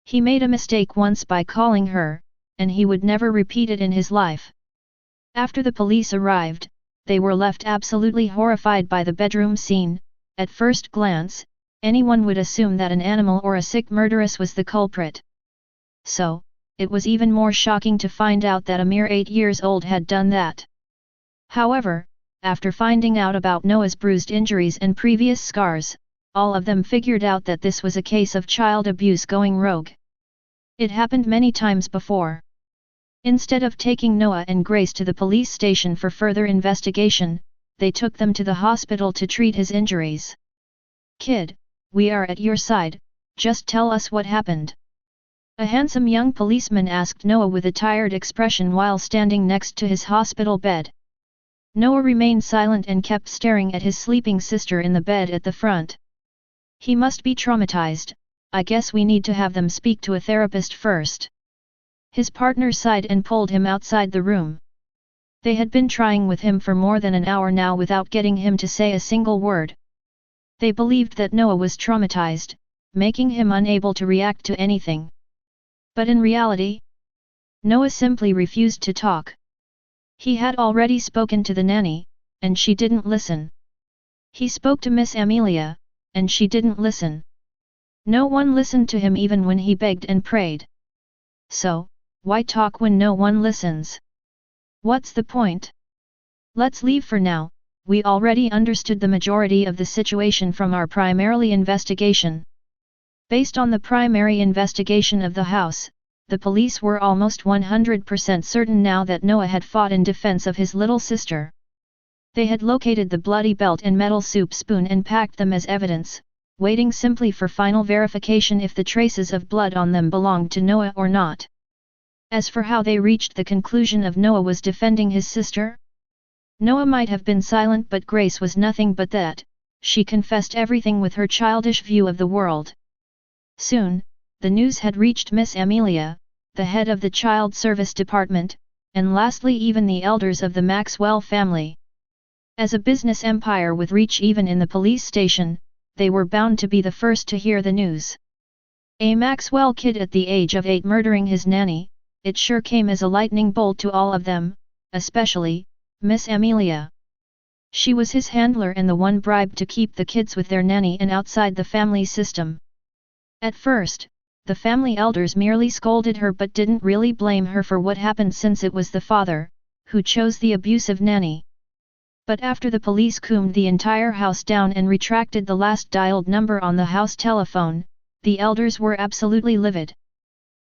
He made a mistake once by calling her, and he would never repeat it in his life. After the police arrived, they were left absolutely horrified by the bedroom scene. At first glance, anyone would assume that an animal or a sick murderess was the culprit. So, it was even more shocking to find out that a mere 8 years old had done that. However, after finding out about Noah's bruised injuries and previous scars, all of them figured out that this was a case of child abuse going rogue. It happened many times before. Instead of taking Noah and Grace to the police station for further investigation, they took them to the hospital to treat his injuries. "Kid, we are at your side, just tell us what happened." A handsome young policeman asked Noah with a tired expression while standing next to his hospital bed. Noah remained silent and kept staring at his sleeping sister in the bed at the front. "He must be traumatized, I guess we need to have them speak to a therapist first." His partner sighed and pulled him outside the room. They had been trying with him for more than an hour now without getting him to say a single word. They believed that Noah was traumatized, making him unable to react to anything. But in reality, Noah simply refused to talk. He had already spoken to the nanny, and she didn't listen. He spoke to Miss Amelia, and she didn't listen. No one listened to him even when he begged and prayed. So, why talk when no one listens? What's the point? Let's leave for now, we already understood the majority of the situation from our primary investigation. Based on the primary investigation of the house, the police were almost 100% certain now that Noah had fought in defense of his little sister. They had located the bloody belt and metal soup spoon and packed them as evidence, waiting simply for final verification if the traces of blood on them belonged to Noah or not. As for how they reached the conclusion of Noah was defending his sister? Noah might have been silent, but Grace was nothing but that. She confessed everything with her childish view of the world. Soon, the news had reached Miss Amelia, the head of the child service department, and lastly even the elders of the Maxwell family. As a business empire with reach even in the police station, they were bound to be the first to hear the news. A Maxwell kid at the age of 8 murdering his nanny, it sure came as a lightning bolt to all of them, especially Miss Amelia. She was his handler and the one bribed to keep the kids with their nanny and outside the family system. At first, the family elders merely scolded her but didn't really blame her for what happened since it was the father who chose the abusive nanny. But after the police combed the entire house down and retracted the last dialed number on the house telephone, the elders were absolutely livid.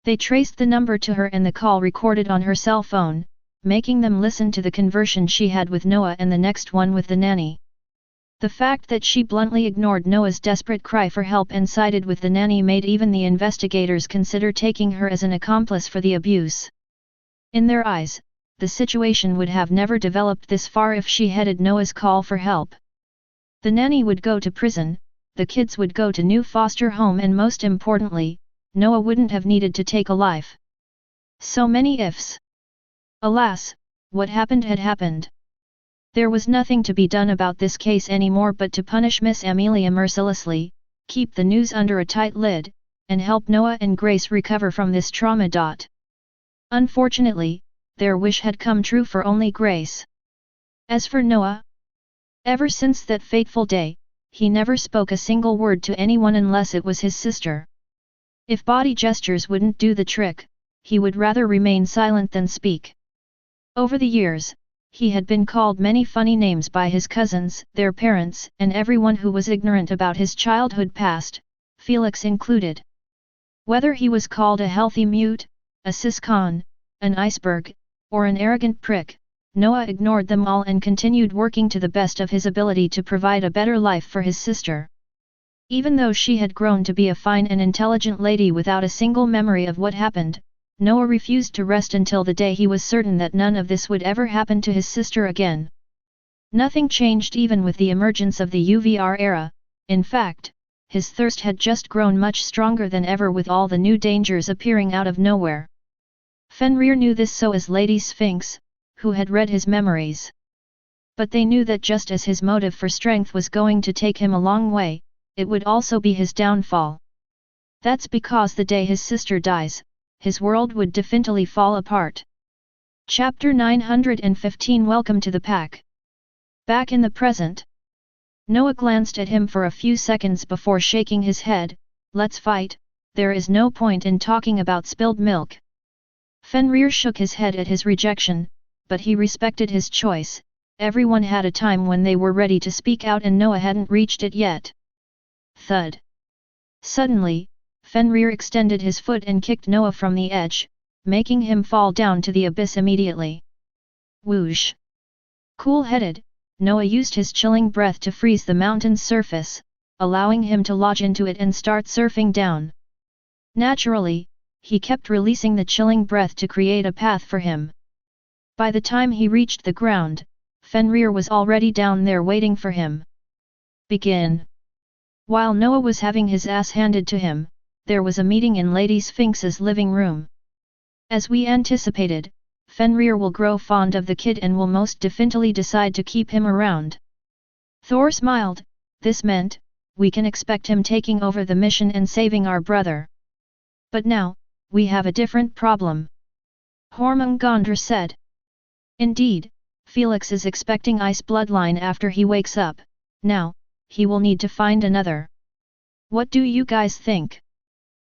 They traced the number to her and the call recorded on her cell phone, making them listen to the conversation she had with Noah and the next one with the nanny. The fact that she bluntly ignored Noah's desperate cry for help and sided with the nanny made even the investigators consider taking her as an accomplice for the abuse. In their eyes, the situation would have never developed this far if she headed Noah's call for help. The nanny would go to prison, the kids would go to new foster home, and most importantly, Noah wouldn't have needed to take a life. So many ifs. Alas, what happened had happened. There was nothing to be done about this case anymore but to punish Miss Amelia mercilessly, keep the news under a tight lid, and help Noah and Grace recover from this trauma. Unfortunately, their wish had come true for only Grace. As for Noah, ever since that fateful day, he never spoke a single word to anyone unless it was his sister. If body gestures wouldn't do the trick, he would rather remain silent than speak. Over the years, he had been called many funny names by his cousins, their parents, and everyone who was ignorant about his childhood past, Felix included. Whether he was called a healthy mute, a siscon, an iceberg, or an arrogant prick, Noah ignored them all and continued working to the best of his ability to provide a better life for his sister. Even though she had grown to be a fine and intelligent lady without a single memory of what happened, Noah refused to rest until the day he was certain that none of this would ever happen to his sister again. Nothing changed even with the emergence of the UVR era. In fact, his thirst had just grown much stronger than ever with all the new dangers appearing out of nowhere. Fenrir knew this so as Lady Sphinx, who had read his memories. But they knew that just as his motive for strength was going to take him a long way, it would also be his downfall. That's because the day his sister dies, his world would definitively fall apart. Chapter 915 Welcome to the Pack. Back in the present. Noah glanced at him for a few seconds before shaking his head. Let's fight, there is no point in talking about spilled milk. Fenrir shook his head at his rejection, but he respected his choice. everyone had a time when they were ready to speak out and Noah hadn't reached it yet. Thud. Suddenly, Fenrir extended his foot and kicked Noah from the edge, making him fall down to the abyss immediately. Whoosh! Cool-headed, Noah used his chilling breath to freeze the mountain's surface, allowing him to lodge into it and start surfing down. Naturally, he kept releasing the chilling breath to create a path for him. By the time he reached the ground, Fenrir was already down there waiting for him. Begin. While Noah was having his ass handed to him, there was a meeting in Lady Sphinx's living room. As we anticipated, Fenrir will grow fond of the kid and will most definitely decide to keep him around. Thor smiled. This meant, we can expect him taking over the mission and saving our brother. But now, we have a different problem. Hormungandr said. Indeed, Felix is expecting ice bloodline after he wakes up. Now, he will need to find another. What do you guys think?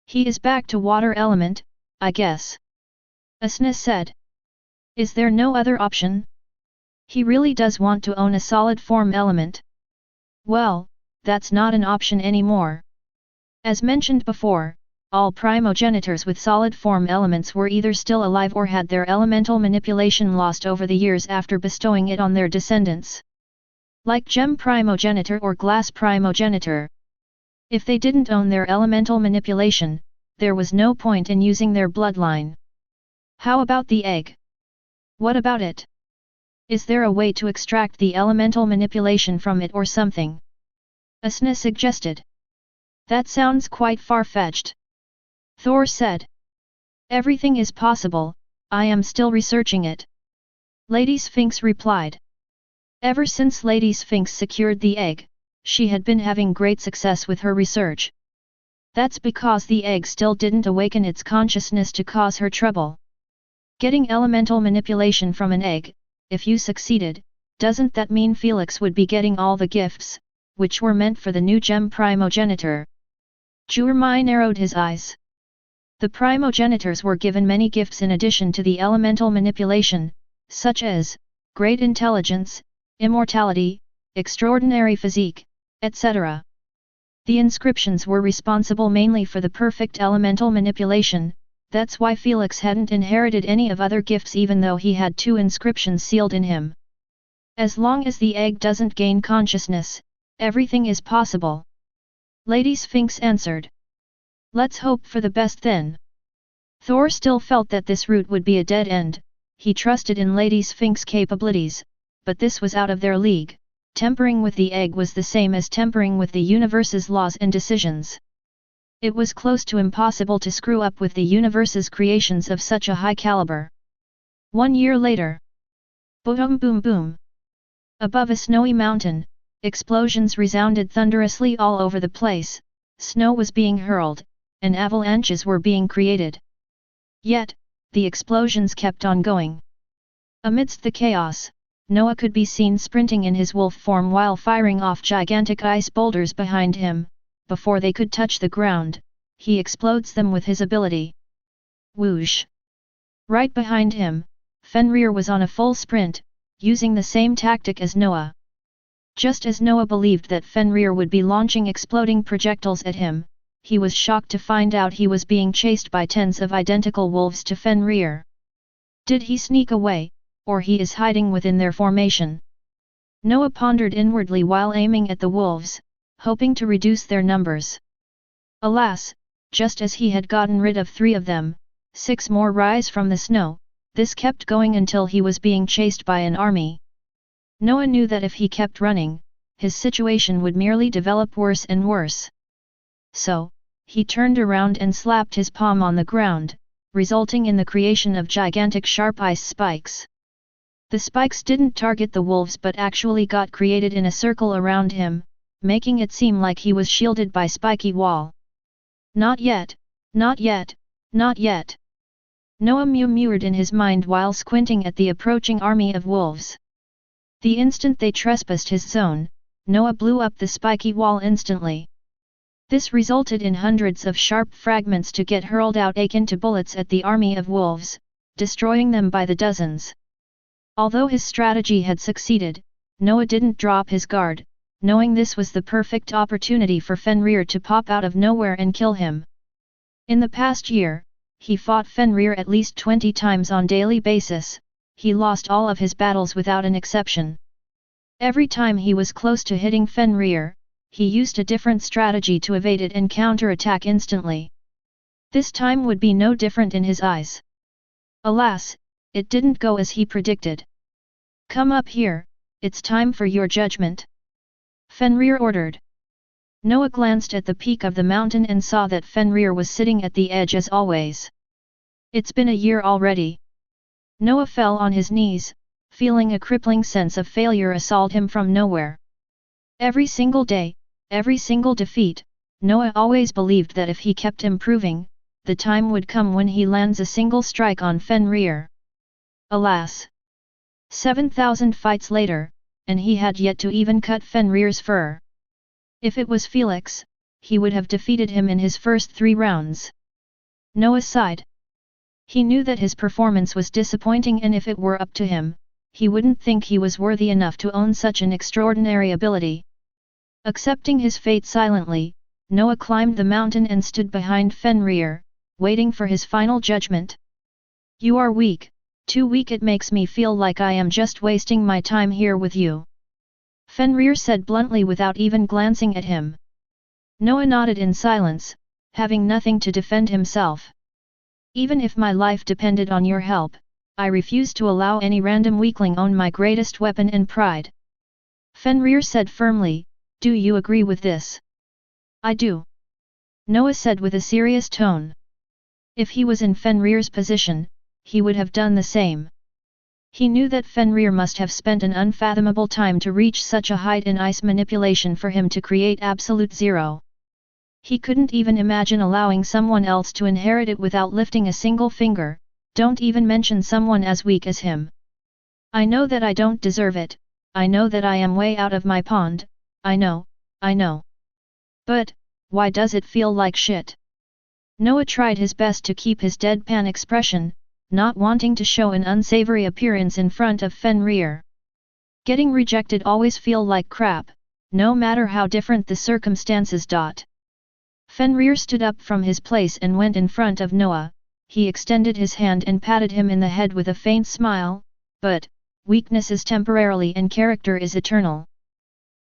He is back to water element, I guess. Asna said. Is there no other option? He really does want to own a solid form element. Well, that's not an option anymore. As mentioned before, all primogenitors with solid form elements were either still alive or had their elemental manipulation lost over the years after bestowing it on their descendants. Like gem primogenitor or glass primogenitor. If they didn't own their elemental manipulation, there was no point in using their bloodline. How about the egg? What about it? Is there a way to extract the elemental manipulation from it or something? Asna suggested. That sounds quite far-fetched. Thor said. Everything is possible, I am still researching it. Lady Sphinx replied. Ever since Lady Sphinx secured the egg, she had been having great success with her research. That's because the egg still didn't awaken its consciousness to cause her trouble. Getting elemental manipulation from an egg, if you succeeded, doesn't that mean Felix would be getting all the gifts, which were meant for the new gem primogenitor? Jurmai narrowed his eyes. The primogenitors were given many gifts in addition to the elemental manipulation, such as great intelligence, immortality, extraordinary physique, etc. The inscriptions were responsible mainly for the perfect elemental manipulation. That's why Felix hadn't inherited any of other gifts even though he had 2 inscriptions sealed in him. As long as the egg doesn't gain consciousness, everything is possible. Lady Sphinx answered. Let's hope for the best then. Thor still felt that this route would be a dead end. He trusted in Lady Sphinx's capabilities, but this was out of their league. Tempering with the egg was the same as tempering with the universe's laws and decisions. It was close to impossible to screw up with the universe's creations of such a high caliber. 1 year later. Boom boom boom. Above a snowy mountain, explosions resounded thunderously all over the place, snow was being hurled, and avalanches were being created. Yet, the explosions kept on going. Amidst the chaos, Noah could be seen sprinting in his wolf form while firing off gigantic ice boulders behind him. Before they could touch the ground, he explodes them with his ability. Whoosh! Right behind him, Fenrir was on a full sprint, using the same tactic as Noah. Just as Noah believed that Fenrir would be launching exploding projectiles at him, he was shocked to find out he was being chased by tens of identical wolves to Fenrir. Did he sneak away, or he is hiding within their formation? Noah pondered inwardly while aiming at the wolves, hoping to reduce their numbers. Alas, just as he had gotten rid of 3 of them, 6 more rise from the snow. This kept going until he was being chased by an army. Noah knew that if he kept running, his situation would merely develop worse and worse. So, he turned around and slapped his palm on the ground, resulting in the creation of gigantic sharp ice spikes. The spikes didn't target the wolves but actually got created in a circle around him, making it seem like he was shielded by spiky wall. Not yet, not yet, not yet. Noah murmured in his mind while squinting at the approaching army of wolves. The instant they trespassed his zone, Noah blew up the spiky wall instantly. This resulted in hundreds of sharp fragments to get hurled out akin to bullets at the army of wolves, destroying them by the dozens. Although his strategy had succeeded, Noah didn't drop his guard, knowing this was the perfect opportunity for Fenrir to pop out of nowhere and kill him. In the past year, he fought Fenrir at least 20 times on daily basis. He lost all of his battles without an exception. Every time he was close to hitting Fenrir, he used a different strategy to evade it and counter-attack instantly. This time would be no different in his eyes. Alas, it didn't go as he predicted. "Come up here, it's time for your judgment," Fenrir ordered. Noah glanced at the peak of the mountain and saw that Fenrir was sitting at the edge as always. It's been a year already. Noah fell on his knees, feeling a crippling sense of failure assault him from nowhere. Every single day, every single defeat, Noah always believed that if he kept improving, the time would come when he lands a single strike on Fenrir. Alas! 7,000 fights later, and he had yet to even cut Fenrir's fur. If it was Felix, he would have defeated him in his first 3 rounds. Noah sighed. He knew that his performance was disappointing, and if it were up to him, he wouldn't think he was worthy enough to own such an extraordinary ability. Accepting his fate silently, Noah climbed the mountain and stood behind Fenrir, waiting for his final judgment. "You are weak, too weak. It makes me feel like I am just wasting my time here with you," Fenrir said bluntly without even glancing at him. Noah nodded in silence, having nothing to defend himself. "Even if my life depended on your help, I refuse to allow any random weakling own my greatest weapon and pride," Fenrir said firmly. "Do you agree with this?" "I do," Noah said with a serious tone. If he was in Fenrir's position, he would have done the same. He knew that Fenrir must have spent an unfathomable time to reach such a height in ice manipulation for him to create absolute zero. He couldn't even imagine allowing someone else to inherit it without lifting a single finger, don't even mention someone as weak as him. "I know that I don't deserve it, I know that I am way out of my pond, I know. But, why does it feel like shit?" Noah tried his best to keep his deadpan expression, not wanting to show an unsavory appearance in front of Fenrir. Getting rejected always feel like crap, no matter how different the circumstances. Fenrir stood up from his place and went in front of Noah. He extended his hand and patted him in the head with a faint smile, "But, weakness is temporarily and character is eternal.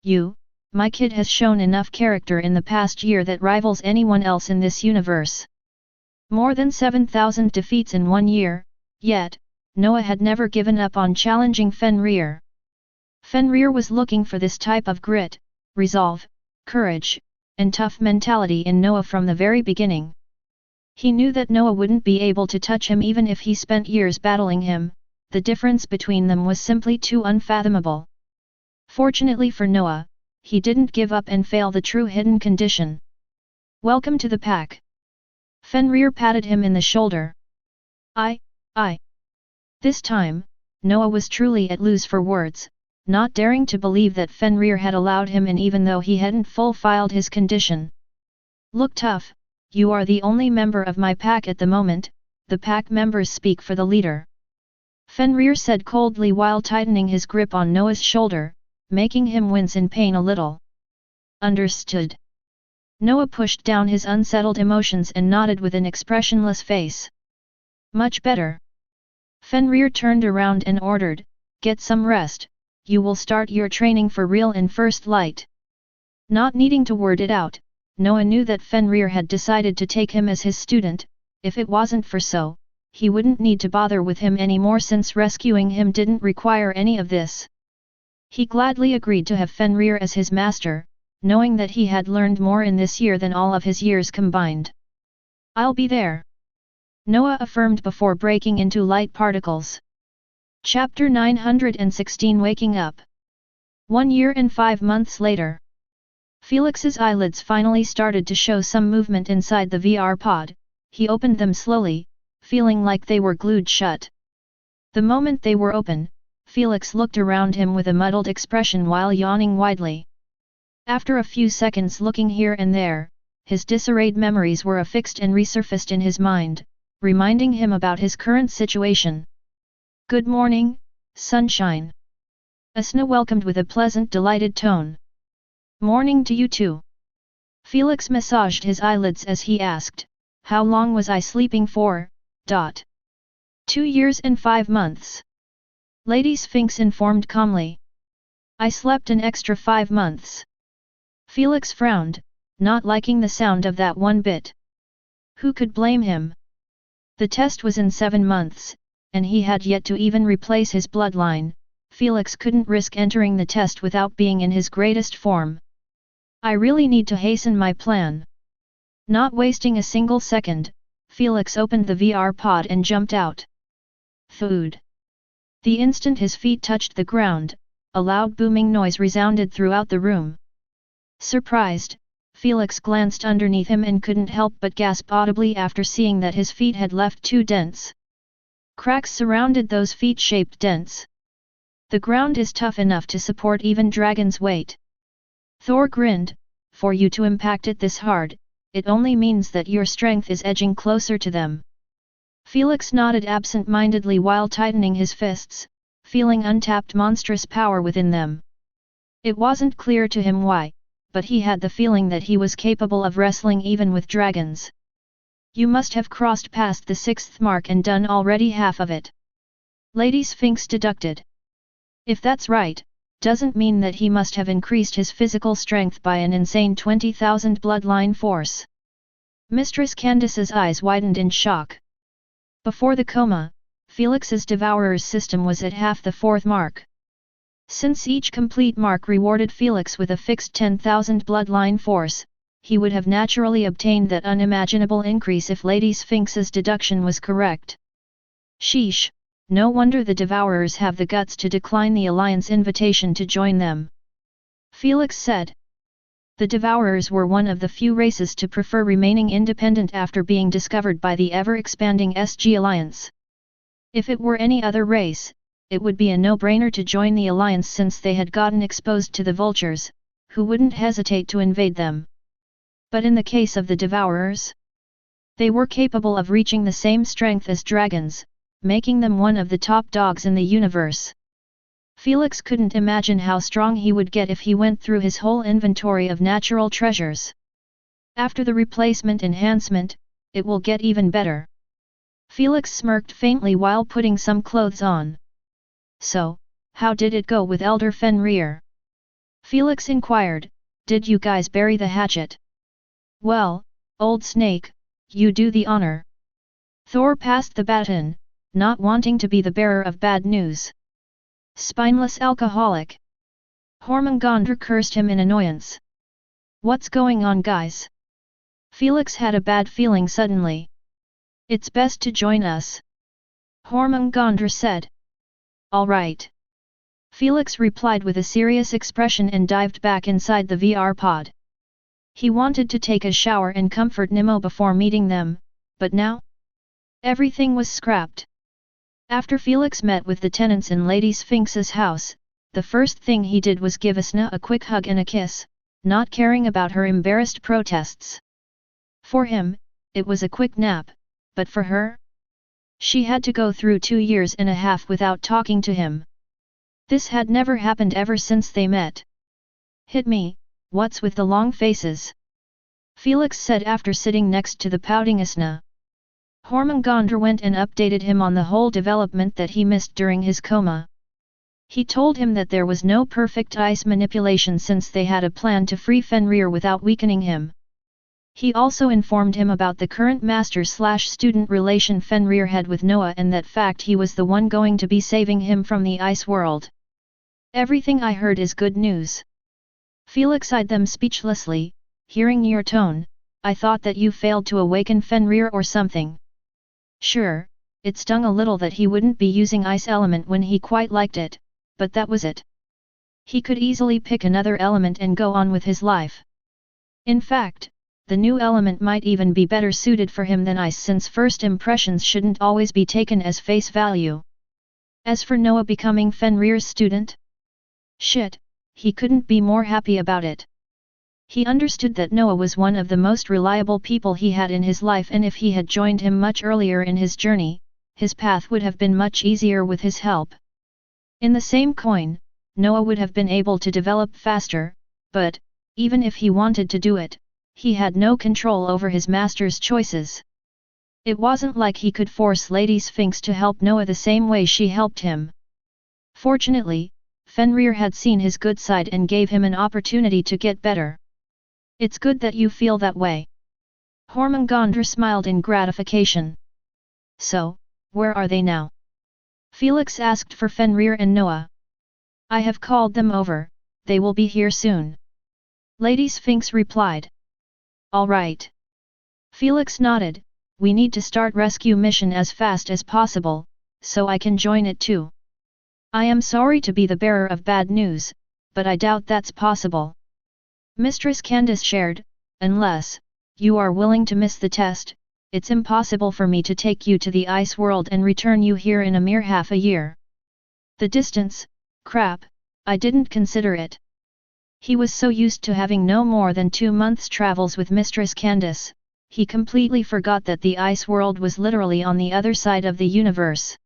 You, my kid, has shown enough character in the past year that rivals anyone else in this universe." More than 7,000 defeats in 1 year, yet, Noah had never given up on challenging Fenrir. Fenrir was looking for this type of grit, resolve, courage, and tough mentality in Noah from the very beginning. He knew that Noah wouldn't be able to touch him even if he spent years battling him. The difference between them was simply too unfathomable. Fortunately for Noah, he didn't give up and fail the true hidden condition. "Welcome to the pack." Fenrir patted him in the shoulder. I. This time, Noah was truly at loose for words, not daring to believe that Fenrir had allowed him in even though he hadn't fulfilled his condition. "Look tough, you are the only member of my pack at the moment, the pack members speak for the leader," Fenrir said coldly while tightening his grip on Noah's shoulder, making him wince in pain a little. "Understood." Noah pushed down his unsettled emotions and nodded with an expressionless face. "Much better." Fenrir turned around and ordered, "Get some rest, you will start your training for real in first light." Not needing to word it out, Noah knew that Fenrir had decided to take him as his student. If it wasn't for so, he wouldn't need to bother with him anymore since rescuing him didn't require any of this. He gladly agreed to have Fenrir as his master, knowing that he had learned more in this year than all of his years combined. "I'll be there," Noah affirmed before breaking into light particles. Chapter 916 Waking Up. 1 year and 5 months later. Felix's eyelids finally started to show some movement inside the VR pod. He opened them slowly, feeling like they were glued shut. The moment they were open, Felix looked around him with a muddled expression while yawning widely. After a few seconds looking here and there, his disarrayed memories were affixed and resurfaced in his mind, reminding him about his current situation. "Good morning, sunshine. Asna welcomed with a pleasant delighted tone. Morning to you too. Felix massaged his eyelids as he asked, how long was I sleeping for? 2 years and 5 months. Lady Sphinx informed calmly. I slept an extra 5 months. Felix frowned, not liking the sound of that one bit. Who could blame him? The test was in 7 months, and he had yet to even replace his bloodline. Felix couldn't risk entering the test without being in his greatest form. I really need to hasten my plan. Not wasting a single second, Felix opened the VR pod and jumped out. Food. The instant his feet touched the ground, a loud booming noise resounded throughout the room. Surprised, Felix glanced underneath him and couldn't help but gasp audibly after seeing that his feet had left 2 dents. Cracks surrounded those feet-shaped dents. The ground is tough enough to support even dragon's weight. Thor grinned, for you to impact it this hard, it only means that your strength is edging closer to them. Felix nodded absent-mindedly while tightening his fists, feeling untapped monstrous power within them. It wasn't clear to him why, but he had the feeling that he was capable of wrestling even with dragons. You must have crossed past the 6th mark and done already half of it. Lady Sphinx deducted. If that's right, doesn't mean that he must have increased his physical strength by an insane 20,000 bloodline force. Mistress Candace's eyes widened in shock. Before the coma, Felix's Devourer's system was at half the 4th mark. Since each complete mark rewarded Felix with a fixed 10,000 bloodline force, he would have naturally obtained that unimaginable increase if Lady Sphinx's deduction was correct. Sheesh, no wonder the Devourers have the guts to decline the Alliance invitation to join them. Felix said. The Devourers were one of the few races to prefer remaining independent after being discovered by the ever-expanding SG Alliance. If it were any other race, it would be a no-brainer to join the Alliance since they had gotten exposed to the Vultures, who wouldn't hesitate to invade them. But in the case of the Devourers, they were capable of reaching the same strength as dragons, making them one of the top dogs in the universe. Felix couldn't imagine how strong he would get if he went through his whole inventory of natural treasures. After the replacement enhancement, it will get even better. Felix smirked faintly while putting some clothes on. So, how did it go with Elder Fenrir? Felix inquired, did you guys bury the hatchet? Well, old snake, you do the honor. Thor passed the baton, not wanting to be the bearer of bad news. Spineless alcoholic. Hormungandr cursed him in annoyance. What's going on, guys? Felix had a bad feeling suddenly. It's best to join us. Hormungandr said. All right. Felix replied with a serious expression and dived back inside the VR pod. He wanted to take a shower and comfort Nemo before meeting them, but now? Everything was scrapped. After Felix met with the tenants in Lady Sphinx's house, the first thing he did was give Asna a quick hug and a kiss, not caring about her embarrassed protests. For him, it was a quick nap, but for her? She had to go through 2 years and a half without talking to him. This had never happened ever since they met. Hit me, what's with the long faces? Felix said after sitting next to the pouting Asna. Hormungandr went and updated him on the whole development that he missed during his coma. He told him that there was no perfect ice manipulation since they had a plan to free Fenrir without weakening him. He also informed him about the current master-slash-student relation Fenrir had with Noah and that fact he was the one going to be saving him from the ice world. Everything I heard is good news. Felix eyed them speechlessly, hearing your tone, I thought that you failed to awaken Fenrir or something. Sure, it stung a little that he wouldn't be using ice element when he quite liked it, but that was it. He could easily pick another element and go on with his life. In fact, the new element might even be better suited for him than ice since first impressions shouldn't always be taken as face value. As for Noah becoming Fenrir's student? Shit, he couldn't be more happy about it. He understood that Noah was one of the most reliable people he had in his life and if he had joined him much earlier in his journey, his path would have been much easier with his help. In the same coin, Noah would have been able to develop faster, but, even if he wanted to do it, he had no control over his master's choices. It wasn't like he could force Lady Sphinx to help Noah the same way she helped him. Fortunately, Fenrir had seen his good side and gave him an opportunity to get better. It's good that you feel that way. Hormungandr smiled in gratification. So, where are they now? Felix asked for Fenrir and Noah. I have called them over, they will be here soon. Lady Sphinx replied. All right. Felix nodded, we need to start rescue mission as fast as possible, so I can join it too. I am sorry to be the bearer of bad news, but I doubt that's possible. Mistress Candace shared, unless you are willing to miss the test, it's impossible for me to take you to the ice world and return you here in a mere half a year. The distance, crap, I didn't consider it. He was so used to having no more than 2 months' travels with Mistress Candace, he completely forgot that the ice world was literally on the other side of the universe.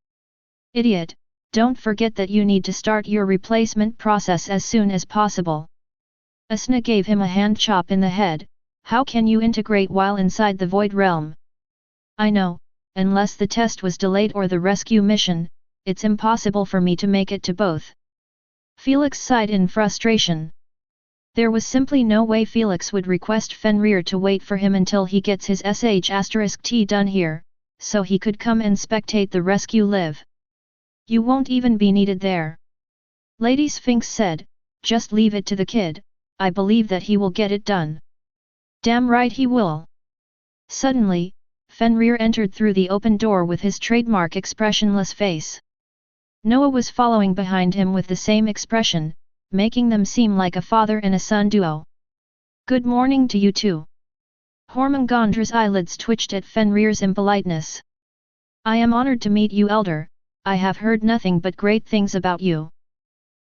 Idiot, don't forget that you need to start your replacement process as soon as possible. Asna gave him a hand chop in the head, how can you integrate while inside the void realm? I know, unless the test was delayed or the rescue mission, it's impossible for me to make it to both. Felix sighed in frustration. There was simply no way Felix would request Fenrir to wait for him until he gets his SH*T done here, so he could come and spectate the rescue live. You won't even be needed there. Lady Sphinx said, just leave it to the kid, I believe that he will get it done. Damn right he will. Suddenly, Fenrir entered through the open door with his trademark expressionless face. Noah was following behind him with the same expression, making them seem like a father and a son duo. Good morning to you too. Hormungandra's eyelids twitched at Fenrir's impoliteness. I am honored to meet you, elder, I have heard nothing but great things about you.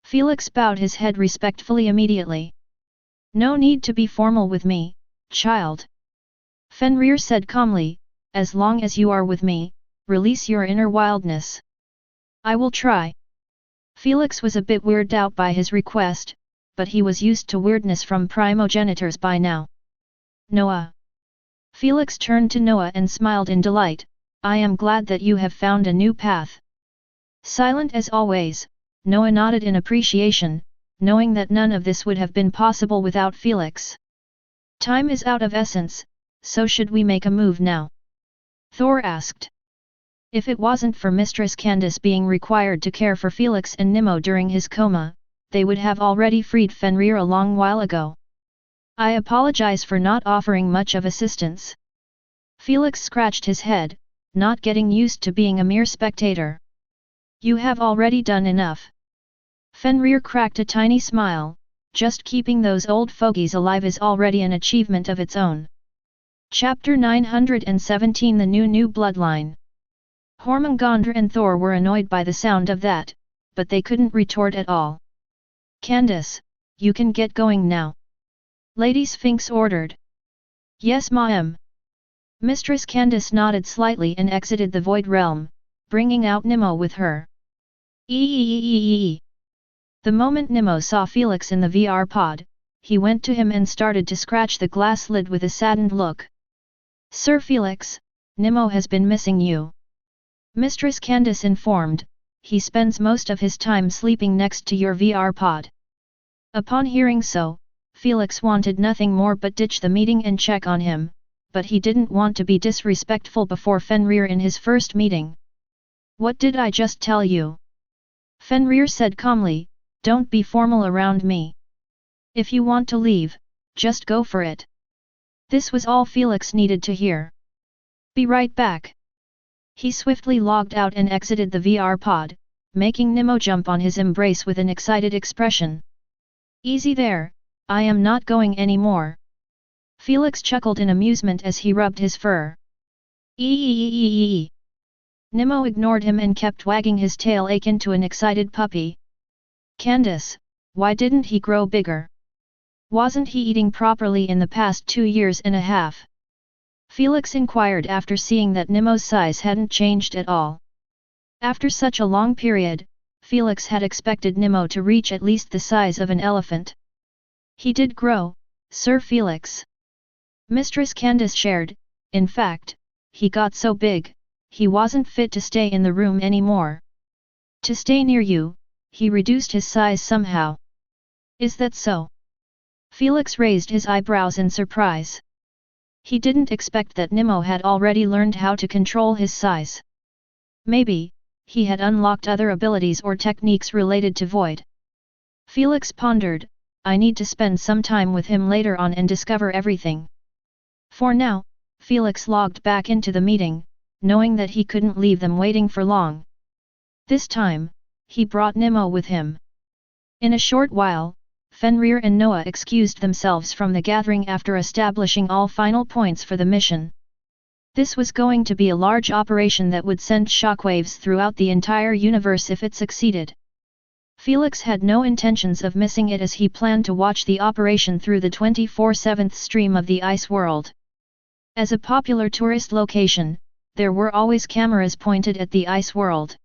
Felix bowed his head respectfully immediately. No need to be formal with me, child. Fenrir said calmly, as long as you are with me, release your inner wildness. I will try. Felix was a bit weirded out by his request, but he was used to weirdness from primogenitors by now. Noah. Felix turned to Noah and smiled in delight, I am glad that you have found a new path. Silent as always, Noah nodded in appreciation, knowing that none of this would have been possible without Felix. Time is out of essence, so should we make a move now? Thor asked. If it wasn't for Mistress Candace being required to care for Felix and Nimmo during his coma, they would have already freed Fenrir a long while ago. I apologize for not offering much of assistance. Felix scratched his head, not getting used to being a mere spectator. You have already done enough. Fenrir cracked a tiny smile, just keeping those old fogies alive is already an achievement of its own. Chapter 917 The New Bloodline. Hormungandr and Thor were annoyed by the sound of that, but they couldn't retort at all. Candace, you can get going now. Lady Sphinx ordered. Yes, ma'am. Mistress Candace nodded slightly and exited the void realm, bringing out Nimmo with her. Eeeeeeee. The moment Nimmo saw Felix in the VR pod, he went to him and started to scratch the glass lid with a saddened look. Sir Felix, Nimmo has been missing you. Mistress Candace informed, he spends most of his time sleeping next to your VR pod. Upon hearing so, Felix wanted nothing more but ditch the meeting and check on him, but he didn't want to be disrespectful before Fenrir in his first meeting. What did I just tell you? Fenrir said calmly, don't be formal around me. If you want to leave, just go for it. This was all Felix needed to hear. Be right back. He swiftly logged out and exited the VR pod, making Nimmo jump on his embrace with an excited expression. Easy there, I am not going anymore. Felix chuckled in amusement as he rubbed his fur. Eeeeeeee. Nimmo ignored him and kept wagging his tail akin to an excited puppy. Candace, why didn't he grow bigger? Wasn't he eating properly in the past 2 years and a half? Felix inquired after seeing that Nimmo's size hadn't changed at all. After such a long period, Felix had expected Nemo to reach at least the size of an elephant. He did grow, Sir Felix. Mistress Candace shared, in fact, he got so big, he wasn't fit to stay in the room anymore. To stay near you, he reduced his size somehow. Is that so? Felix raised his eyebrows in surprise. He didn't expect that Nemo had already learned how to control his size. Maybe, he had unlocked other abilities or techniques related to Void. Felix pondered, I need to spend some time with him later on and discover everything. For now, Felix logged back into the meeting, knowing that he couldn't leave them waiting for long. This time, he brought Nemo with him. In a short while, Fenrir and Noah excused themselves from the gathering after establishing all final points for the mission. This was going to be a large operation that would send shockwaves throughout the entire universe if it succeeded. Felix had no intentions of missing it as he planned to watch the operation through the 24/7 stream of the ice world. As a popular tourist location, there were always cameras pointed at the ice world.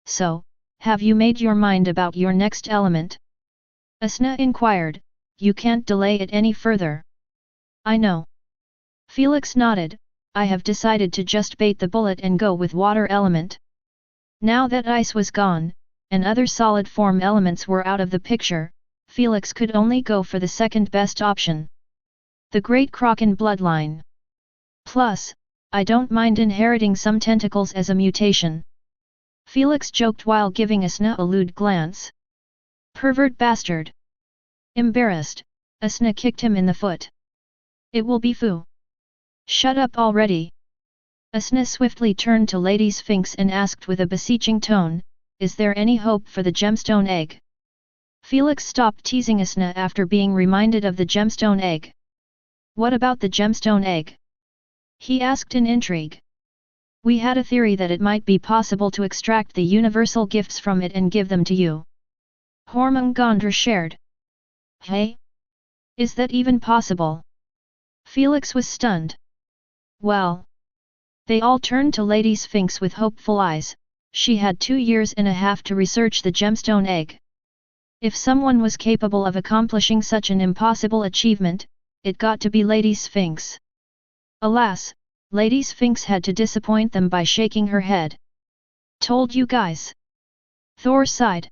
So, have you made your mind about your next element? Asna inquired, you can't delay it any further. I know. Felix nodded, I have decided to just bait the bullet and go with water element. Now that ice was gone, and other solid form elements were out of the picture, Felix could only go for the second best option. The Great Kraken bloodline. Plus, I don't mind inheriting some tentacles as a mutation. Felix joked while giving Asna a lewd glance. Pervert bastard. Embarrassed, Asna kicked him in the foot. It will be foo. Shut up already. Asna swiftly turned to Lady Sphinx and asked with a beseeching tone, is there any hope for the gemstone egg? Felix stopped teasing Asna after being reminded of the gemstone egg. What about the gemstone egg? He asked in intrigue. We had a theory that it might be possible to extract the universal gifts from it and give them to you. Hormungandr shared. Hey? Is that even possible? Felix was stunned. Well. They all turned to Lady Sphinx with hopeful eyes. She had 2.5 years to research the gemstone egg. If someone was capable of accomplishing such an impossible achievement, it got to be Lady Sphinx. Alas, Lady Sphinx had to disappoint them by shaking her head. Told you guys. Thor sighed.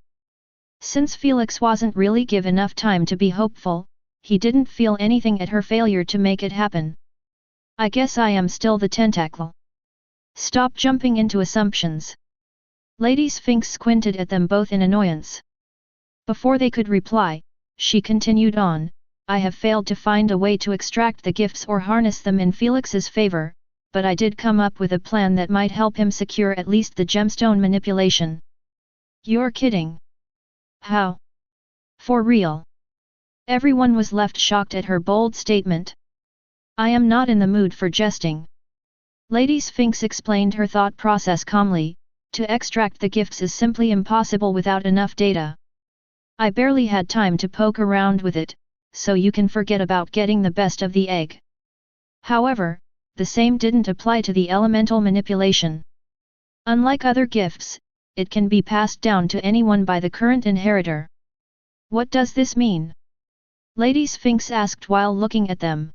Since Felix wasn't really given enough time to be hopeful, he didn't feel anything at her failure to make it happen. I guess I am still the tentacle. Stop jumping into assumptions. Lady Sphinx squinted at them both in annoyance. Before they could reply, she continued on, I have failed to find a way to extract the gifts or harness them in Felix's favor, but I did come up with a plan that might help him secure at least the gemstone manipulation. You're kidding. How? For real? Everyone was left shocked at her bold statement. I am not in the mood for jesting. Lady Sphinx explained her thought process calmly, to extract the gifts is simply impossible without enough data. I barely had time to poke around with it, so you can forget about getting the best of the egg. However, the same didn't apply to the elemental manipulation. Unlike other gifts, it can be passed down to anyone by the current inheritor. What does this mean? Lady Sphinx asked while looking at them.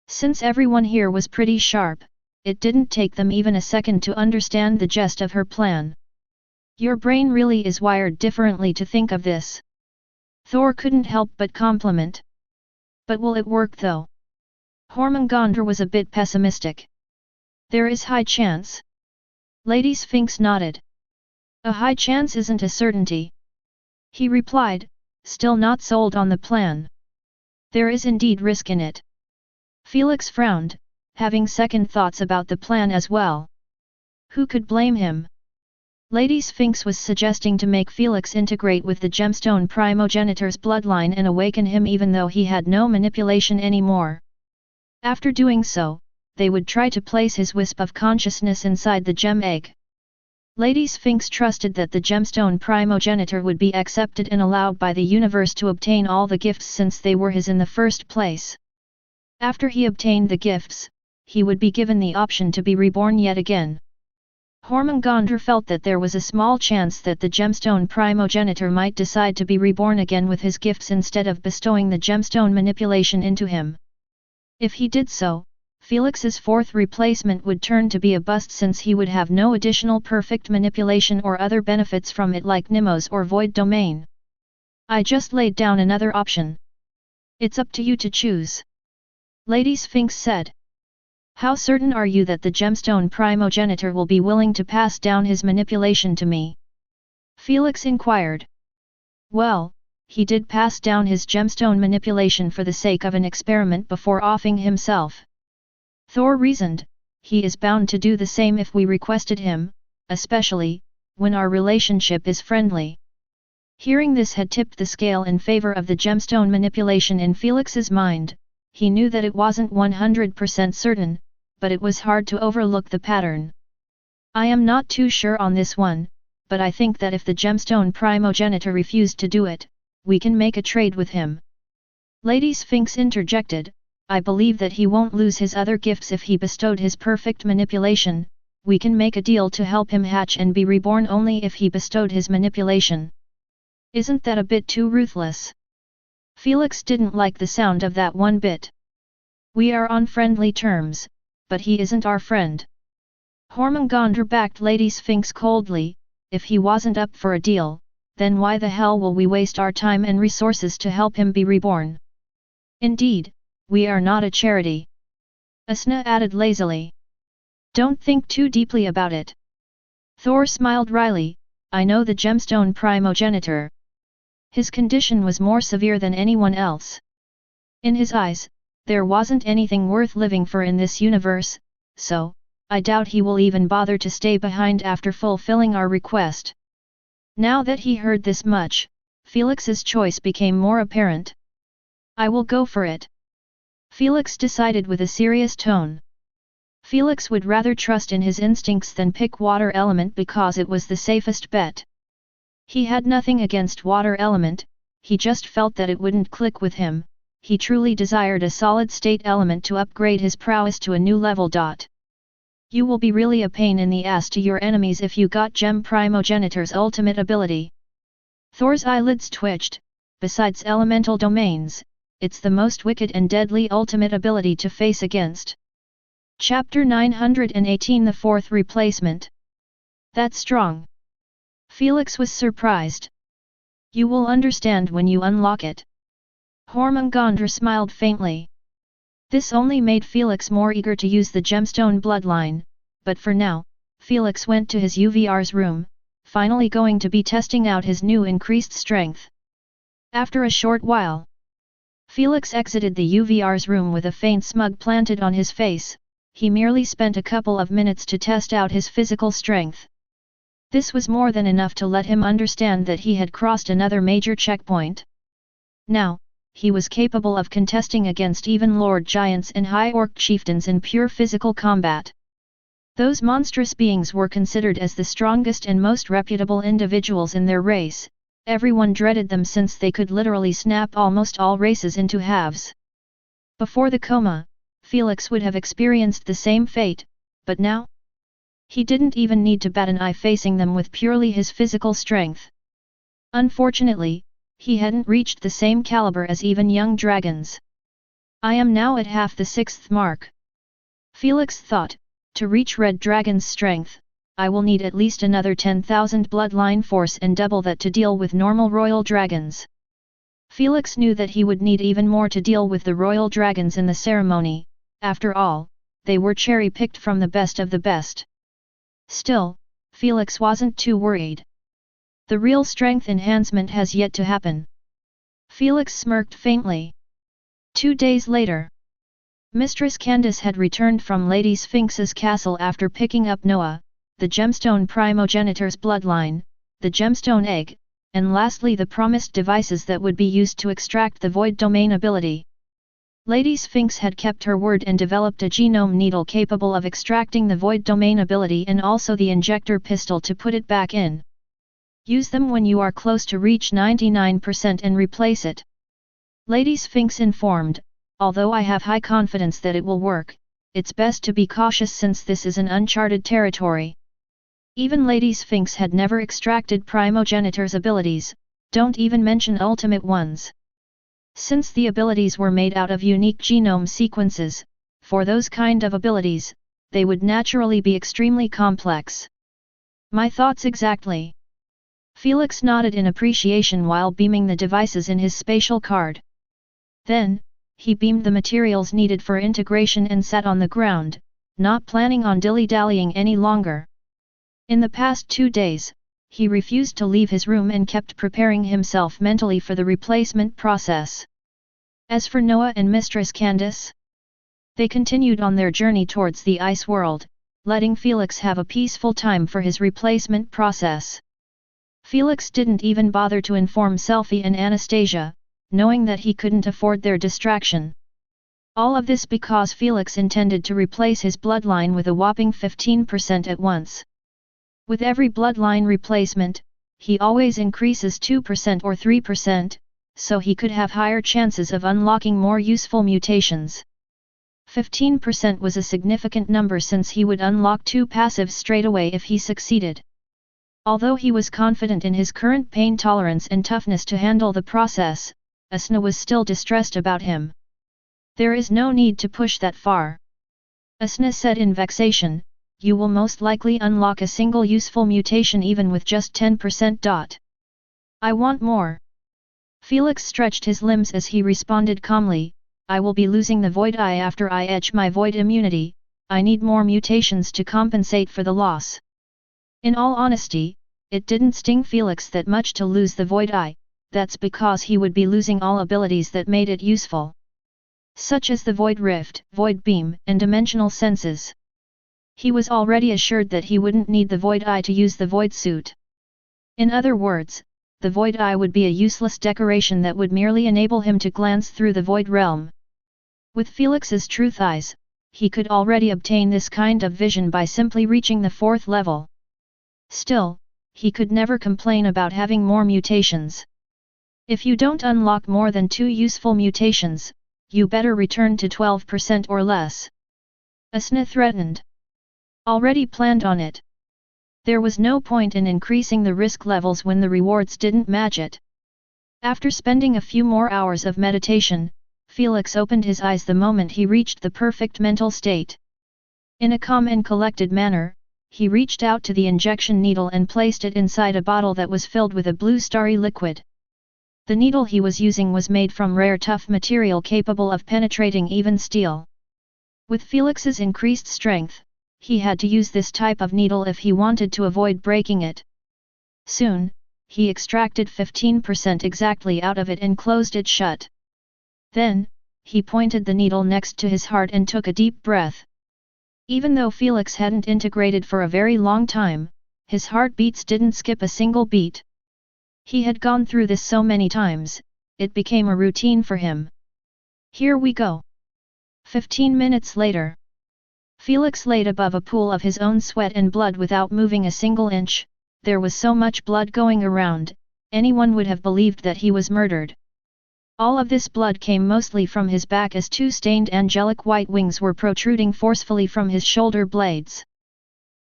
Since everyone here was pretty sharp, it didn't take them even a second to understand the gist of her plan. Your brain really is wired differently to think of this. Thor couldn't help but compliment. But will it work though? Hormungandr was a bit pessimistic. There is high chance. Lady Sphinx nodded. A high chance isn't a certainty. He replied, still not sold on the plan. There is indeed risk in it. Felix frowned, having second thoughts about the plan as well. Who could blame him? Lady Sphinx was suggesting to make Felix integrate with the gemstone primogenitor's bloodline and awaken him even though he had no manipulation anymore. After doing so, they would try to place his wisp of consciousness inside the gem egg. Lady Sphinx trusted that the gemstone primogenitor would be accepted and allowed by the universe to obtain all the gifts since they were his in the first place. After he obtained the gifts, he would be given the option to be reborn yet again. Hormungandr felt that there was a small chance that the gemstone primogenitor might decide to be reborn again with his gifts instead of bestowing the gemstone manipulation into him. If he did so, Felix's fourth replacement would turn to be a bust since he would have no additional perfect manipulation or other benefits from it like Nimos or Void Domain. I just laid down another option. It's up to you to choose. Lady Sphinx said. How certain are you that the gemstone primogenitor will be willing to pass down his manipulation to me? Felix inquired. Well, he did pass down his gemstone manipulation for the sake of an experiment before offing himself. Thor reasoned, he is bound to do the same if we requested him, especially, when our relationship is friendly. Hearing this had tipped the scale in favor of the gemstone manipulation in Felix's mind. He knew that it wasn't 100% certain, but it was hard to overlook the pattern. I am not too sure on this one, but I think that if the gemstone primogenitor refused to do it, we can make a trade with him. Lady Sphinx interjected, I believe that he won't lose his other gifts if he bestowed his perfect manipulation. We can make a deal to help him hatch and be reborn only if he bestowed his manipulation. Isn't that a bit too ruthless? Felix didn't like the sound of that one bit. We are on friendly terms, but he isn't our friend. Hormungandr backed Lady Sphinx coldly, if he wasn't up for a deal, then why the hell will we waste our time and resources to help him be reborn? Indeed, we are not a charity. Asna added lazily. Don't think too deeply about it. Thor smiled wryly, I know the gemstone primogenitor. His condition was more severe than anyone else. In his eyes, there wasn't anything worth living for in this universe, so, I doubt he will even bother to stay behind after fulfilling our request. Now that he heard this much, Felix's choice became more apparent. I will go for it. Felix decided with a serious tone. Felix would rather trust in his instincts than pick water element because it was the safest bet. He had nothing against water element, he just felt that it wouldn't click with him. He truly desired a solid-state element to upgrade his prowess to a new level. You will be really a pain in the ass to your enemies if you got Gem Primogenitor's ultimate ability. Thor's eyelids twitched, besides elemental domains, it's the most wicked and deadly ultimate ability to face against. Chapter 918 The Fourth Replacement. That's strong. Felix was surprised. You will understand when you unlock it. Hormungandr smiled faintly. This only made Felix more eager to use the gemstone bloodline, but for now, Felix went to his UVR's room, finally going to be testing out his new increased strength. After a short while, Felix exited the UVR's room with a faint smug planted on his face. He merely spent a couple of minutes to test out his physical strength. This was more than enough to let him understand that he had crossed another major checkpoint. Now, he was capable of contesting against even Lord Giants and High Orc chieftains in pure physical combat. Those monstrous beings were considered as the strongest and most reputable individuals in their race. Everyone dreaded them since they could literally snap almost all races into halves. Before the coma, Felix would have experienced the same fate, but now? He didn't even need to bat an eye facing them with purely his physical strength. Unfortunately, he hadn't reached the same caliber as even young dragons. I am now at half the 6th mark. Felix thought, to reach Red Dragon's strength, I will need at least another 10,000 bloodline force and double that to deal with normal royal dragons. Felix knew that he would need even more to deal with the royal dragons in the ceremony. After all, they were cherry-picked from the best of the best. Still, Felix wasn't too worried. The real strength enhancement has yet to happen. Felix smirked faintly. 2 days later, Mistress Candace had returned from Lady Sphinx's castle after picking up Noah, the gemstone primogenitor's bloodline, the gemstone egg, and lastly the promised devices that would be used to extract the void domain ability. Lady Sphinx had kept her word and developed a genome needle capable of extracting the void domain ability and also the injector pistol to put it back in. Use them when you are close to reach 99% and replace it. Lady Sphinx informed, although I have high confidence that it will work, it's best to be cautious since this is an uncharted territory. Even Lady Sphinx had never extracted primogenitor's abilities, don't even mention ultimate ones. Since the abilities were made out of unique genome sequences, for those kind of abilities, they would naturally be extremely complex. My thoughts exactly. Felix nodded in appreciation while beaming the devices in his spatial card. Then, he beamed the materials needed for integration and sat on the ground, not planning on dilly-dallying any longer. In the past 2 days, he refused to leave his room and kept preparing himself mentally for the replacement process. As for Noah and Mistress Candace, they continued on their journey towards the ice world, letting Felix have a peaceful time for his replacement process. Felix didn't even bother to inform Selfie and Anastasia, knowing that he couldn't afford their distraction. All of this because Felix intended to replace his bloodline with a whopping 15% at once. With every bloodline replacement, he always increases 2% or 3%, so he could have higher chances of unlocking more useful mutations. 15% was a significant number since he would unlock 2 passives straight away if he succeeded. Although he was confident in his current pain tolerance and toughness to handle the process, Asna was still distressed about him. There is no need to push that far. Asna said in vexation, you will most likely unlock a single useful mutation even with just 10%. I want more. Felix stretched his limbs as he responded calmly, I will be losing the Void Eye after I etch my Void immunity, I need more mutations to compensate for the loss. In all honesty, it didn't sting Felix that much to lose the Void Eye, that's because he would be losing all abilities that made it useful. Such as the Void Rift, Void Beam, and Dimensional Senses. He was already assured that he wouldn't need the Void Eye to use the Void Suit. In other words, the Void Eye would be a useless decoration that would merely enable him to glance through the Void Realm. With Felix's Truth Eyes, he could already obtain this kind of vision by simply reaching the 4th level. Still, he could never complain about having more mutations. If you don't unlock more than 2 useful mutations, you better return to 12% or less. Asna threatened. Already planned on it. There was no point in increasing the risk levels when the rewards didn't match it. After spending a few more hours of meditation, Felix opened his eyes the moment he reached the perfect mental state. In a calm and collected manner, he reached out to the injection needle and placed it inside a bottle that was filled with a blue starry liquid. The needle he was using was made from rare tough material capable of penetrating even steel. With Felix's increased strength, he had to use this type of needle if he wanted to avoid breaking it. Soon, he extracted 15% exactly out of it and closed it shut. Then, he pointed the needle next to his heart and took a deep breath. Even though Felix hadn't integrated for a very long time, his heartbeats didn't skip a single beat. He had gone through this so many times, it became a routine for him. Here we go. 15 minutes later. Felix laid above a pool of his own sweat and blood without moving a single inch. There was so much blood going around, anyone would have believed that he was murdered. All of this blood came mostly from his back as 2 stained angelic white wings were protruding forcefully from his shoulder blades.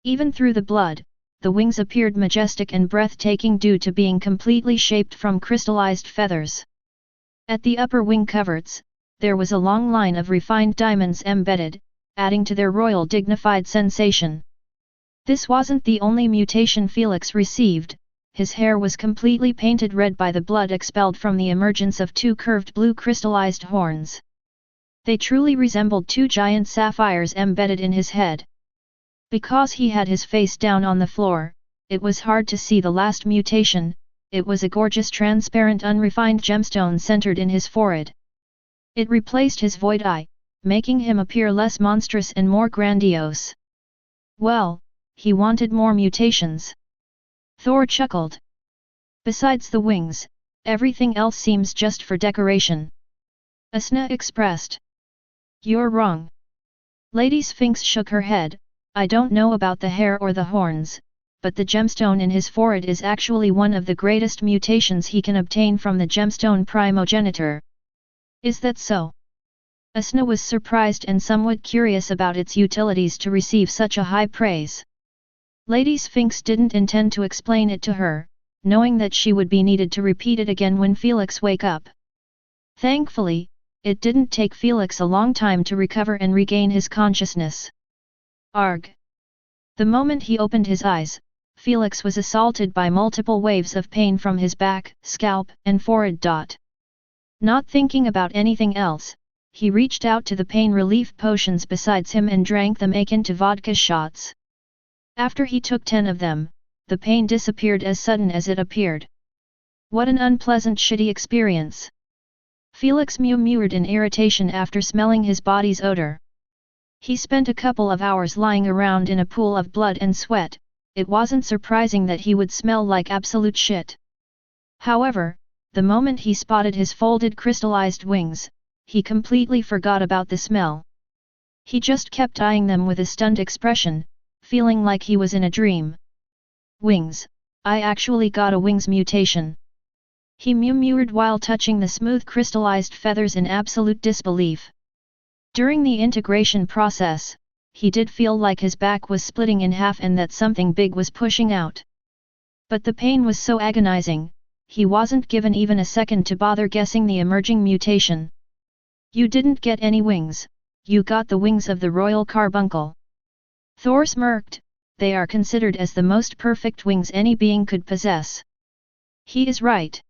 Even through the blood, the wings appeared majestic and breathtaking due to being completely shaped from crystallized feathers. At the upper wing coverts, there was a long line of refined diamonds embedded, adding to their royal dignified sensation. This wasn't the only mutation Felix received. His hair was completely painted red by the blood expelled from the emergence of 2 curved blue crystallized horns. They truly resembled 2 giant sapphires embedded in his head. Because he had his face down on the floor, it was hard to see the last mutation. It was a gorgeous transparent unrefined gemstone centered in his forehead. It replaced his void eye, making him appear less monstrous and more grandiose. Well, he wanted more mutations. Thor chuckled. Besides the wings, everything else seems just for decoration. Asna expressed. You're wrong. Lady Sphinx shook her head. I don't know about the hair or the horns, but the gemstone in his forehead is actually one of the greatest mutations he can obtain from the gemstone primogenitor. Is that so? Asna was surprised and somewhat curious about its utilities to receive such a high praise. Lady Sphinx didn't intend to explain it to her, knowing that she would be needed to repeat it again when Felix wake up. Thankfully, it didn't take Felix a long time to recover and regain his consciousness. Arg! The moment he opened his eyes, Felix was assaulted by multiple waves of pain from his back, scalp, and forehead. Not thinking about anything else, he reached out to the pain relief potions besides him and drank them into vodka shots. After he took 10 of them, the pain disappeared as sudden as it appeared. What an unpleasant shitty experience! Felix mewed in irritation after smelling his body's odor. He spent a couple of hours lying around in a pool of blood and sweat. It wasn't surprising that he would smell like absolute shit. However, the moment he spotted his folded crystallized wings, he completely forgot about the smell. He just kept eyeing them with a stunned expression, feeling like he was in a dream. Wings, I actually got a wings mutation. He mewed while touching the smooth crystallized feathers in absolute disbelief. During the integration process, he did feel like his back was splitting in half and that something big was pushing out. But the pain was so agonizing, he wasn't given even a second to bother guessing the emerging mutation. You didn't get any wings, you got the wings of the royal carbuncle. Thor smirked, they are considered as the most perfect wings any being could possess. He is right.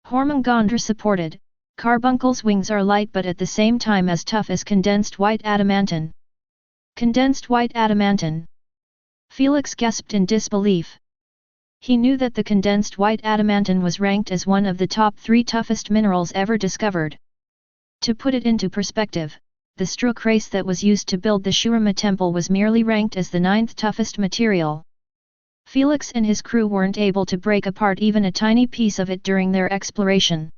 Hormungandr supported, carbuncle's wings are light but at the same time as tough as condensed white adamantine. Condensed white adamantine. Felix gasped in disbelief. He knew that the condensed white adamantine was ranked as one of the top 3 toughest minerals ever discovered. To put it into perspective, the Strukreis that was used to build the Shurima temple was merely ranked as the 9th toughest material. Felix and his crew weren't able to break apart even a tiny piece of it during their exploration.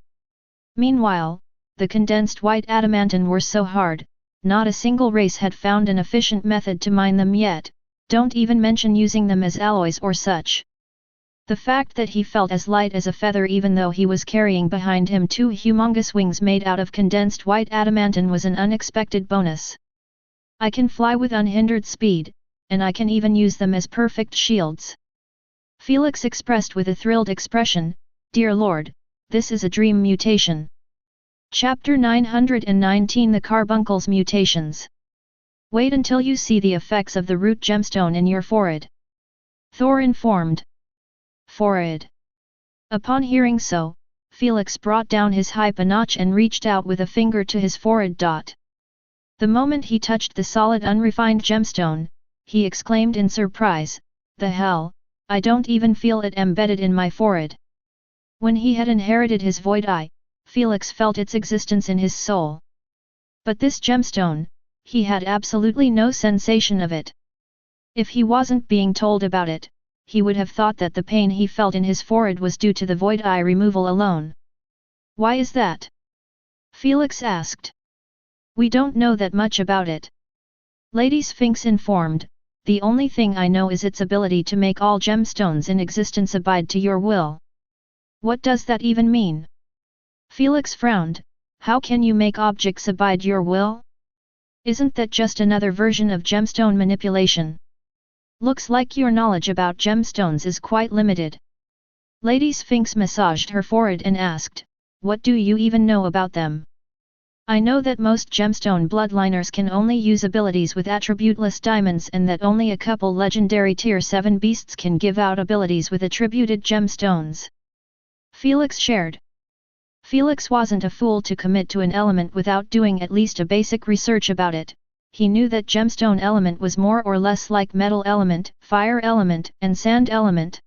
Meanwhile, the condensed white adamantine were so hard, not a single race had found an efficient method to mine them yet, don't even mention using them as alloys or such. The fact that he felt as light as a feather even though he was carrying behind him 2 humongous wings made out of condensed white adamantine was an unexpected bonus. I can fly with unhindered speed, and I can even use them as perfect shields. Felix expressed with a thrilled expression, Dear Lord, this is a dream mutation. Chapter 919 The Carbuncle's Mutations. Wait until you see the effects of the root gemstone in your forehead. Thor informed. Forehead. Upon hearing so, Felix brought down his hype a notch and reached out with a finger to his forehead. The moment he touched the solid unrefined gemstone, he exclaimed in surprise, The hell, I don't even feel it embedded in my forehead. When he had inherited his void eye, Felix felt its existence in his soul. But this gemstone, he had absolutely no sensation of it. If he wasn't being told about it, he would have thought that the pain he felt in his forehead was due to the void eye removal alone. Why is that? Felix asked. We don't know that much about it. Lady Sphinx informed, the only thing I know is its ability to make all gemstones in existence abide to your will. What does that even mean? Felix frowned, how can you make objects abide your will? Isn't that just another version of gemstone manipulation? Looks like your knowledge about gemstones is quite limited. Lady Sphinx massaged her forehead and asked, what do you even know about them? I know that most gemstone bloodliners can only use abilities with attributeless diamonds and that only a couple legendary tier 7 beasts can give out abilities with attributed gemstones. Felix shared. Felix wasn't a fool to commit to an element without doing at least a basic research about it. He knew that gemstone element was more or less like metal element, fire element, and sand element.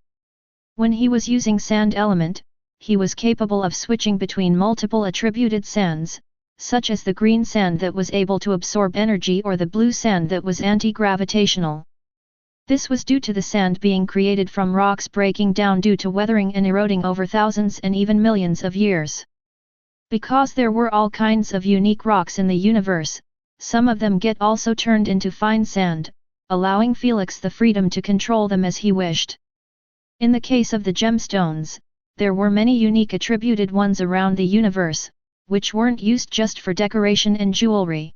When he was using sand element, he was capable of switching between multiple attributed sands, such as the green sand that was able to absorb energy or the blue sand that was anti-gravitational. This was due to the sand being created from rocks breaking down due to weathering and eroding over thousands and even millions of years. Because there were all kinds of unique rocks in the universe, some of them get also turned into fine sand, allowing Felix the freedom to control them as he wished. In the case of the gemstones, there were many unique attributed ones around the universe, which weren't used just for decoration and jewelry.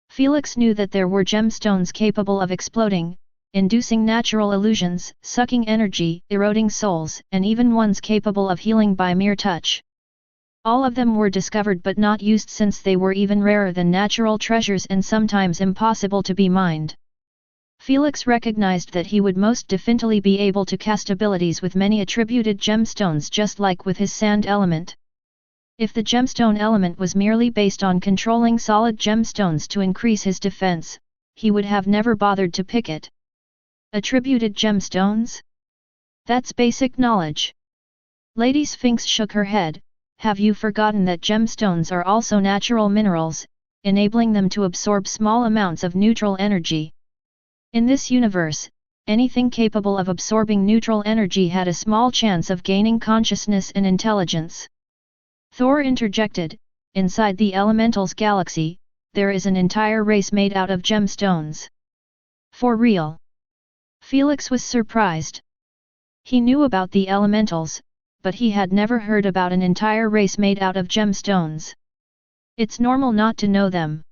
Felix knew that there were gemstones capable of exploding, inducing natural illusions, sucking energy, eroding souls, and even ones capable of healing by mere touch. All of them were discovered but not used since they were even rarer than natural treasures and sometimes impossible to be mined. Felix recognized that he would most definitely be able to cast abilities with many attributed gemstones just like with his sand element. If the gemstone element was merely based on controlling solid gemstones to increase his defense, he would have never bothered to pick it. Attributed gemstones? That's basic knowledge. Lady Sphinx shook her head. Have you forgotten that gemstones are also natural minerals, enabling them to absorb small amounts of neutral energy? In this universe, anything capable of absorbing neutral energy had a small chance of gaining consciousness and intelligence. Thor interjected, inside the Elementals galaxy, there is an entire race made out of gemstones. For real? Felix was surprised. He knew about the Elementals, but he had never heard about an entire race made out of gemstones. It's normal not to know them.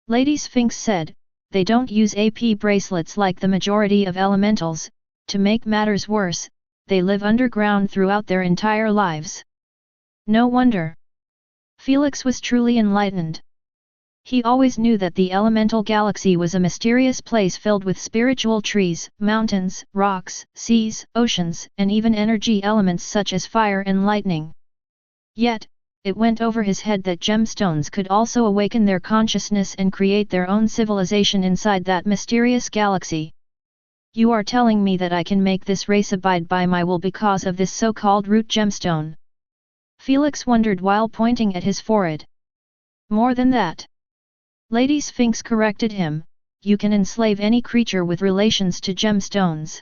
Lady Sphinx said, they don't use AP bracelets like the majority of Elementals. To make matters worse, they live underground throughout their entire lives. No wonder. Felix was truly enlightened. He always knew that the elemental galaxy was a mysterious place filled with spiritual trees, mountains, rocks, seas, oceans, and even energy elements such as fire and lightning. Yet, it went over his head that gemstones could also awaken their consciousness and create their own civilization inside that mysterious galaxy. You are telling me that I can make this race abide by my will because of this so-called root gemstone? Felix wondered while pointing at his forehead. More than that. Lady Sphinx corrected him, you can enslave any creature with relations to gemstones.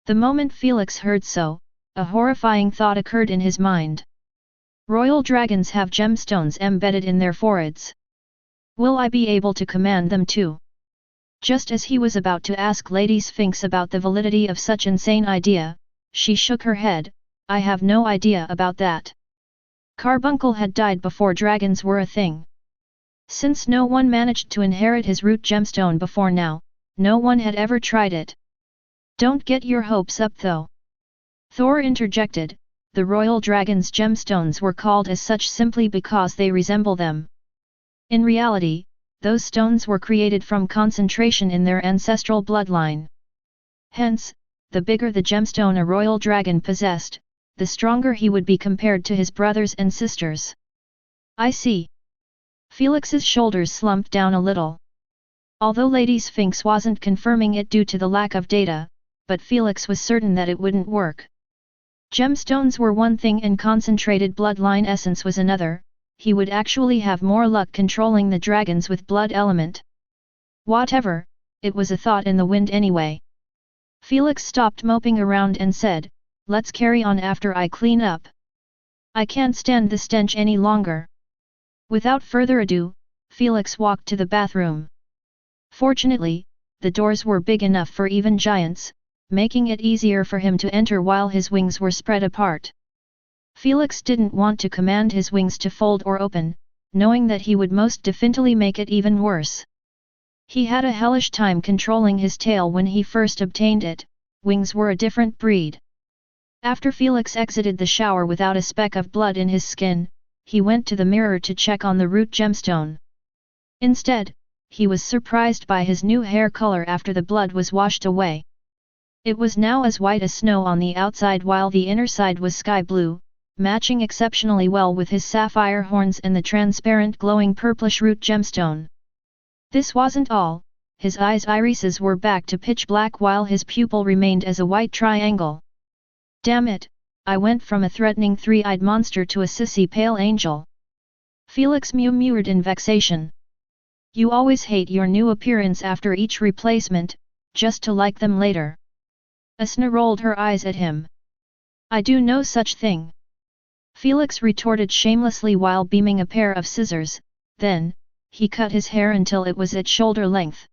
The moment Felix heard so, a horrifying thought occurred in his mind. Royal dragons have gemstones embedded in their foreheads. Will I be able to command them too? Just as he was about to ask Lady Sphinx about the validity of such insane idea, she shook her head, I have no idea about that. Carbuncle had died before dragons were a thing. Since no one managed to inherit his root gemstone before now, no one had ever tried it. Don't get your hopes up though. Thor interjected, the royal dragon's gemstones were called as such simply because they resemble them. In reality, those stones were created from concentration in their ancestral bloodline. Hence, the bigger the gemstone a royal dragon possessed, the stronger he would be compared to his brothers and sisters. I see. Felix's shoulders slumped down a little. Although Lady Sphinx wasn't confirming it due to the lack of data, but Felix was certain that it wouldn't work. Gemstones were one thing and concentrated bloodline essence was another. He would actually have more luck controlling the dragons with blood element. Whatever, it was a thought in the wind anyway. Felix stopped moping around and said, let's carry on after I clean up. I can't stand the stench any longer. Without further ado, Felix walked to the bathroom. Fortunately, the doors were big enough for even giants, making it easier for him to enter while his wings were spread apart. Felix didn't want to command his wings to fold or open, knowing that he would most definitely make it even worse. He had a hellish time controlling his tail when he first obtained it. Wings were a different breed. After Felix exited the shower without a speck of blood in his skin, he went to the mirror to check on the root gemstone. Instead, he was surprised by his new hair color after the blood was washed away. It was now as white as snow on the outside while the inner side was sky blue, matching exceptionally well with his sapphire horns and the transparent glowing purplish root gemstone. This wasn't all, his eyes' irises were back to pitch black while his pupil remained as a white triangle. Damn it, I went from a threatening three-eyed monster to a sissy pale angel. Felix mewed in vexation. You always hate your new appearance after each replacement, just to like them later. Asna rolled her eyes at him. I do no such thing. Felix retorted shamelessly while beaming a pair of scissors, then, he cut his hair until it was at shoulder length.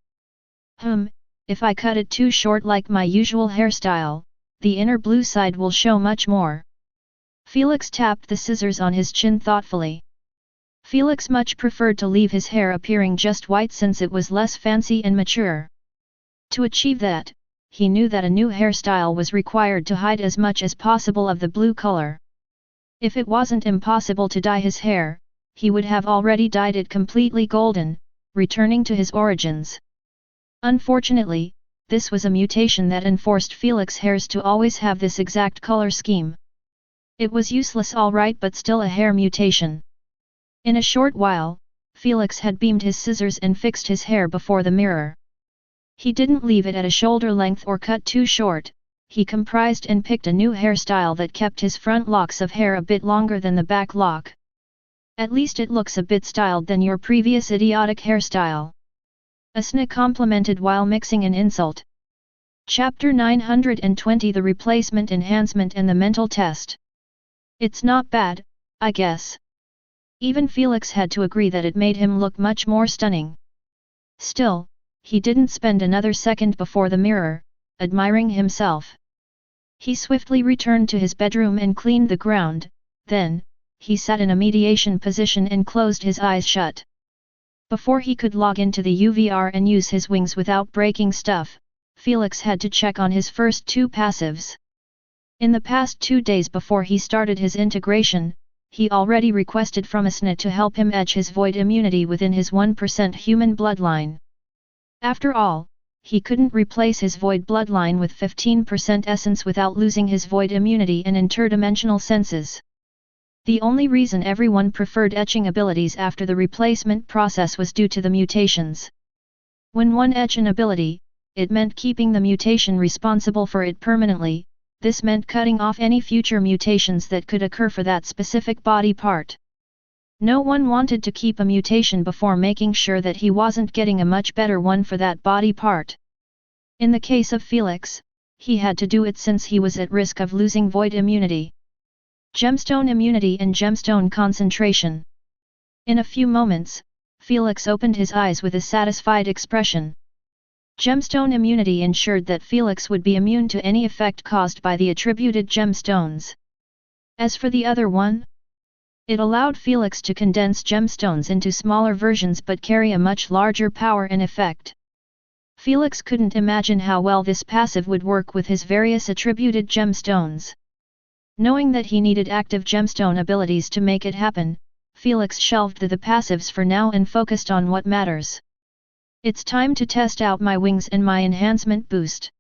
If I cut it too short like my usual hairstyle, the inner blue side will show much more. Felix tapped the scissors on his chin thoughtfully. Felix much preferred to leave his hair appearing just white since it was less fancy and mature. To achieve that, he knew that a new hairstyle was required to hide as much as possible of the blue color. If it wasn't impossible to dye his hair, he would have already dyed it completely golden, returning to his origins. Unfortunately, this was a mutation that enforced Felix's hairs to always have this exact color scheme. It was useless alright, but still a hair mutation. In a short while, Felix had beamed his scissors and fixed his hair before the mirror. He didn't leave it at a shoulder length or cut too short, he comprised and picked a new hairstyle that kept his front locks of hair a bit longer than the back lock. At least it looks a bit styled than your previous idiotic hairstyle. Asna complimented while mixing an insult. Chapter 920 The Replacement Enhancement and the Mental Test. It's not bad, I guess. Even Felix had to agree that it made him look much more stunning. Still, he didn't spend another second before the mirror, admiring himself. He swiftly returned to his bedroom and cleaned the ground, then, he sat in a meditation position and closed his eyes shut. Before he could log into the UVR and use his wings without breaking stuff, Felix had to check on his first two passives. In the past 2 days before he started his integration, he already requested from Asna to help him etch his void immunity within his 1% human bloodline. After all, he couldn't replace his void bloodline with 15% essence without losing his void immunity and interdimensional senses. The only reason everyone preferred etching abilities after the replacement process was due to the mutations. When one etched an ability, it meant keeping the mutation responsible for it permanently. This meant cutting off any future mutations that could occur for that specific body part. No one wanted to keep a mutation before making sure that he wasn't getting a much better one for that body part. In the case of Felix, he had to do it since he was at risk of losing void immunity. Gemstone immunity and gemstone concentration. In a few moments, Felix opened his eyes with a satisfied expression. Gemstone immunity ensured that Felix would be immune to any effect caused by the attributed gemstones. As for the other one, it allowed Felix to condense gemstones into smaller versions but carry a much larger power and effect. Felix couldn't imagine how well this passive would work with his various attributed gemstones. Knowing that he needed active gemstone abilities to make it happen, Felix shelved the passives for now and focused on what matters. It's time to test out my wings and my enhancement boost.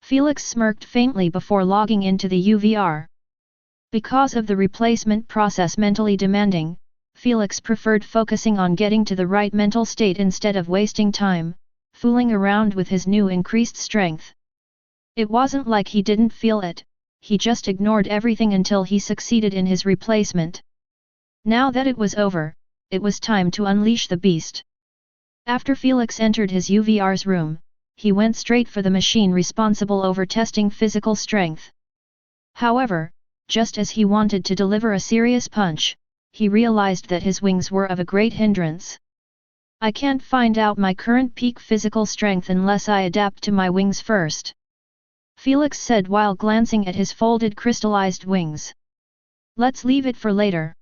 Felix smirked faintly before logging into the UVR. Because of the replacement process mentally demanding, Felix preferred focusing on getting to the right mental state instead of wasting time, fooling around with his new increased strength. It wasn't like he didn't feel it, he just ignored everything until he succeeded in his replacement. Now that it was over, it was time to unleash the beast. After Felix entered his UVR's room, he went straight for the machine responsible over testing physical strength. However, just as he wanted to deliver a serious punch, he realized that his wings were of a great hindrance. I can't find out my current peak physical strength unless I adapt to my wings first, Felix said while glancing at his folded crystallized wings. Let's leave it for later.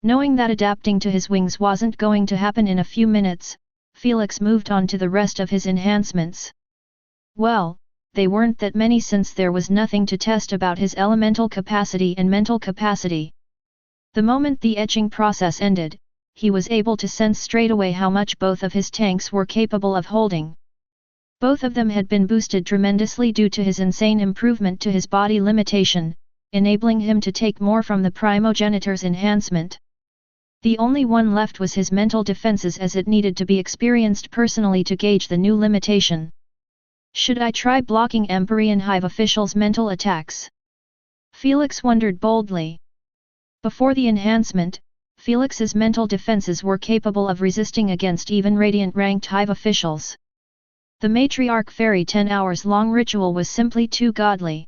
Knowing that adapting to his wings wasn't going to happen in a few minutes, Felix moved on to the rest of his enhancements. Well, they weren't that many since there was nothing to test about his elemental capacity and mental capacity. The moment the etching process ended, he was able to sense straight away how much both of his tanks were capable of holding. Both of them had been boosted tremendously due to his insane improvement to his body limitation, enabling him to take more from the primogenitor's enhancement. The only one left was his mental defenses, as it needed to be experienced personally to gauge the new limitation. Should I try blocking Empyrean Hive officials' mental attacks? Felix wondered boldly. Before the enhancement, Felix's mental defenses were capable of resisting against even Radiant-ranked Hive officials. The Matriarch Fairy 10-hours-long ritual was simply too godly.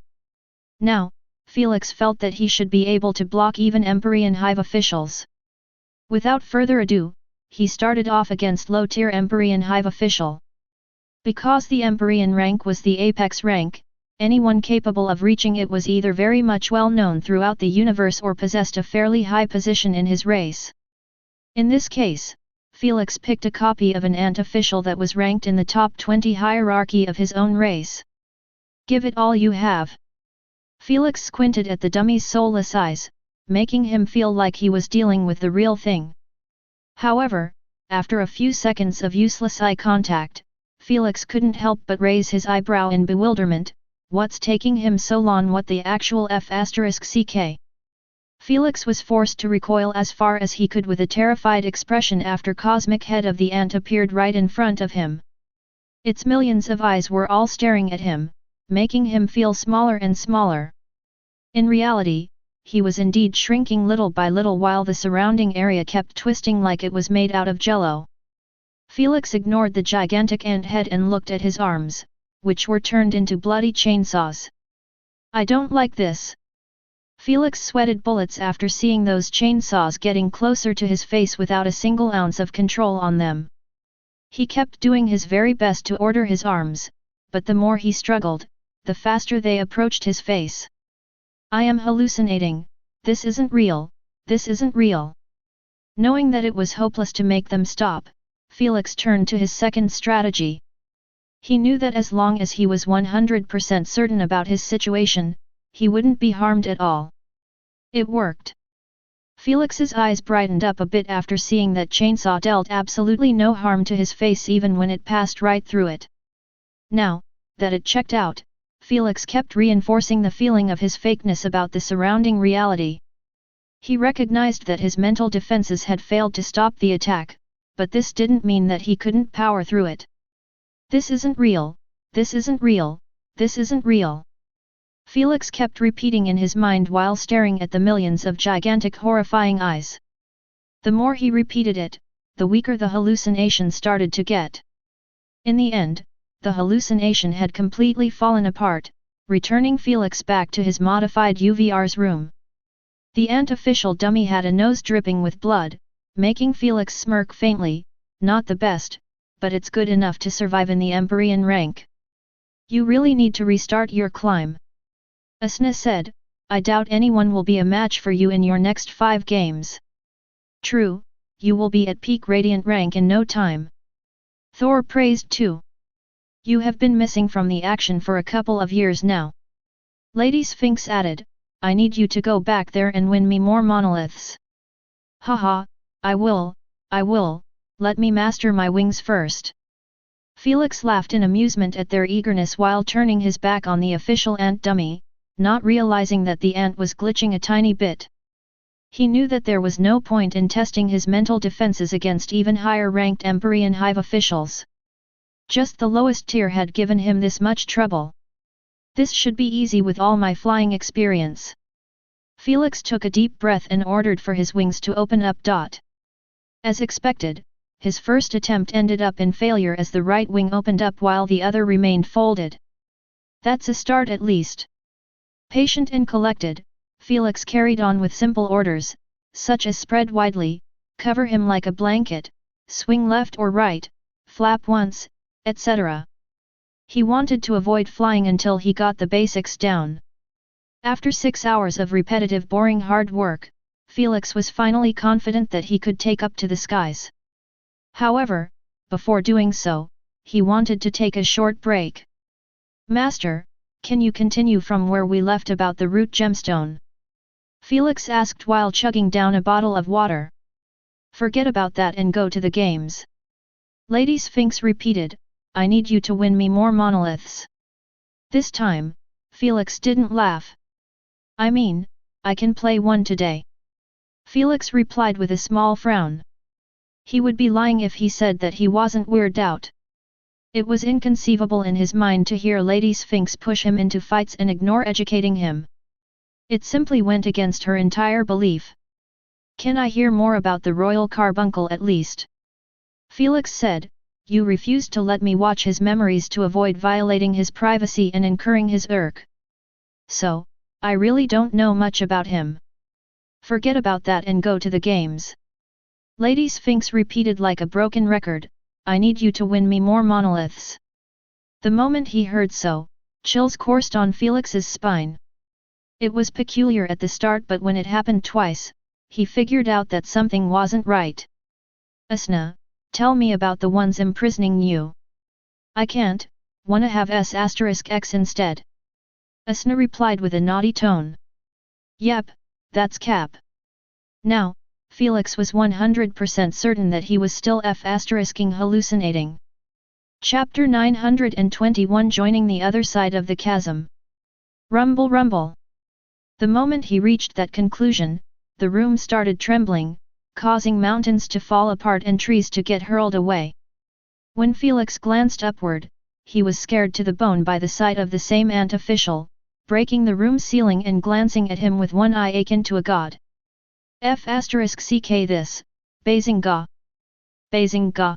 Now, Felix felt that he should be able to block even Empyrean Hive officials. Without further ado, he started off against low-tier Empyrean Hive official. Because the Empyrean rank was the apex rank, anyone capable of reaching it was either very much well known throughout the universe or possessed a fairly high position in his race. In this case, Felix picked a copy of an ant official that was ranked in the top 20 hierarchy of his own race. Give it all you have. Felix squinted at the dummy's soulless eyes, making him feel like he was dealing with the real thing. However, after a few seconds of useless eye contact, Felix couldn't help but raise his eyebrow in bewilderment. What's taking him so long? What the actual f***ck? Felix was forced to recoil as far as he could with a terrified expression after cosmic head of the ant appeared right in front of him. Its millions of eyes were all staring at him, making him feel smaller and smaller. In reality, he was indeed shrinking little by little while the surrounding area kept twisting like it was made out of jello. Felix ignored the gigantic ant head and looked at his arms, which were turned into bloody chainsaws. I don't like this. Felix sweated bullets after seeing those chainsaws getting closer to his face without a single ounce of control on them. He kept doing his very best to order his arms, but the more he struggled, the faster they approached his face. I am hallucinating, this isn't real, this isn't real. Knowing that it was hopeless to make them stop, Felix turned to his second strategy. He knew that as long as he was 100% certain about his situation, he wouldn't be harmed at all. It worked. Felix's eyes brightened up a bit after seeing that chainsaw dealt absolutely no harm to his face even when it passed right through it. Now, that it checked out, Felix kept reinforcing the feeling of his fakeness about the surrounding reality. He recognized that his mental defenses had failed to stop the attack, but this didn't mean that he couldn't power through it. This isn't real, this isn't real, this isn't real. Felix kept repeating in his mind while staring at the millions of gigantic horrifying eyes. The more he repeated it, the weaker the hallucination started to get. In the end, the hallucination had completely fallen apart, returning Felix back to his modified UVR's room. The ant official dummy had a nose dripping with blood, making Felix smirk faintly. Not the best, but it's good enough to survive in the Empyrean rank. You really need to restart your climb. Asna said, I doubt anyone will be a match for you in your next 5 games. True, you will be at peak Radiant rank in no time. Thor praised too. You have been missing from the action for a couple of years now. Lady Sphinx added, I need you to go back there and win me more monoliths. Haha, I will, let me master my wings first. Felix laughed in amusement at their eagerness while turning his back on the official ant dummy, not realizing that the ant was glitching a tiny bit. He knew that there was no point in testing his mental defenses against even higher-ranked Empyrean hive officials. Just the lowest tier had given him this much trouble. This should be easy with all my flying experience. Felix took a deep breath and ordered for his wings to open up. As expected, his first attempt ended up in failure as the right wing opened up while the other remained folded. That's a start at least. Patient and collected, Felix carried on with simple orders, such as spread widely, cover him like a blanket, swing left or right, flap once, etc. He wanted to avoid flying until he got the basics down. After 6 hours of repetitive boring hard work, Felix was finally confident that he could take up to the skies. However, before doing so, he wanted to take a short break. Master, can you continue from where we left about the root gemstone? Felix asked while chugging down a bottle of water. Forget about that and go to the games. Lady Sphinx repeated, I need you to win me more monoliths. This time, Felix didn't laugh. I mean, I can play one today. Felix replied with a small frown. He would be lying if he said that he wasn't weirded out. It was inconceivable in his mind to hear Lady Sphinx push him into fights and ignore educating him. It simply went against her entire belief. Can I hear more about the royal carbuncle at least? Felix said, you refused to let me watch his memories to avoid violating his privacy and incurring his irk. So, I really don't know much about him. Forget about that and go to the games. Lady Sphinx repeated like a broken record, I need you to win me more monoliths. The moment he heard so, chills coursed on Felix's spine. It was peculiar at the start, but when it happened twice, he figured out that something wasn't right. Asna, Tell me about the ones imprisoning you. I can't, wanna have S*X instead. Asna replied with a naughty tone. Yep, that's cap. Now, Felix was 100% certain that he was still F***ing hallucinating. Chapter 921 Joining the Other Side of the Chasm. Rumble rumble. The moment he reached that conclusion, the room started trembling, causing mountains to fall apart and trees to get hurled away. When Felix glanced upward, he was scared to the bone by the sight of the same ant official, breaking the room ceiling and glancing at him with one eye akin to a god. F***ck this, Bazinga. Bazinga.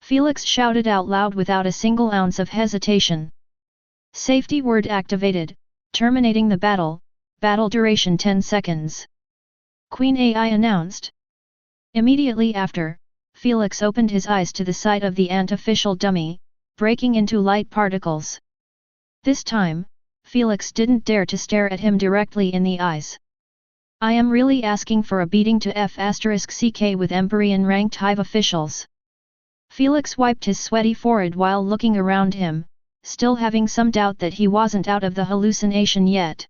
Felix shouted out loud without a single ounce of hesitation. Safety word activated, terminating the battle, battle duration 10 seconds. Queen AI announced. Immediately after, Felix opened his eyes to the sight of the ant official dummy, breaking into light particles. This time, Felix didn't dare to stare at him directly in the eyes. I am really asking for a beating to F***ck with Empyrean ranked hive officials. Felix wiped his sweaty forehead while looking around him, still having some doubt that he wasn't out of the hallucination yet.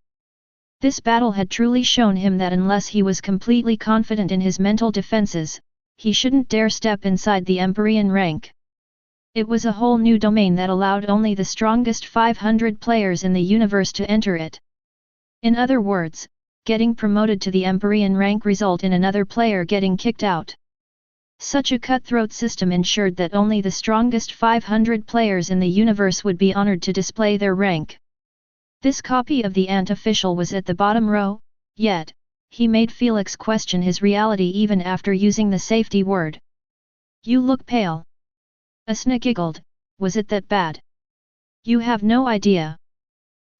This battle had truly shown him that unless he was completely confident in his mental defenses, he shouldn't dare step inside the Empyrean rank. It was a whole new domain that allowed only the strongest 500 players in the universe to enter it. In other words, getting promoted to the Empyrean rank result in another player getting kicked out. Such a cutthroat system ensured that only the strongest 500 players in the universe would be honored to display their rank. This copy of the ant official was at the bottom row, yet, he made Felix question his reality even after using the safety word. You look pale. Asna giggled, was it that bad? You have no idea.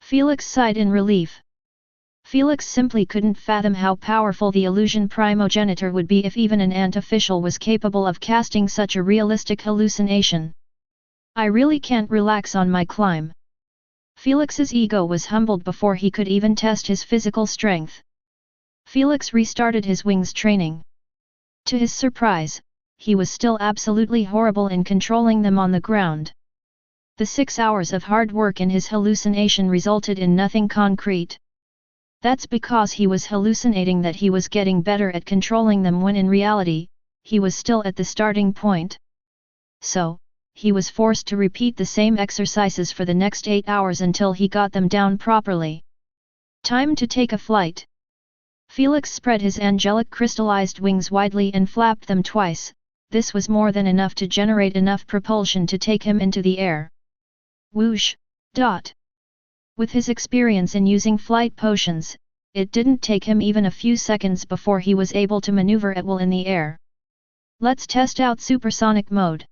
Felix sighed in relief. Felix simply couldn't fathom how powerful the illusion primogenitor would be if even an ant official was capable of casting such a realistic hallucination. I really can't relax on my climb. Felix's ego was humbled before he could even test his physical strength. Felix restarted his wings training. To his surprise, he was still absolutely horrible in controlling them on the ground. The 6 hours of hard work in his hallucination resulted in nothing concrete. That's because he was hallucinating that he was getting better at controlling them when in reality, he was still at the starting point. So, he was forced to repeat the same exercises for the next 8 hours until he got them down properly. Time to take a flight. Felix spread his angelic crystallized wings widely and flapped them twice. This was more than enough to generate enough propulsion to take him into the air. Whoosh! Dot! With his experience in using flight potions, it didn't take him even a few seconds before he was able to maneuver at will in the air. Let's test out supersonic mode.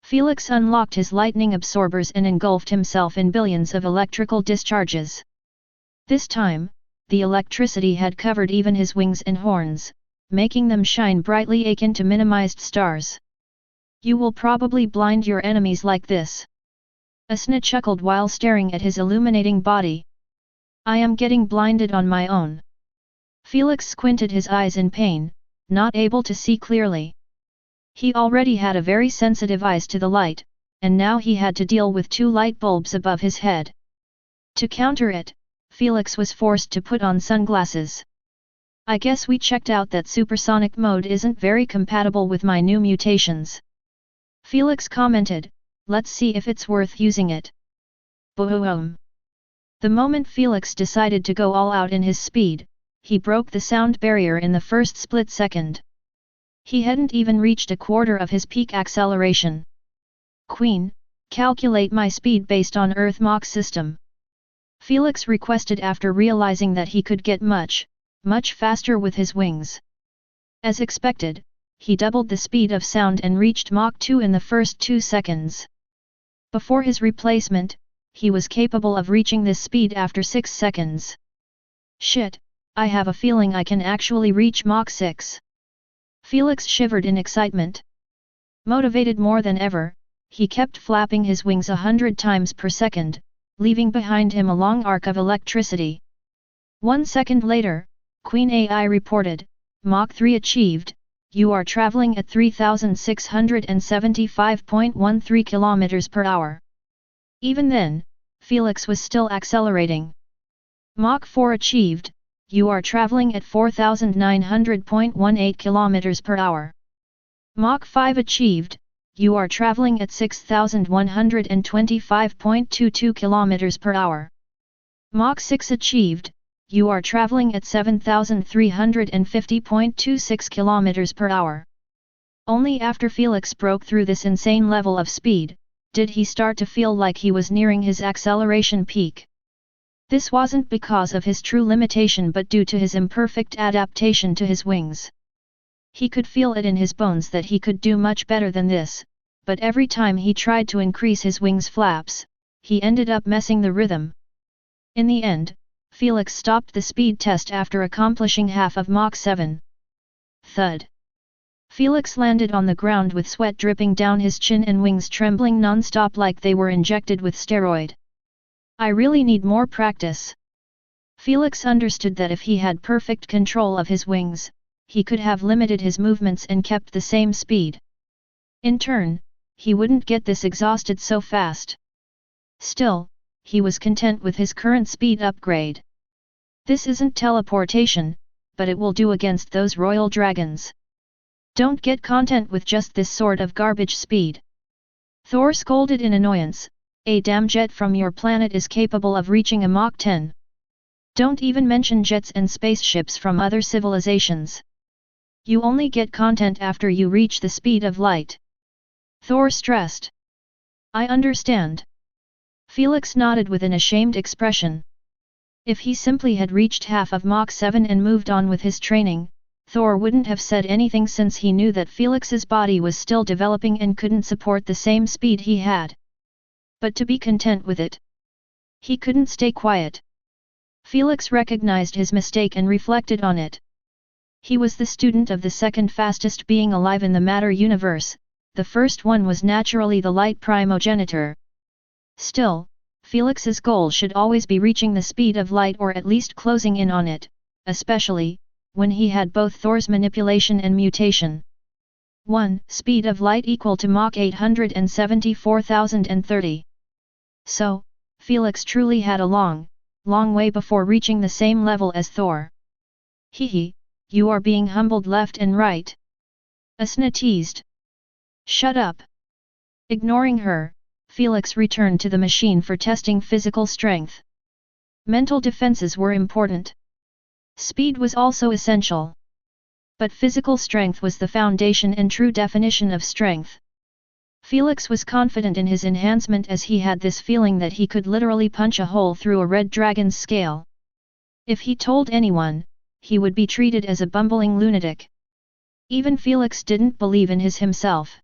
Felix unlocked his lightning absorbers and engulfed himself in billions of electrical discharges. This time, the electricity had covered even his wings and horns, making them shine brightly akin to minimized stars. You will probably blind your enemies like this. Asna chuckled while staring at his illuminating body. I am getting blinded on my own. Felix squinted his eyes in pain, not able to see clearly. He already had a very sensitive eyes to the light, and now he had to deal with 2 light bulbs above his head. To counter it, Felix was forced to put on sunglasses. I guess we checked out that supersonic mode isn't very compatible with my new mutations. Felix commented, let's see if it's worth using it. Boom! The moment Felix decided to go all out in his speed, he broke the sound barrier in the first split second. He hadn't even reached a quarter of his peak acceleration. Queen, calculate my speed based on Earth Mach system. Felix requested after realizing that he could get much faster with his wings. As expected, he doubled the speed of sound and reached Mach 2 in the first 2 seconds. Before his replacement, he was capable of reaching this speed after 6 seconds. Shit, I have a feeling I can actually reach Mach 6. Felix shivered in excitement. Motivated more than ever, he kept flapping his wings 100 times per second, leaving behind him a long arc of electricity. 1 second later, Queen AI reported, Mach 3 achieved, you are traveling at 3,675.13 km per hour. Even then, Felix was still accelerating. Mach 4 achieved, you are traveling at 4,900.18 km per hour. Mach 5 achieved, you are traveling at 6,125.22 km per hour. Mach 6 achieved, you are traveling at 7,350.26 km per hour. Only after Felix broke through this insane level of speed, did he start to feel like he was nearing his acceleration peak. This wasn't because of his true limitation but due to his imperfect adaptation to his wings. He could feel it in his bones that he could do much better than this, but every time he tried to increase his wings' flaps, he ended up messing the rhythm. In the end, Felix stopped the speed test after accomplishing half of Mach 7. Thud. Felix landed on the ground with sweat dripping down his chin and wings trembling non-stop like they were injected with steroid. I really need more practice. Felix understood that if he had perfect control of his wings, he could have limited his movements and kept the same speed. In turn, he wouldn't get this exhausted so fast. Still, he was content with his current speed upgrade. This isn't teleportation, but it will do against those royal dragons. Don't get content with just this sort of garbage speed. Thor scolded in annoyance, a damn jet from your planet is capable of reaching a Mach 10. Don't even mention jets and spaceships from other civilizations. You only get content after you reach the speed of light. Thor stressed. I understand. Felix nodded with an ashamed expression. If he simply had reached half of Mach 7 and moved on with his training, Thor wouldn't have said anything since he knew that Felix's body was still developing and couldn't support the same speed he had. But to be content with it, he couldn't stay quiet. Felix recognized his mistake and reflected on it. He was the student of the second fastest being alive in the matter universe, the first one was naturally the light primogenitor. Still, Felix's goal should always be reaching the speed of light or at least closing in on it, especially when he had both Thor's manipulation and mutation. 1. Speed of light equal to Mach 874,030. So, Felix truly had a long way before reaching the same level as Thor. Hehe, you are being humbled left and right. Asna teased. Shut up. Ignoring her, Felix returned to the machine for testing physical strength. Mental defenses were important. Speed was also essential. But physical strength was the foundation and true definition of strength. Felix was confident in his enhancement as he had this feeling that he could literally punch a hole through a red dragon's scale. If he told anyone, he would be treated as a bumbling lunatic. Even Felix didn't believe in himself.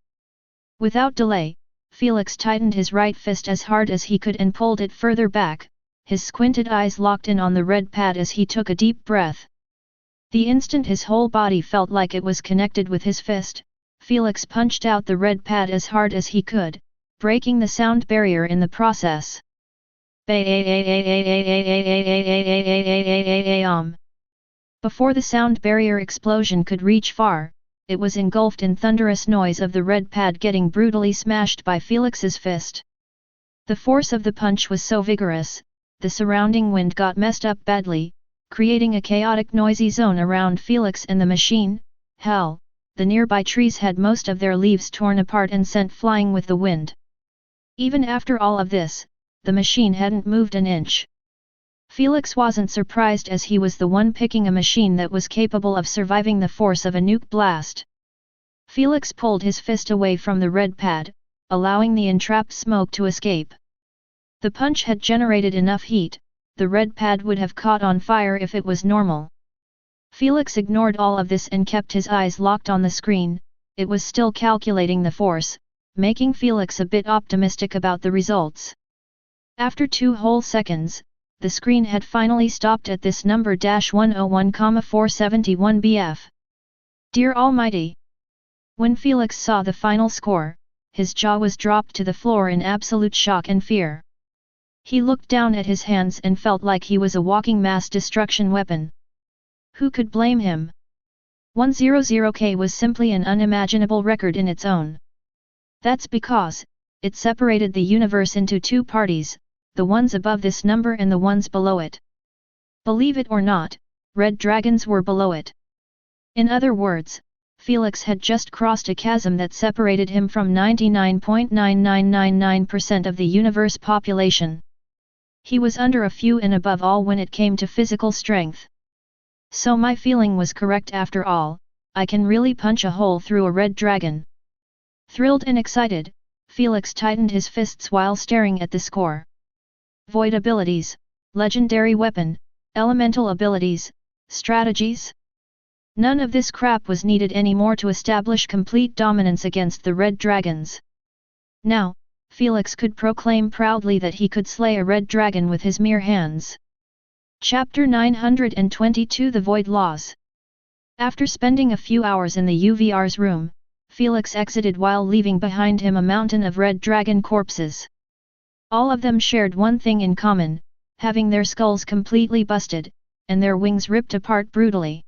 Without delay, Felix tightened his right fist as hard as he could and pulled it further back, his squinted eyes locked in on the red pad as he took a deep breath. The instant his whole body felt like it was connected with his fist, Felix punched out the red pad as hard as he could, breaking the sound barrier in the process. Before the sound barrier explosion could reach far, it was engulfed in thunderous noise of the red pad getting brutally smashed by Felix's fist. The force of the punch was so vigorous, the surrounding wind got messed up badly, creating a chaotic noisy zone around Felix and the machine. Hell, the nearby trees had most of their leaves torn apart and sent flying with the wind. Even after all of this, the machine hadn't moved an inch. Felix wasn't surprised as he was the one picking a machine that was capable of surviving the force of a nuke blast. Felix pulled his fist away from the red pad, allowing the entrapped smoke to escape. The punch had generated enough heat, the red pad would have caught on fire if it was normal. Felix ignored all of this and kept his eyes locked on the screen, it was still calculating the force, making Felix a bit optimistic about the results. After 2 whole seconds, the screen had finally stopped at this number -101,471 bf. Dear Almighty! When Felix saw the final score, his jaw was dropped to the floor in absolute shock and fear. He looked down at his hands and felt like he was a walking mass destruction weapon. Who could blame him? 100K was simply an unimaginable record in its own. That's because it separated the universe into two parties, the ones above this number and the ones below it. Believe it or not, red dragons were below it. In other words, Felix had just crossed a chasm that separated him from 99.9999% of the universe population. He was under a few and above all when it came to physical strength. So my feeling was correct after all, I can really punch a hole through a red dragon. Thrilled and excited, Felix tightened his fists while staring at the score. Void abilities, legendary weapon, elemental abilities, strategies. None of this crap was needed anymore to establish complete dominance against the red dragons. Now, Felix could proclaim proudly that he could slay a red dragon with his mere hands. Chapter 922 The Void Laws. After spending a few hours in the UVR's room, Felix exited while leaving behind him a mountain of red dragon corpses. All of them shared one thing in common, having their skulls completely busted, and their wings ripped apart brutally.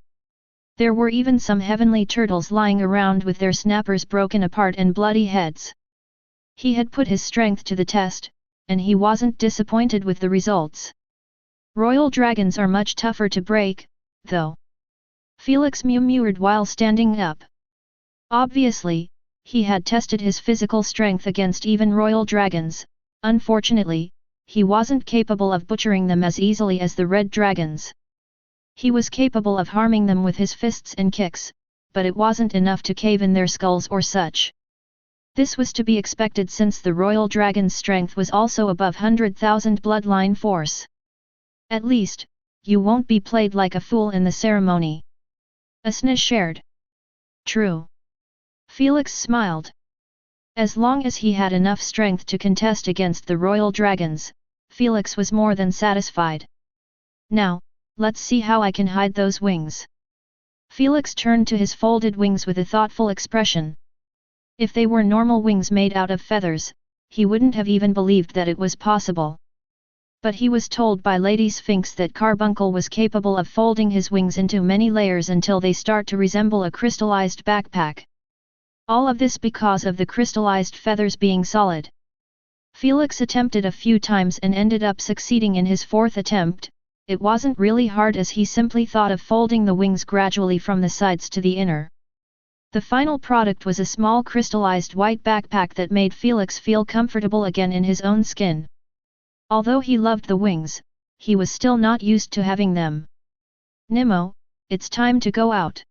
There were even some heavenly turtles lying around with their snappers broken apart and bloody heads. He had put his strength to the test, and he wasn't disappointed with the results. Royal dragons are much tougher to break, though. Felix murmured while standing up. Obviously, he had tested his physical strength against even royal dragons. Unfortunately, he wasn't capable of butchering them as easily as the red dragons. He was capable of harming them with his fists and kicks, but it wasn't enough to cave in their skulls or such. This was to be expected since the royal dragon's strength was also above 100,000 bloodline force. At least, you won't be played like a fool in the ceremony. Asna shared. True. Felix smiled. As long as he had enough strength to contest against the royal dragons, Felix was more than satisfied. Now, let's see how I can hide those wings. Felix turned to his folded wings with a thoughtful expression. If they were normal wings made out of feathers, he wouldn't have even believed that it was possible. But he was told by Lady Sphinx that Carbuncle was capable of folding his wings into many layers until they start to resemble a crystallized backpack. All of this because of the crystallized feathers being solid. Felix attempted a few times and ended up succeeding in his fourth attempt. It wasn't really hard as he simply thought of folding the wings gradually from the sides to the inner. The final product was a small crystallized white backpack that made Felix feel comfortable again in his own skin. Although he loved the wings, he was still not used to having them. Nemo, it's time to go out.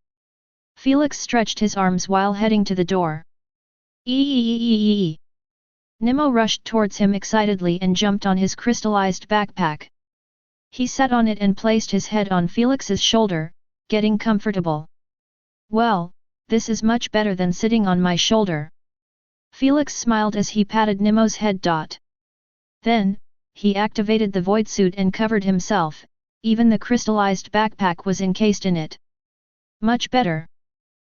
Felix stretched his arms while heading to the door. Eeeeeeee. Nemo rushed towards him excitedly and jumped on his crystallized backpack. He sat on it and placed his head on Felix's shoulder, getting comfortable. Well, this is much better than sitting on my shoulder. Felix smiled as he patted Nemo's head. Then, he activated the void suit and covered himself, even the crystallized backpack was encased in it. Much better.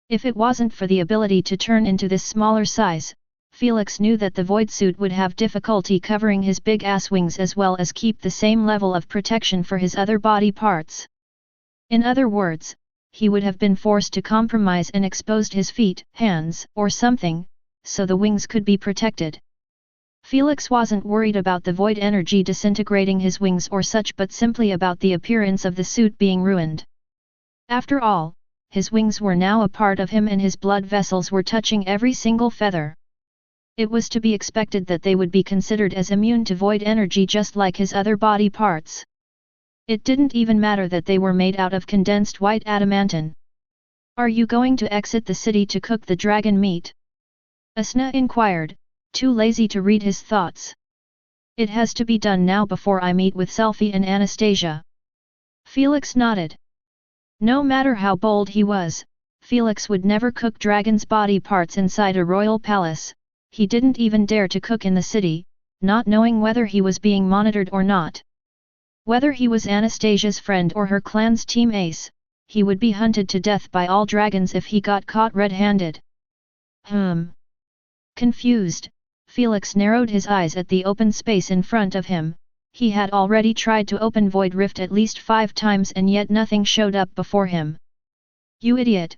If it wasn't for the ability to turn into this smaller size, Felix knew that the void suit would have difficulty covering his big ass wings as well as keep the same level of protection for his other body parts. In other words, he would have been forced to compromise and exposed his feet, hands, or something, so the wings could be protected. Felix wasn't worried about the void energy disintegrating his wings or such but simply about the appearance of the suit being ruined. After all, his wings were now a part of him and his blood vessels were touching every single feather. It was to be expected that they would be considered as immune to void energy just like his other body parts. It didn't even matter that they were made out of condensed white adamantine. Are you going to exit the city to cook the dragon meat? Asna inquired, too lazy to read his thoughts. It has to be done now before I meet with Selfie and Anastasia. Felix nodded. No matter how bold he was, Felix would never cook dragon's body parts inside a royal palace. He didn't even dare to cook in the city, not knowing whether he was being monitored or not. Whether he was Anastasia's friend or her clan's team ace, he would be hunted to death by all dragons if he got caught red-handed. Confused, Felix narrowed his eyes at the open space in front of him. He had already tried to open Void Rift at least 5 times and yet nothing showed up before him. You idiot,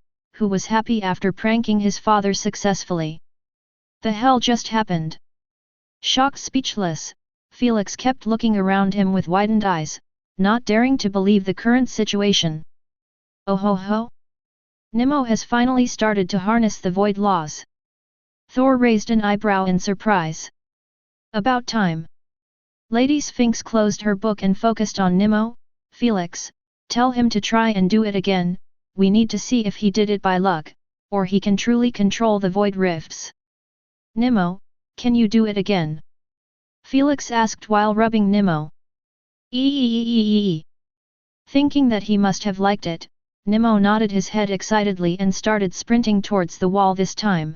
who was happy after pranking his father successfully. The hell just happened? Shocked speechless, Felix kept looking around him with widened eyes, not daring to believe the current situation. Oh ho ho! Nimmo has finally started to harness the void laws. Thor raised an eyebrow in surprise. About time. Lady Sphinx closed her book and focused on Nimmo. Felix, tell him to try and do it again, we need to see if he did it by luck, or he can truly control the void rifts. Nimmo, can you do it again? Felix asked while rubbing Nimmo. Eeeeeeee. Thinking that he must have liked it, Nimmo nodded his head excitedly and started sprinting towards the wall this time.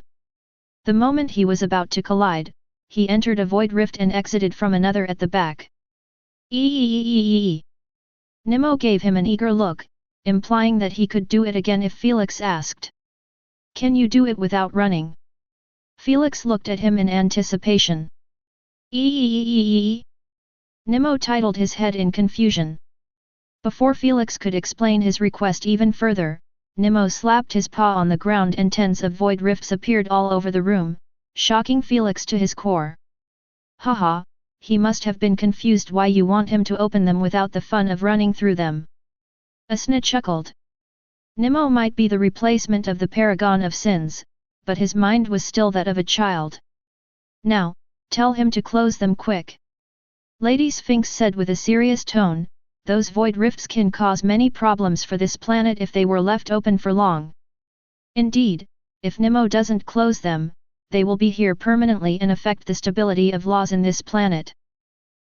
The moment he was about to collide, he entered a void rift and exited from another at the back. Eeeeeeee. Nimmo gave him an eager look, implying that he could do it again if Felix asked. Can you do it without running? Felix looked at him in anticipation. Eeeeeeee. Nimmo titled his head in confusion. Before Felix could explain his request even further, Nimmo slapped his paw on the ground and tens of void rifts appeared all over the room, shocking Felix to his core. Haha, he must have been confused why you want him to open them without the fun of running through them. Asna chuckled. Nimmo might be the replacement of the paragon of sins, but his mind was still that of a child. Now, tell him to close them quick. Lady Sphinx said with a serious tone, those void rifts can cause many problems for this planet if they were left open for long. Indeed, if Nemo doesn't close them, they will be here permanently and affect the stability of laws in this planet.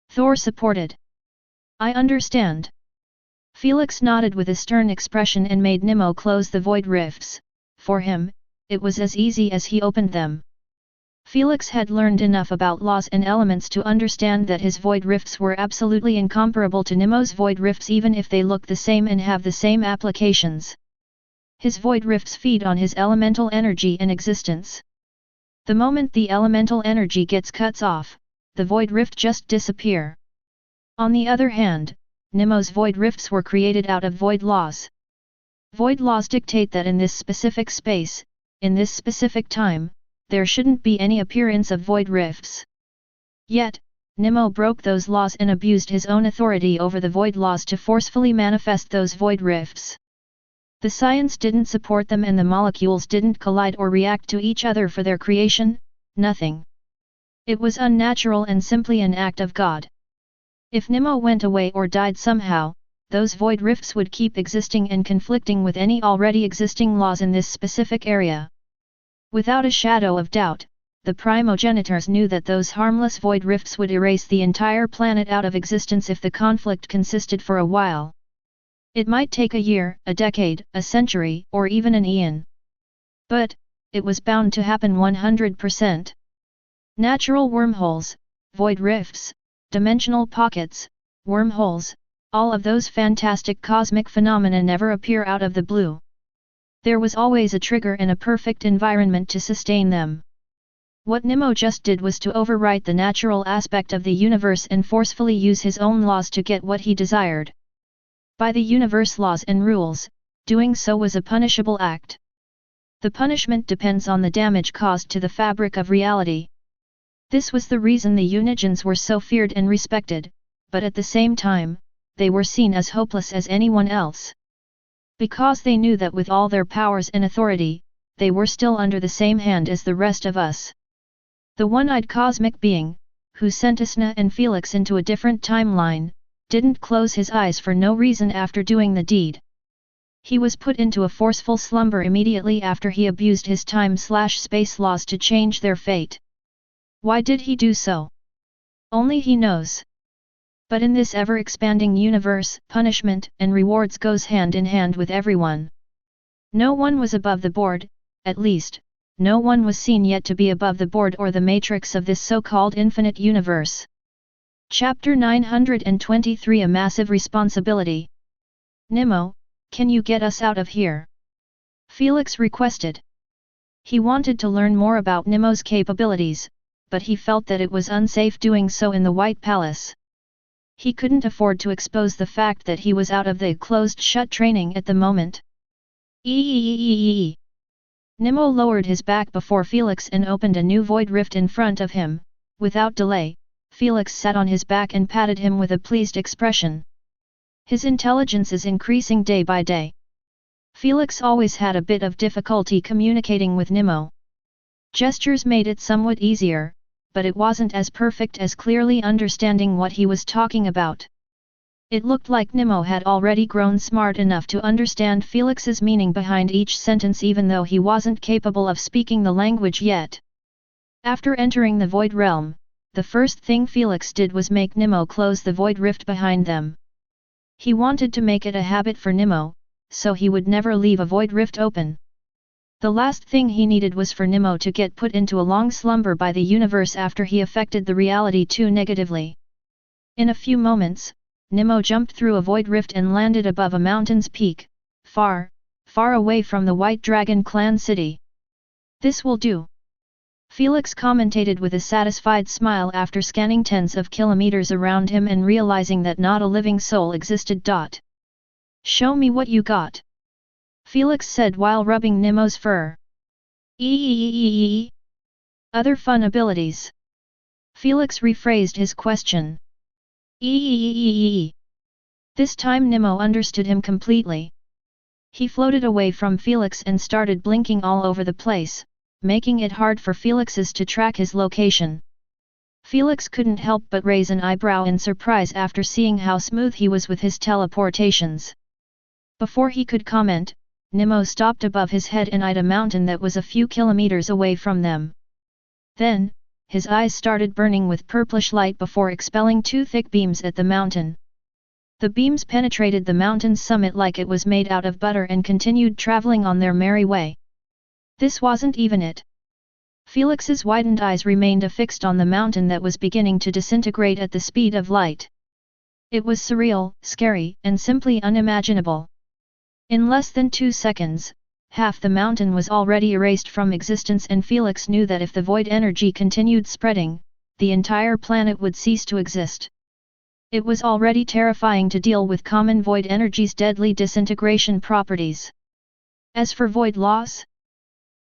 Thor supported. I understand. Felix nodded with a stern expression and made Nemo close the void rifts. For him, it was as easy as he opened them. Felix had learned enough about laws and elements to understand that his void rifts were absolutely incomparable to Nemo's void rifts even if they look the same and have the same applications. His void rifts feed on his elemental energy and existence. The moment the elemental energy gets cut off, the void rift just disappear. On the other hand, Nemo's void rifts were created out of void laws. Void laws dictate that in this specific space, in this specific time, there shouldn't be any appearance of void rifts. Yet, Nemo broke those laws and abused his own authority over the void laws to forcefully manifest those void rifts. The science didn't support them and the molecules didn't collide or react to each other for their creation, nothing. It was unnatural and simply an act of God. If Nemo went away or died somehow, those void rifts would keep existing and conflicting with any already existing laws in this specific area. Without a shadow of doubt, the primogenitors knew that those harmless void rifts would erase the entire planet out of existence if the conflict consisted for a while. It might take a year, a decade, a century, or even an eon. But, it was bound to happen 100%. Natural wormholes, void rifts, dimensional pockets, wormholes, all of those fantastic cosmic phenomena never appear out of the blue. There was always a trigger and a perfect environment to sustain them. What Nemo just did was to overwrite the natural aspect of the universe and forcefully use his own laws to get what he desired. By the universe laws and rules, doing so was a punishable act. The punishment depends on the damage caused to the fabric of reality. This was the reason the Unigens were so feared and respected, but at the same time, they were seen as hopeless as anyone else. Because they knew that with all their powers and authority, they were still under the same hand as the rest of us. The one-eyed cosmic being, who sent Isna and Felix into a different timeline, didn't close his eyes for no reason after doing the deed. He was put into a forceful slumber immediately after he abused his time/space laws to change their fate. Why did he do so? Only he knows. But in this ever-expanding universe, punishment and rewards goes hand in hand with everyone. No one was above the board, at least, no one was seen yet to be above the board or the matrix of this so-called infinite universe. Chapter 923 A Massive Responsibility. Nemo, can you get us out of here? Felix requested. He wanted to learn more about Nemo's capabilities, but he felt that it was unsafe doing so in the White Palace. He couldn't afford to expose the fact that he was out of the closed-shut training at the moment. Nemo lowered his back before Felix and opened a new void rift in front of him. Without delay, Felix sat on his back and patted him with a pleased expression. His intelligence is increasing day by day. Felix always had a bit of difficulty communicating with Nemo. Gestures made it somewhat easier, but it wasn't as perfect as clearly understanding what he was talking about. It looked like Nemo had already grown smart enough to understand Felix's meaning behind each sentence even though he wasn't capable of speaking the language yet. After entering the Void Realm, the first thing Felix did was make Nemo close the Void Rift behind them. He wanted to make it a habit for Nemo, so he would never leave a Void Rift open. The last thing he needed was for Nemo to get put into a long slumber by the universe after he affected the reality too negatively. In a few moments, Nemo jumped through a void rift and landed above a mountain's peak, far, far away from the White Dragon Clan city. This will do. Felix commentated with a satisfied smile after scanning tens of kilometers around him and realizing that not a living soul existed. Show me what you got. Felix said while rubbing Nemo's fur. Other fun abilities. Felix rephrased his question. This time Nemo understood him completely. He floated away from Felix and started blinking all over the place, making it hard for Felix's to track his location. Felix couldn't help but raise an eyebrow in surprise after seeing how smooth he was with his teleportations. Before he could comment, Nimmo stopped above his head and eyed a mountain that was a few kilometers away from them. Then, his eyes started burning with purplish light before expelling two thick beams at the mountain. The beams penetrated the mountain's summit like it was made out of butter and continued traveling on their merry way. This wasn't even it. Felix's widened eyes remained affixed on the mountain that was beginning to disintegrate at the speed of light. It was surreal, scary, and simply unimaginable. In less than 2 seconds, half the mountain was already erased from existence, and Felix knew that if the void energy continued spreading, the entire planet would cease to exist. It was already terrifying to deal with common void energy's deadly disintegration properties. As for void laws?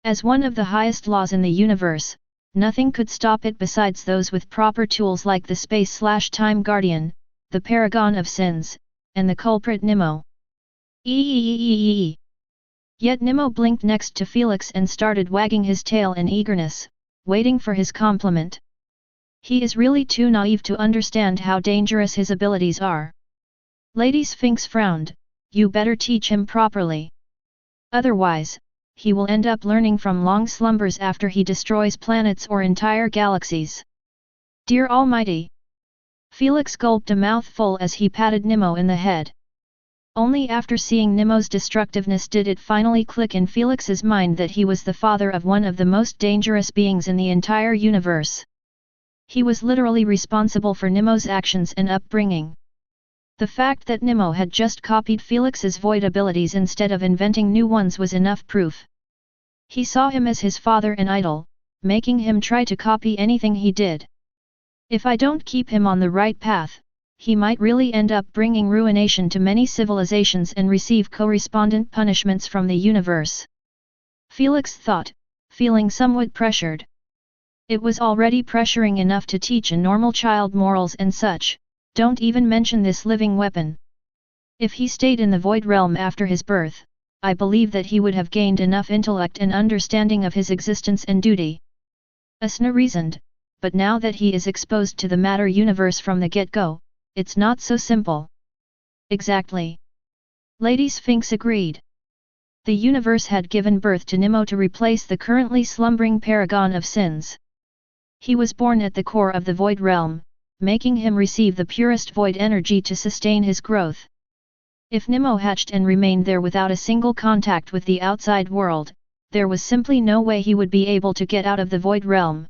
As one of the highest laws in the universe, nothing could stop it besides those with proper tools like the Space/Time Guardian, the Paragon of Sins, and the culprit Nimmo. Yet Nimmo blinked next to Felix and started wagging his tail in eagerness, waiting for his compliment. He is really too naive to understand how dangerous his abilities are. Lady Sphinx frowned. You better teach him properly. Otherwise, he will end up learning from long slumbers after he destroys planets or entire galaxies. Dear Almighty! Felix gulped a mouthful as he patted Nimmo in the head. Only after seeing Nimmo's destructiveness did it finally click in Felix's mind that he was the father of one of the most dangerous beings in the entire universe. He was literally responsible for Nimmo's actions and upbringing. The fact that Nimmo had just copied Felix's void abilities instead of inventing new ones was enough proof. He saw him as his father and idol, making him try to copy anything he did. If I don't keep him on the right path, he might really end up bringing ruination to many civilizations and receive correspondent punishments from the universe. Felix thought, feeling somewhat pressured. It was already pressuring enough to teach a normal child morals and such, don't even mention this living weapon. If he stayed in the void realm after his birth, I believe that he would have gained enough intellect and understanding of his existence and duty. Asna reasoned, but now that he is exposed to the matter universe from the get-go, it's not so simple. Exactly. Lady Sphinx agreed. The universe had given birth to Nimmo to replace the currently slumbering Paragon of Sins. He was born at the core of the void realm, making him receive the purest void energy to sustain his growth. If Nimmo hatched and remained there without a single contact with the outside world, there was simply no way he would be able to get out of the void realm.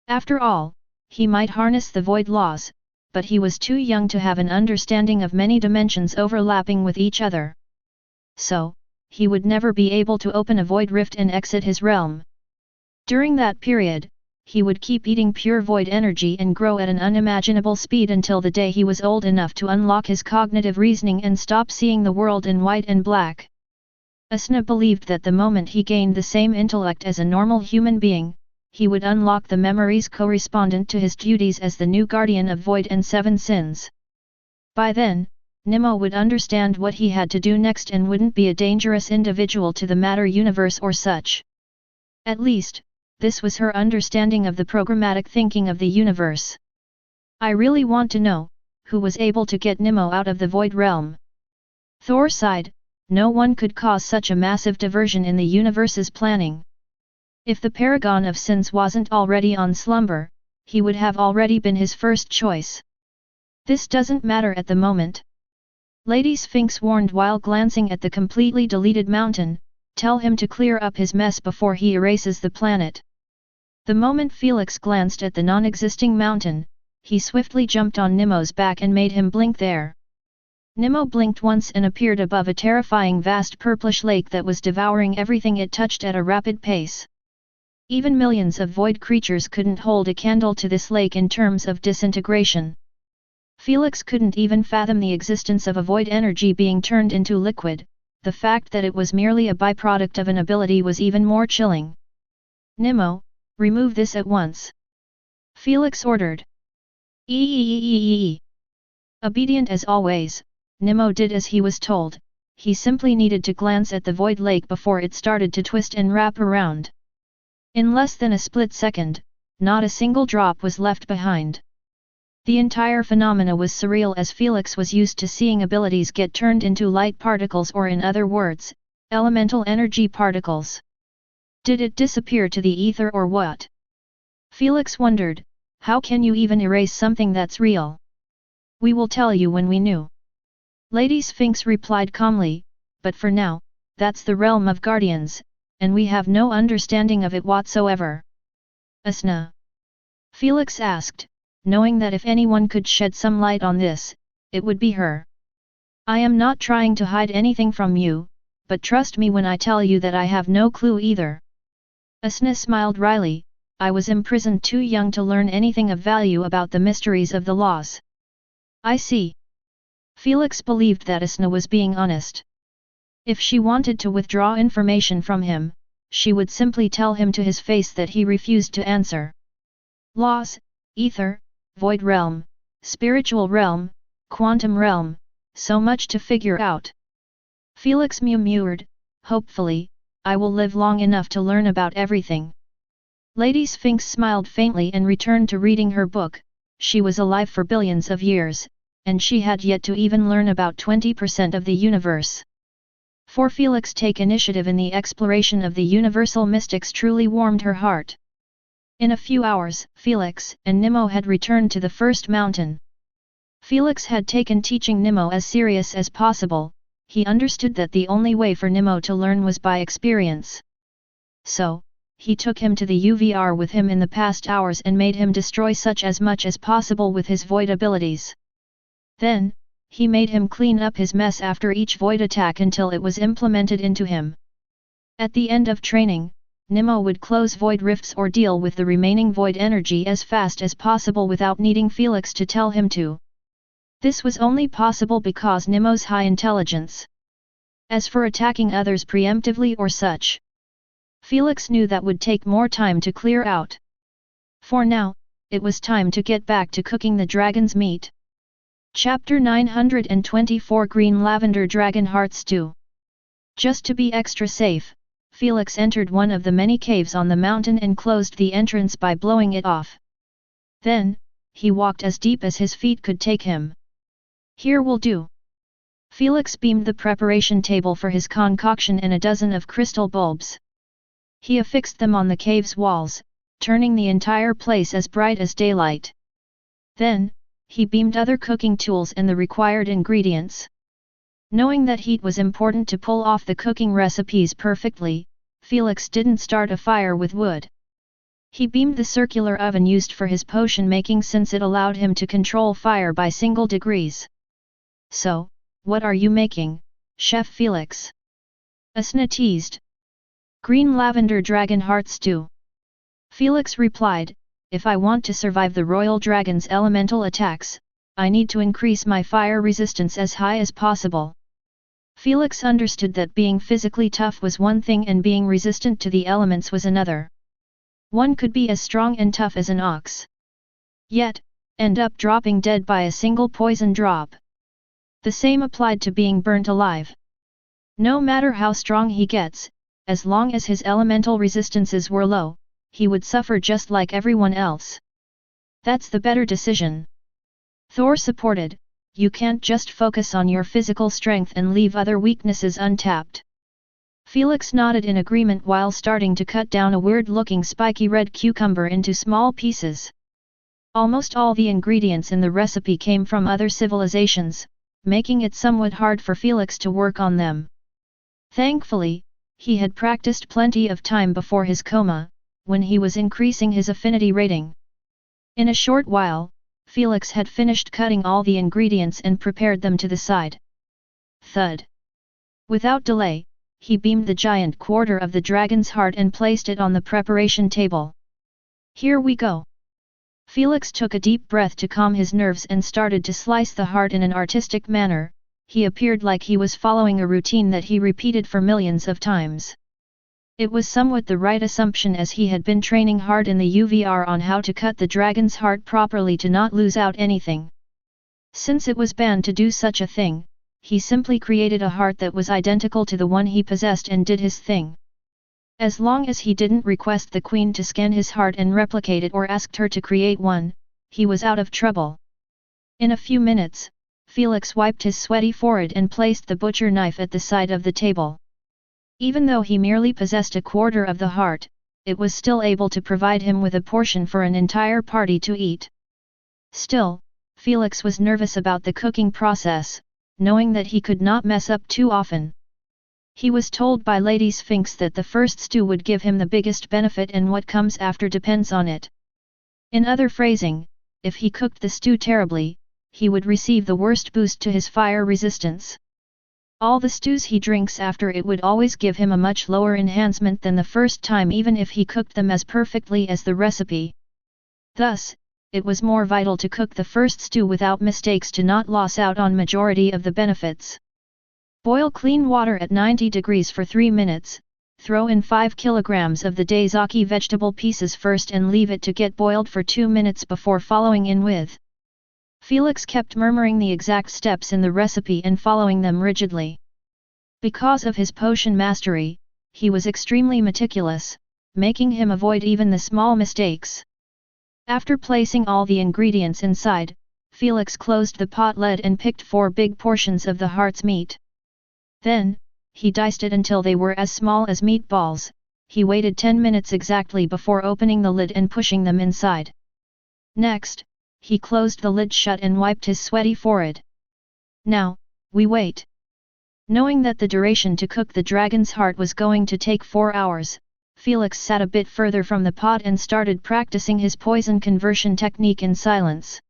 After all, he might harness the void laws, but he was too young to have an understanding of many dimensions overlapping with each other. So, he would never be able to open a void rift and exit his realm. During that period, he would keep eating pure void energy and grow at an unimaginable speed until the day he was old enough to unlock his cognitive reasoning and stop seeing the world in white and black. Asna believed that the moment he gained the same intellect as a normal human being, he would unlock the memories correspondent to his duties as the new guardian of void and 7 sins. By then, Nimmo would understand what he had to do next and wouldn't be a dangerous individual to the matter universe or such. At least, this was her understanding of the programmatic thinking of the universe. I really want to know, who was able to get Nimmo out of the void realm? Thor sighed, no one could cause such a massive diversion in the universe's planning. If the Paragon of Sins wasn't already on slumber, he would have already been his first choice. This doesn't matter at the moment. Lady Sphinx warned while glancing at the completely deleted mountain, tell him to clear up his mess before he erases the planet. The moment Felix glanced at the non-existing mountain, he swiftly jumped on Nimmo's back and made him blink there. Nimmo blinked once and appeared above a terrifying vast purplish lake that was devouring everything it touched at a rapid pace. Even millions of void creatures couldn't hold a candle to this lake in terms of disintegration. Felix couldn't even fathom the existence of a void energy being turned into liquid, the fact that it was merely a byproduct of an ability was even more chilling. Nimmo, remove this at once. Felix ordered. Obedient as always, Nimmo did as he was told. He simply needed to glance at the void lake before it started to twist and wrap around. In less than a split second, not a single drop was left behind. The entire phenomena was surreal as Felix was used to seeing abilities get turned into light particles, or in other words, Elemental energy particles. Did it disappear to the ether or what? Felix wondered, how can you even erase something that's real? We will tell you when we knew. Lady Sphinx replied calmly, but for now, that's the realm of guardians, and we have no understanding of it whatsoever. Asna? Felix asked, knowing that if anyone could shed some light on this, it would be her. I am not trying to hide anything from you, but trust me when I tell you that I have no clue either. Asna smiled wryly, I was imprisoned too young to learn anything of value about the mysteries of the laws. I see. Felix believed that Asna was being honest. If she wanted to withdraw information from him, she would simply tell him to his face that he refused to answer. Laws, ether, void realm, spiritual realm, quantum realm, so much to figure out. Felix murmured, hopefully, I will live long enough to learn about everything. Lady Sphinx smiled faintly and returned to reading her book. She was alive for billions of years, and she had yet to even learn about 20% of the universe. For Felix take initiative in the exploration of the universal mystics truly warmed her heart. In a few hours, Felix and Nimmo had returned to the first mountain. Felix had taken teaching Nimmo as serious as possible. He understood that the only way for Nimmo to learn was by experience. So, he took him to the UVR with him in the past hours and made him destroy such as much as possible with his void abilities. Then, he made him clean up his mess after each void attack until it was implemented into him. At the end of training, Nimmo would close void rifts or deal with the remaining void energy as fast as possible without needing Felix to tell him to. This was only possible because Nimmo's high intelligence. As for attacking others preemptively or such, Felix knew that would take more time to clear out. For now, it was time to get back to cooking the dragon's meat. Chapter 924 Green Lavender Dragon Heart Stew. Just to be extra safe, Felix entered one of the many caves on the mountain and closed the entrance by blowing it off. Then, he walked as deep as his feet could take him. Here will do. Felix beamed the preparation table for his concoction and a dozen of crystal bulbs. He affixed them on the cave's walls, turning the entire place as bright as daylight. Then, he beamed other cooking tools and the required ingredients. Knowing that heat was important to pull off the cooking recipes perfectly, Felix didn't start a fire with wood. He beamed the circular oven used for his potion making since it allowed him to control fire by single degrees. So, what are you making, Chef Felix? Asna teased. Green lavender dragon heart stew. Felix replied, if I want to survive the royal dragon's elemental attacks, I need to increase my fire resistance as high as possible. Felix understood that being physically tough was one thing and being resistant to the elements was another. One could be as strong and tough as an ox, yet end up dropping dead by a single poison drop. The same applied to being burnt alive. No matter how strong he gets, as long as his elemental resistances were low, he would suffer just like everyone else. That's the better decision. Thor supported, you can't just focus on your physical strength and leave other weaknesses untapped. Felix nodded in agreement while starting to cut down a weird-looking spiky red cucumber into small pieces. Almost all the ingredients in the recipe came from other civilizations, making it somewhat hard for Felix to work on them. Thankfully, he had practiced plenty of time before his coma, when he was increasing his affinity rating. In a short while, Felix had finished cutting all the ingredients and prepared them to the side. Thud! Without delay, he beamed the giant quarter of the dragon's heart and placed it on the preparation table. Here we go! Felix took a deep breath to calm his nerves and started to slice the heart in an artistic manner. He appeared like he was following a routine that he repeated for millions of times. It was somewhat the right assumption as he had been training hard in the UVR on how to cut the dragon's heart properly to not lose out anything. Since it was banned to do such a thing, he simply created a heart that was identical to the one he possessed and did his thing. As long as he didn't request the queen to scan his heart and replicate it or asked her to create one, he was out of trouble. In a few minutes, Felix wiped his sweaty forehead and placed the butcher knife at the side of the table. Even though he merely possessed a quarter of the heart, it was still able to provide him with a portion for an entire party to eat. Still, Felix was nervous about the cooking process, knowing that he could not mess up too often. He was told by Lady Sphinx that the first stew would give him the biggest benefit and what comes after depends on it. In other phrasing, if he cooked the stew terribly, he would receive the worst boost to his fire resistance. All the stews he drinks after it would always give him a much lower enhancement than the first time, even if he cooked them as perfectly as the recipe. Thus, it was more vital to cook the first stew without mistakes to not lose out on majority of the benefits. Boil clean water at 90 degrees for 3 minutes, throw in 5 kilograms of the daizaki vegetable pieces first and leave it to get boiled for 2 minutes before following in with. Felix kept murmuring the exact steps in the recipe and following them rigidly. Because of his potion mastery, he was extremely meticulous, making him avoid even the small mistakes. After placing all the ingredients inside, Felix closed the pot lid and picked 4 big portions of the heart's meat. Then, he diced it until they were as small as meatballs. He waited 10 minutes exactly before opening the lid and pushing them inside. Next, he closed the lid shut and wiped his sweaty forehead. Now, we wait. Knowing that the duration to cook the dragon's heart was going to take 4 hours, Felix sat a bit further from the pot and started practicing his poison conversion technique in silence.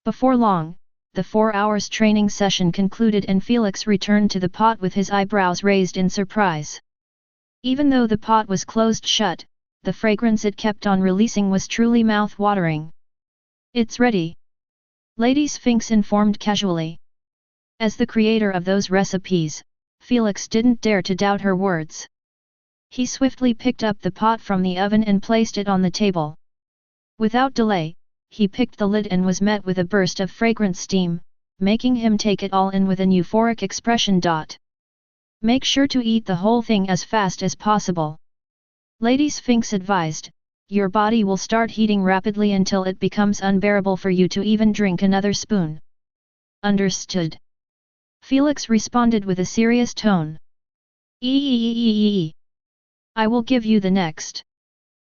Before long, the 4 hours training session concluded and Felix returned to the pot with his eyebrows raised in surprise. Even though the pot was closed shut, the fragrance it kept on releasing was truly mouth-watering. "It's ready," Lady Sphinx informed casually. As the creator of those recipes, Felix didn't dare to doubt her words. He swiftly picked up the pot from the oven and placed it on the table. Without delay, he picked the lid and was met with a burst of fragrant steam, making him take it all in with an euphoric expression. "Make sure to eat the whole thing as fast as possible," Lady Sphinx advised. "Your body will start heating rapidly until it becomes unbearable for you to even drink another spoon." "Understood," Felix responded with a serious tone. "I will give you the next,"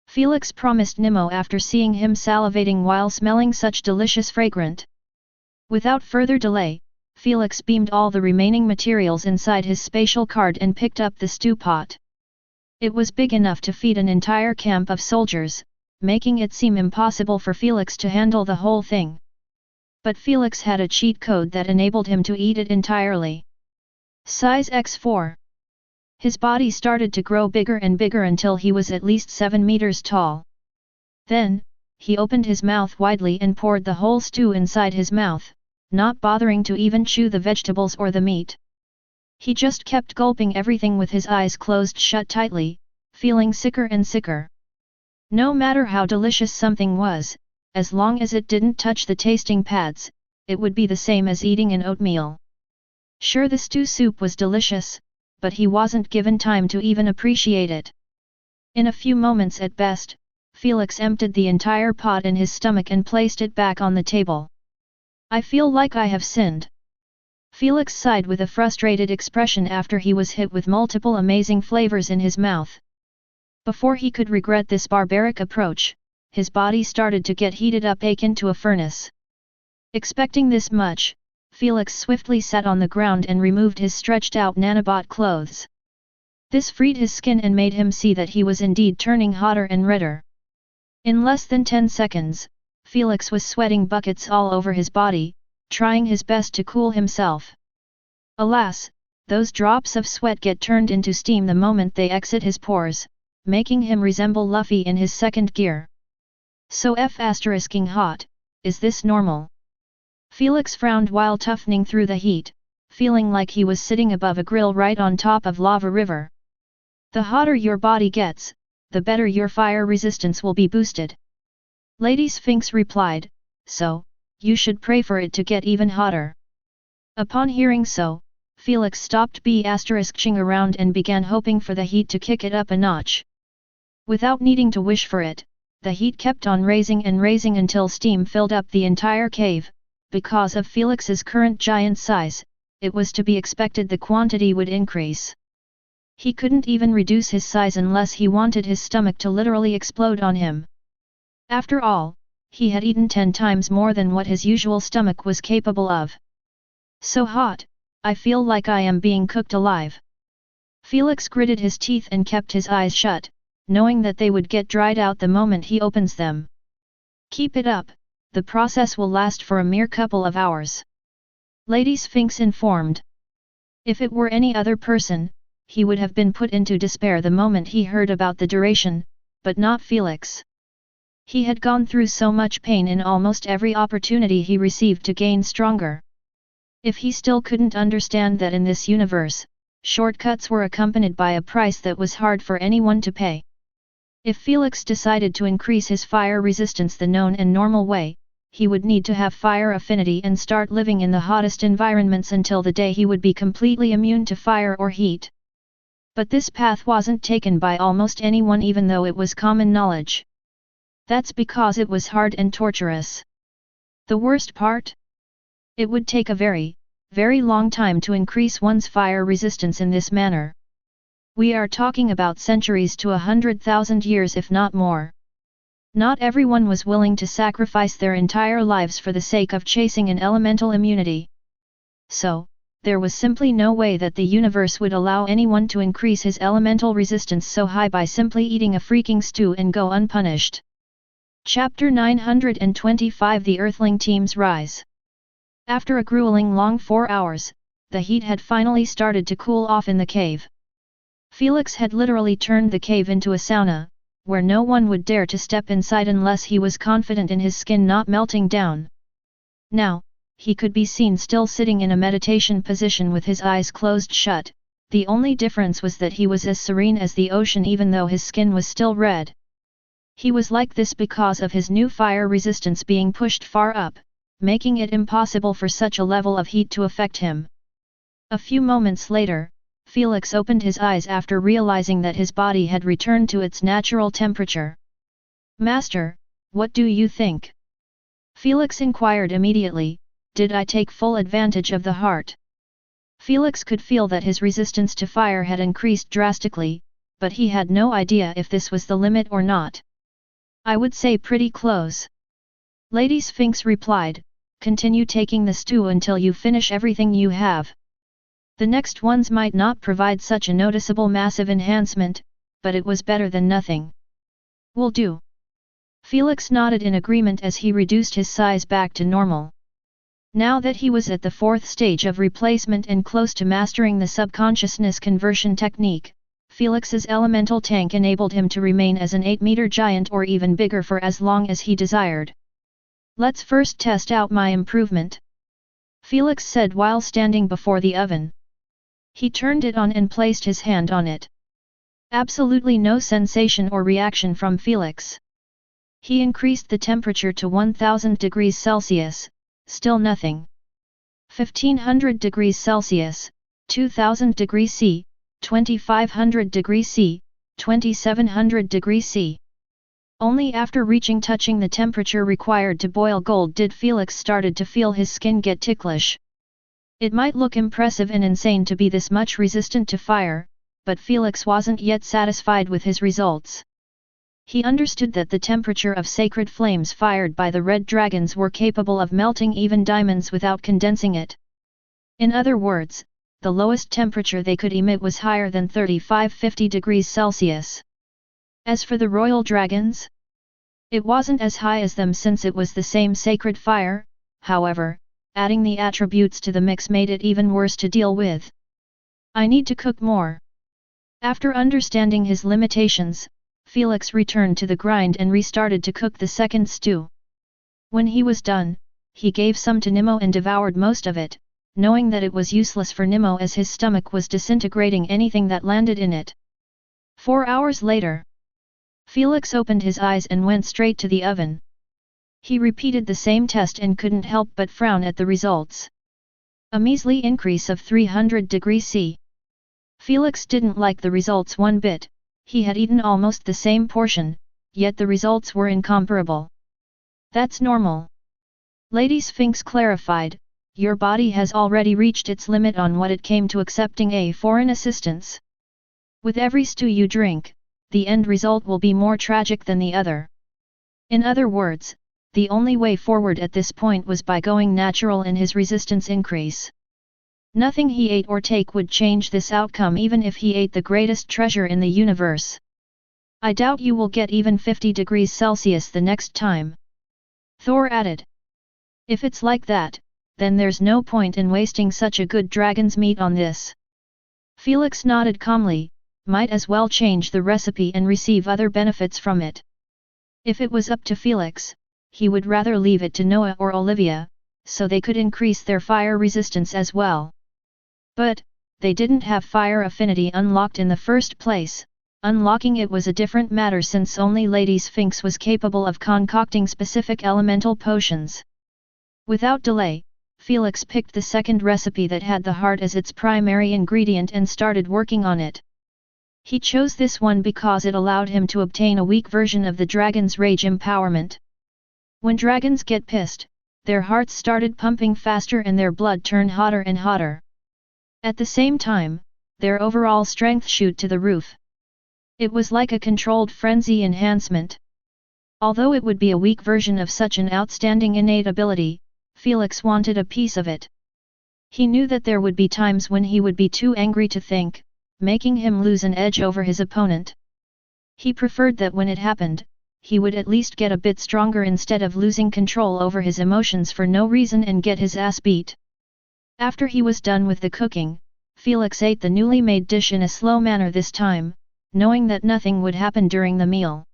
Felix promised Nemo after seeing him salivating while smelling such delicious fragrant. Without further delay, Felix beamed all the remaining materials inside his spatial card and picked up the stew pot. It was big enough to feed an entire camp of soldiers, making it seem impossible for Felix to handle the whole thing. But Felix had a cheat code that enabled him to eat it entirely. Size X4. His body started to grow bigger and bigger until he was at least 7 meters tall. Then, he opened his mouth widely and poured the whole stew inside his mouth, not bothering to even chew the vegetables or the meat. He just kept gulping everything with his eyes closed shut tightly, feeling sicker and sicker. No matter how delicious something was, as long as it didn't touch the tasting pads, it would be the same as eating an oatmeal. Sure, the stew soup was delicious, but he wasn't given time to even appreciate it. In a few moments at best, Felix emptied the entire pot in his stomach and placed it back on the table. "I feel like I have sinned." Felix sighed with a frustrated expression after he was hit with multiple amazing flavors in his mouth. Before he could regret this barbaric approach, his body started to get heated up akin to a furnace. Expecting this much, Felix swiftly sat on the ground and removed his stretched-out nanobot clothes. This freed his skin and made him see that he was indeed turning hotter and redder. In less than 10 seconds, Felix was sweating buckets all over his body, trying his best to cool himself. Alas, those drops of sweat get turned into steam the moment they exit his pores, making him resemble Luffy in his second gear. "So f***ing hot, is this normal?" Felix frowned while toughening through the heat, feeling like he was sitting above a grill right on top of lava river. "The hotter your body gets, the better your fire resistance will be boosted," Lady Sphinx replied, "so, you should pray for it to get even hotter." Upon hearing so, Felix stopped b***ing around and began hoping for the heat to kick it up a notch. Without needing to wish for it, the heat kept on raising and raising until steam filled up the entire cave. Because of Felix's current giant size, it was to be expected the quantity would increase. He couldn't even reduce his size unless he wanted his stomach to literally explode on him. After all, he had eaten 10 times more than what his usual stomach was capable of. So hot, I feel like I am being cooked alive. Felix gritted his teeth and kept his eyes shut, knowing that they would get dried out the moment he opens them. Keep it up, the process will last for a mere couple of hours. Lady Sphinx informed. If it were any other person, he would have been put into despair the moment he heard about the duration, but not Felix. He had gone through so much pain in almost every opportunity he received to gain stronger. If he still couldn't understand that in this universe, shortcuts were accompanied by a price that was hard for anyone to pay. If Felix decided to increase his fire resistance the known and normal way, he would need to have fire affinity and start living in the hottest environments until the day he would be completely immune to fire or heat. But this path wasn't taken by almost anyone, even though it was common knowledge. That's because it was hard and torturous. The worst part? It would take a very, very long time to increase one's fire resistance in this manner. We are talking about centuries to 100,000 years, if not more. Not everyone was willing to sacrifice their entire lives for the sake of chasing an elemental immunity. So, there was simply no way that the universe would allow anyone to increase his elemental resistance so high by simply eating a freaking stew and go unpunished. Chapter 925 The Earthling Team's Rise. After a grueling long 4 hours, the heat had finally started to cool off in the cave. Felix had literally turned the cave into a sauna, where no one would dare to step inside unless he was confident in his skin not melting down. Now, he could be seen still sitting in a meditation position with his eyes closed shut. The only difference was that he was as serene as the ocean even though his skin was still red. He was like this because of his new fire resistance being pushed far up, making it impossible for such a level of heat to affect him. A few moments later, Felix opened his eyes after realizing that his body had returned to its natural temperature. "Master, what do you think?" Felix inquired immediately. "Did I take full advantage of the heart?" Felix could feel that his resistance to fire had increased drastically, but he had no idea if this was the limit or not. "I would say pretty close." Lady Sphinx replied, "Continue taking the stew until you finish everything you have. The next ones might not provide such a noticeable massive enhancement, but it was better than nothing." "Will do." Felix nodded in agreement as he reduced his size back to normal. Now that he was at the 4th stage of replacement and close to mastering the subconsciousness conversion technique, Felix's elemental tank enabled him to remain as an 8-meter giant or even bigger for as long as he desired. "Let's first test out my improvement," Felix said while standing before the oven. He turned it on and placed his hand on it. Absolutely no sensation or reaction from Felix. He increased the temperature to 1000 degrees Celsius, still nothing. 1500 degrees Celsius, 2000 degrees C, 2500 degrees C, 2700 degrees C. Only after reaching touching the temperature required to boil gold did Felix started to feel his skin get ticklish. It might look impressive and insane to be this much resistant to fire, but Felix wasn't yet satisfied with his results. He understood that the temperature of sacred flames fired by the red dragons were capable of melting even diamonds without condensing it. In other words, the lowest temperature they could emit was higher than 35-50 degrees Celsius. As for the royal dragons, it wasn't as high as them since it was the same sacred fire. However, adding the attributes to the mix made it even worse to deal with. "I need to cook more." After understanding his limitations, Felix returned to the grind and restarted to cook the second stew. When he was done, he gave some to Nimmo and devoured most of it, knowing that it was useless for Nimmo as his stomach was disintegrating anything that landed in it. 4 hours later, Felix opened his eyes and went straight to the oven. He repeated the same test and couldn't help but frown at the results. A measly increase of 300 degrees C. Felix didn't like the results one bit. He had eaten almost the same portion, yet the results were incomparable. "That's normal," Lady Sphinx clarified. "Your body has already reached its limit on what it came to accepting a foreign assistance." With every stew you drink, the end result will be more tragic than the other. In other words, the only way forward at this point was by going natural in his resistance increase. Nothing he ate or take would change this outcome even if he ate the greatest treasure in the universe. I doubt you will get even 50 degrees Celsius the next time. Thor added. If it's like that, then there's no point in wasting such a good dragon's meat on this. Felix nodded calmly, might as well change the recipe and receive other benefits from it. If it was up to Felix, he would rather leave it to Noah or Olivia, so they could increase their fire resistance as well. But, they didn't have fire affinity unlocked in the first place. Unlocking it was a different matter since only Lady Sphinx was capable of concocting specific elemental potions. Without delay, Felix picked the second recipe that had the heart as its primary ingredient and started working on it. He chose this one because it allowed him to obtain a weak version of the dragon's rage empowerment. When dragons get pissed, their hearts started pumping faster and their blood turned hotter and hotter. At the same time, their overall strength shoot to the roof. It was like a controlled frenzy enhancement. Although it would be a weak version of such an outstanding innate ability, Felix wanted a piece of it. He knew that there would be times when he would be too angry to think, making him lose an edge over his opponent. He preferred that when it happened, he would at least get a bit stronger instead of losing control over his emotions for no reason and get his ass beat. After he was done with the cooking, Felix ate the newly made dish in a slow manner this time, knowing that nothing would happen during the meal.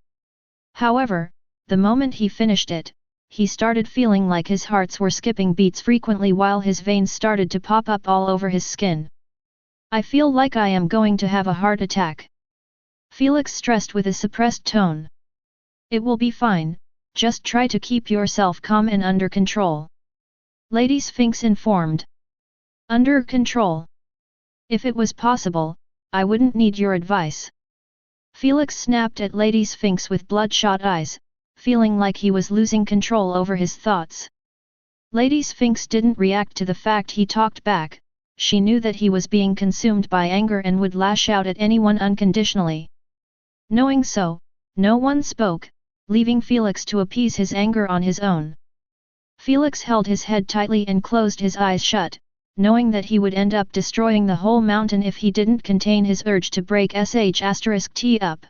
However, the moment he finished it, he started feeling like his hearts were skipping beats frequently while his veins started to pop up all over his skin. I feel like I am going to have a heart attack. Felix stressed with a suppressed tone. It will be fine, just try to keep yourself calm and under control. Lady Sphinx informed. Under control? If it was possible, I wouldn't need your advice. Felix snapped at Lady Sphinx with bloodshot eyes, feeling like he was losing control over his thoughts. Lady Sphinx didn't react to the fact he talked back. She knew that he was being consumed by anger and would lash out at anyone unconditionally. Knowing so, no one spoke, leaving Felix to appease his anger on his own. Felix held his head tightly and closed his eyes shut, knowing that he would end up destroying the whole mountain if he didn't contain his urge to break *T up.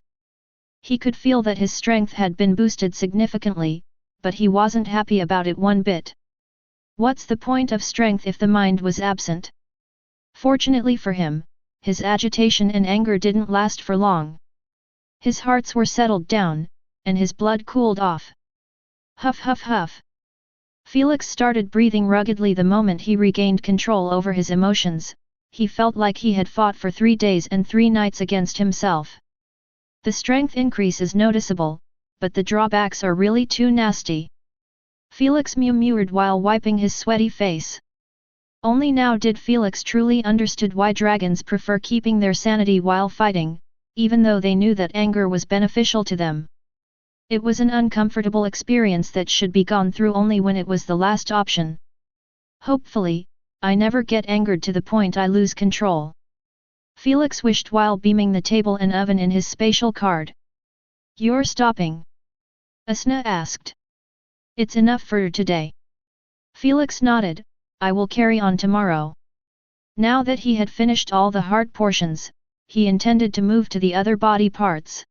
He could feel that his strength had been boosted significantly, but he wasn't happy about it one bit. What's the point of strength if the mind was absent? Fortunately for him, his agitation and anger didn't last for long. His hearts were settled down, and his blood cooled off. Huff huff huff. Felix started breathing ruggedly the moment he regained control over his emotions. He felt like he had fought for 3 days and 3 nights against himself. The strength increase is noticeable, but the drawbacks are really too nasty. Felix murmured while wiping his sweaty face. Only now did Felix truly understood why dragons prefer keeping their sanity while fighting, even though they knew that anger was beneficial to them. It was an uncomfortable experience that should be gone through only when it was the last option. Hopefully, I never get angered to the point I lose control. Felix wished while beaming the table and oven in his spatial card. You're stopping? Asna asked. It's enough for today. Felix nodded. I will carry on tomorrow. Now that he had finished all the heart portions, he intended to move to the other body parts.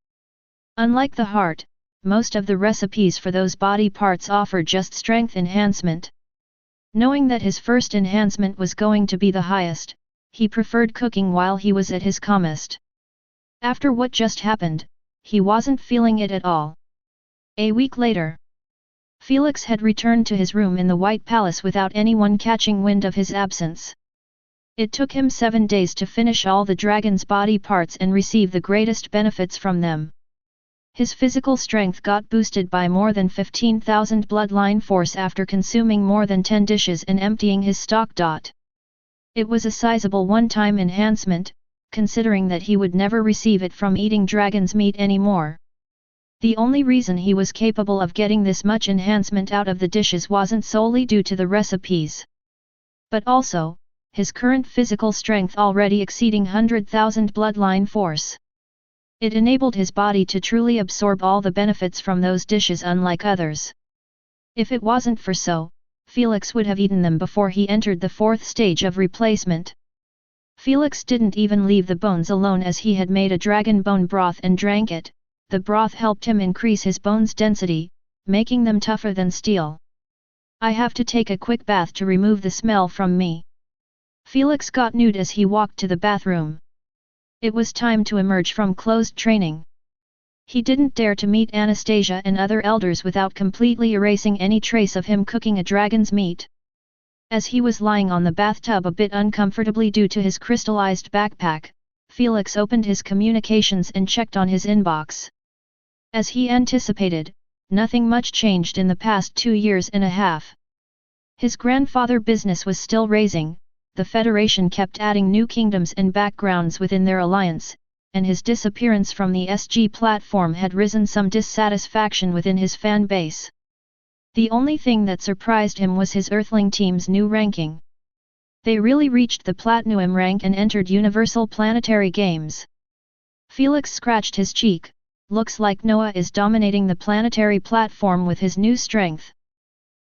Unlike the heart, most of the recipes for those body parts offer just strength enhancement. Knowing that his first enhancement was going to be the highest, he preferred cooking while he was at his calmest. After what just happened, he wasn't feeling it at all. A week later, Felix had returned to his room in the White Palace without anyone catching wind of his absence. It took him 7 days to finish all the dragon's body parts and receive the greatest benefits from them. His physical strength got boosted by more than 15,000 bloodline force after consuming more than 10 dishes and emptying his stock. It was a sizable one-time enhancement, considering that he would never receive it from eating dragon's meat anymore. The only reason he was capable of getting this much enhancement out of the dishes wasn't solely due to the recipes. But also, his current physical strength already exceeding 100,000 bloodline force. It enabled his body to truly absorb all the benefits from those dishes unlike others. If it wasn't for so, Felix would have eaten them before he entered the fourth stage of replacement. Felix didn't even leave the bones alone as he had made a dragon bone broth and drank it. The broth helped him increase his bones' density, making them tougher than steel. I have to take a quick bath to remove the smell from me. Felix got nude as he walked to the bathroom. It was time to emerge from closed training. He didn't dare to meet Anastasia and other elders without completely erasing any trace of him cooking a dragon's meat. As he was lying on the bathtub a bit uncomfortably due to his crystallized backpack, Felix opened his communications and checked on his inbox. As he anticipated, nothing much changed in the past 2 years and a half. His grandfather business was still raising, the Federation kept adding new kingdoms and backgrounds within their alliance, and his disappearance from the SG platform had risen some dissatisfaction within his fan base. The only thing that surprised him was his Earthling team's new ranking. They really reached the Platinum rank and entered Universal Planetary Games. Felix scratched his cheek. Looks like Noah is dominating the planetary platform with his new strength.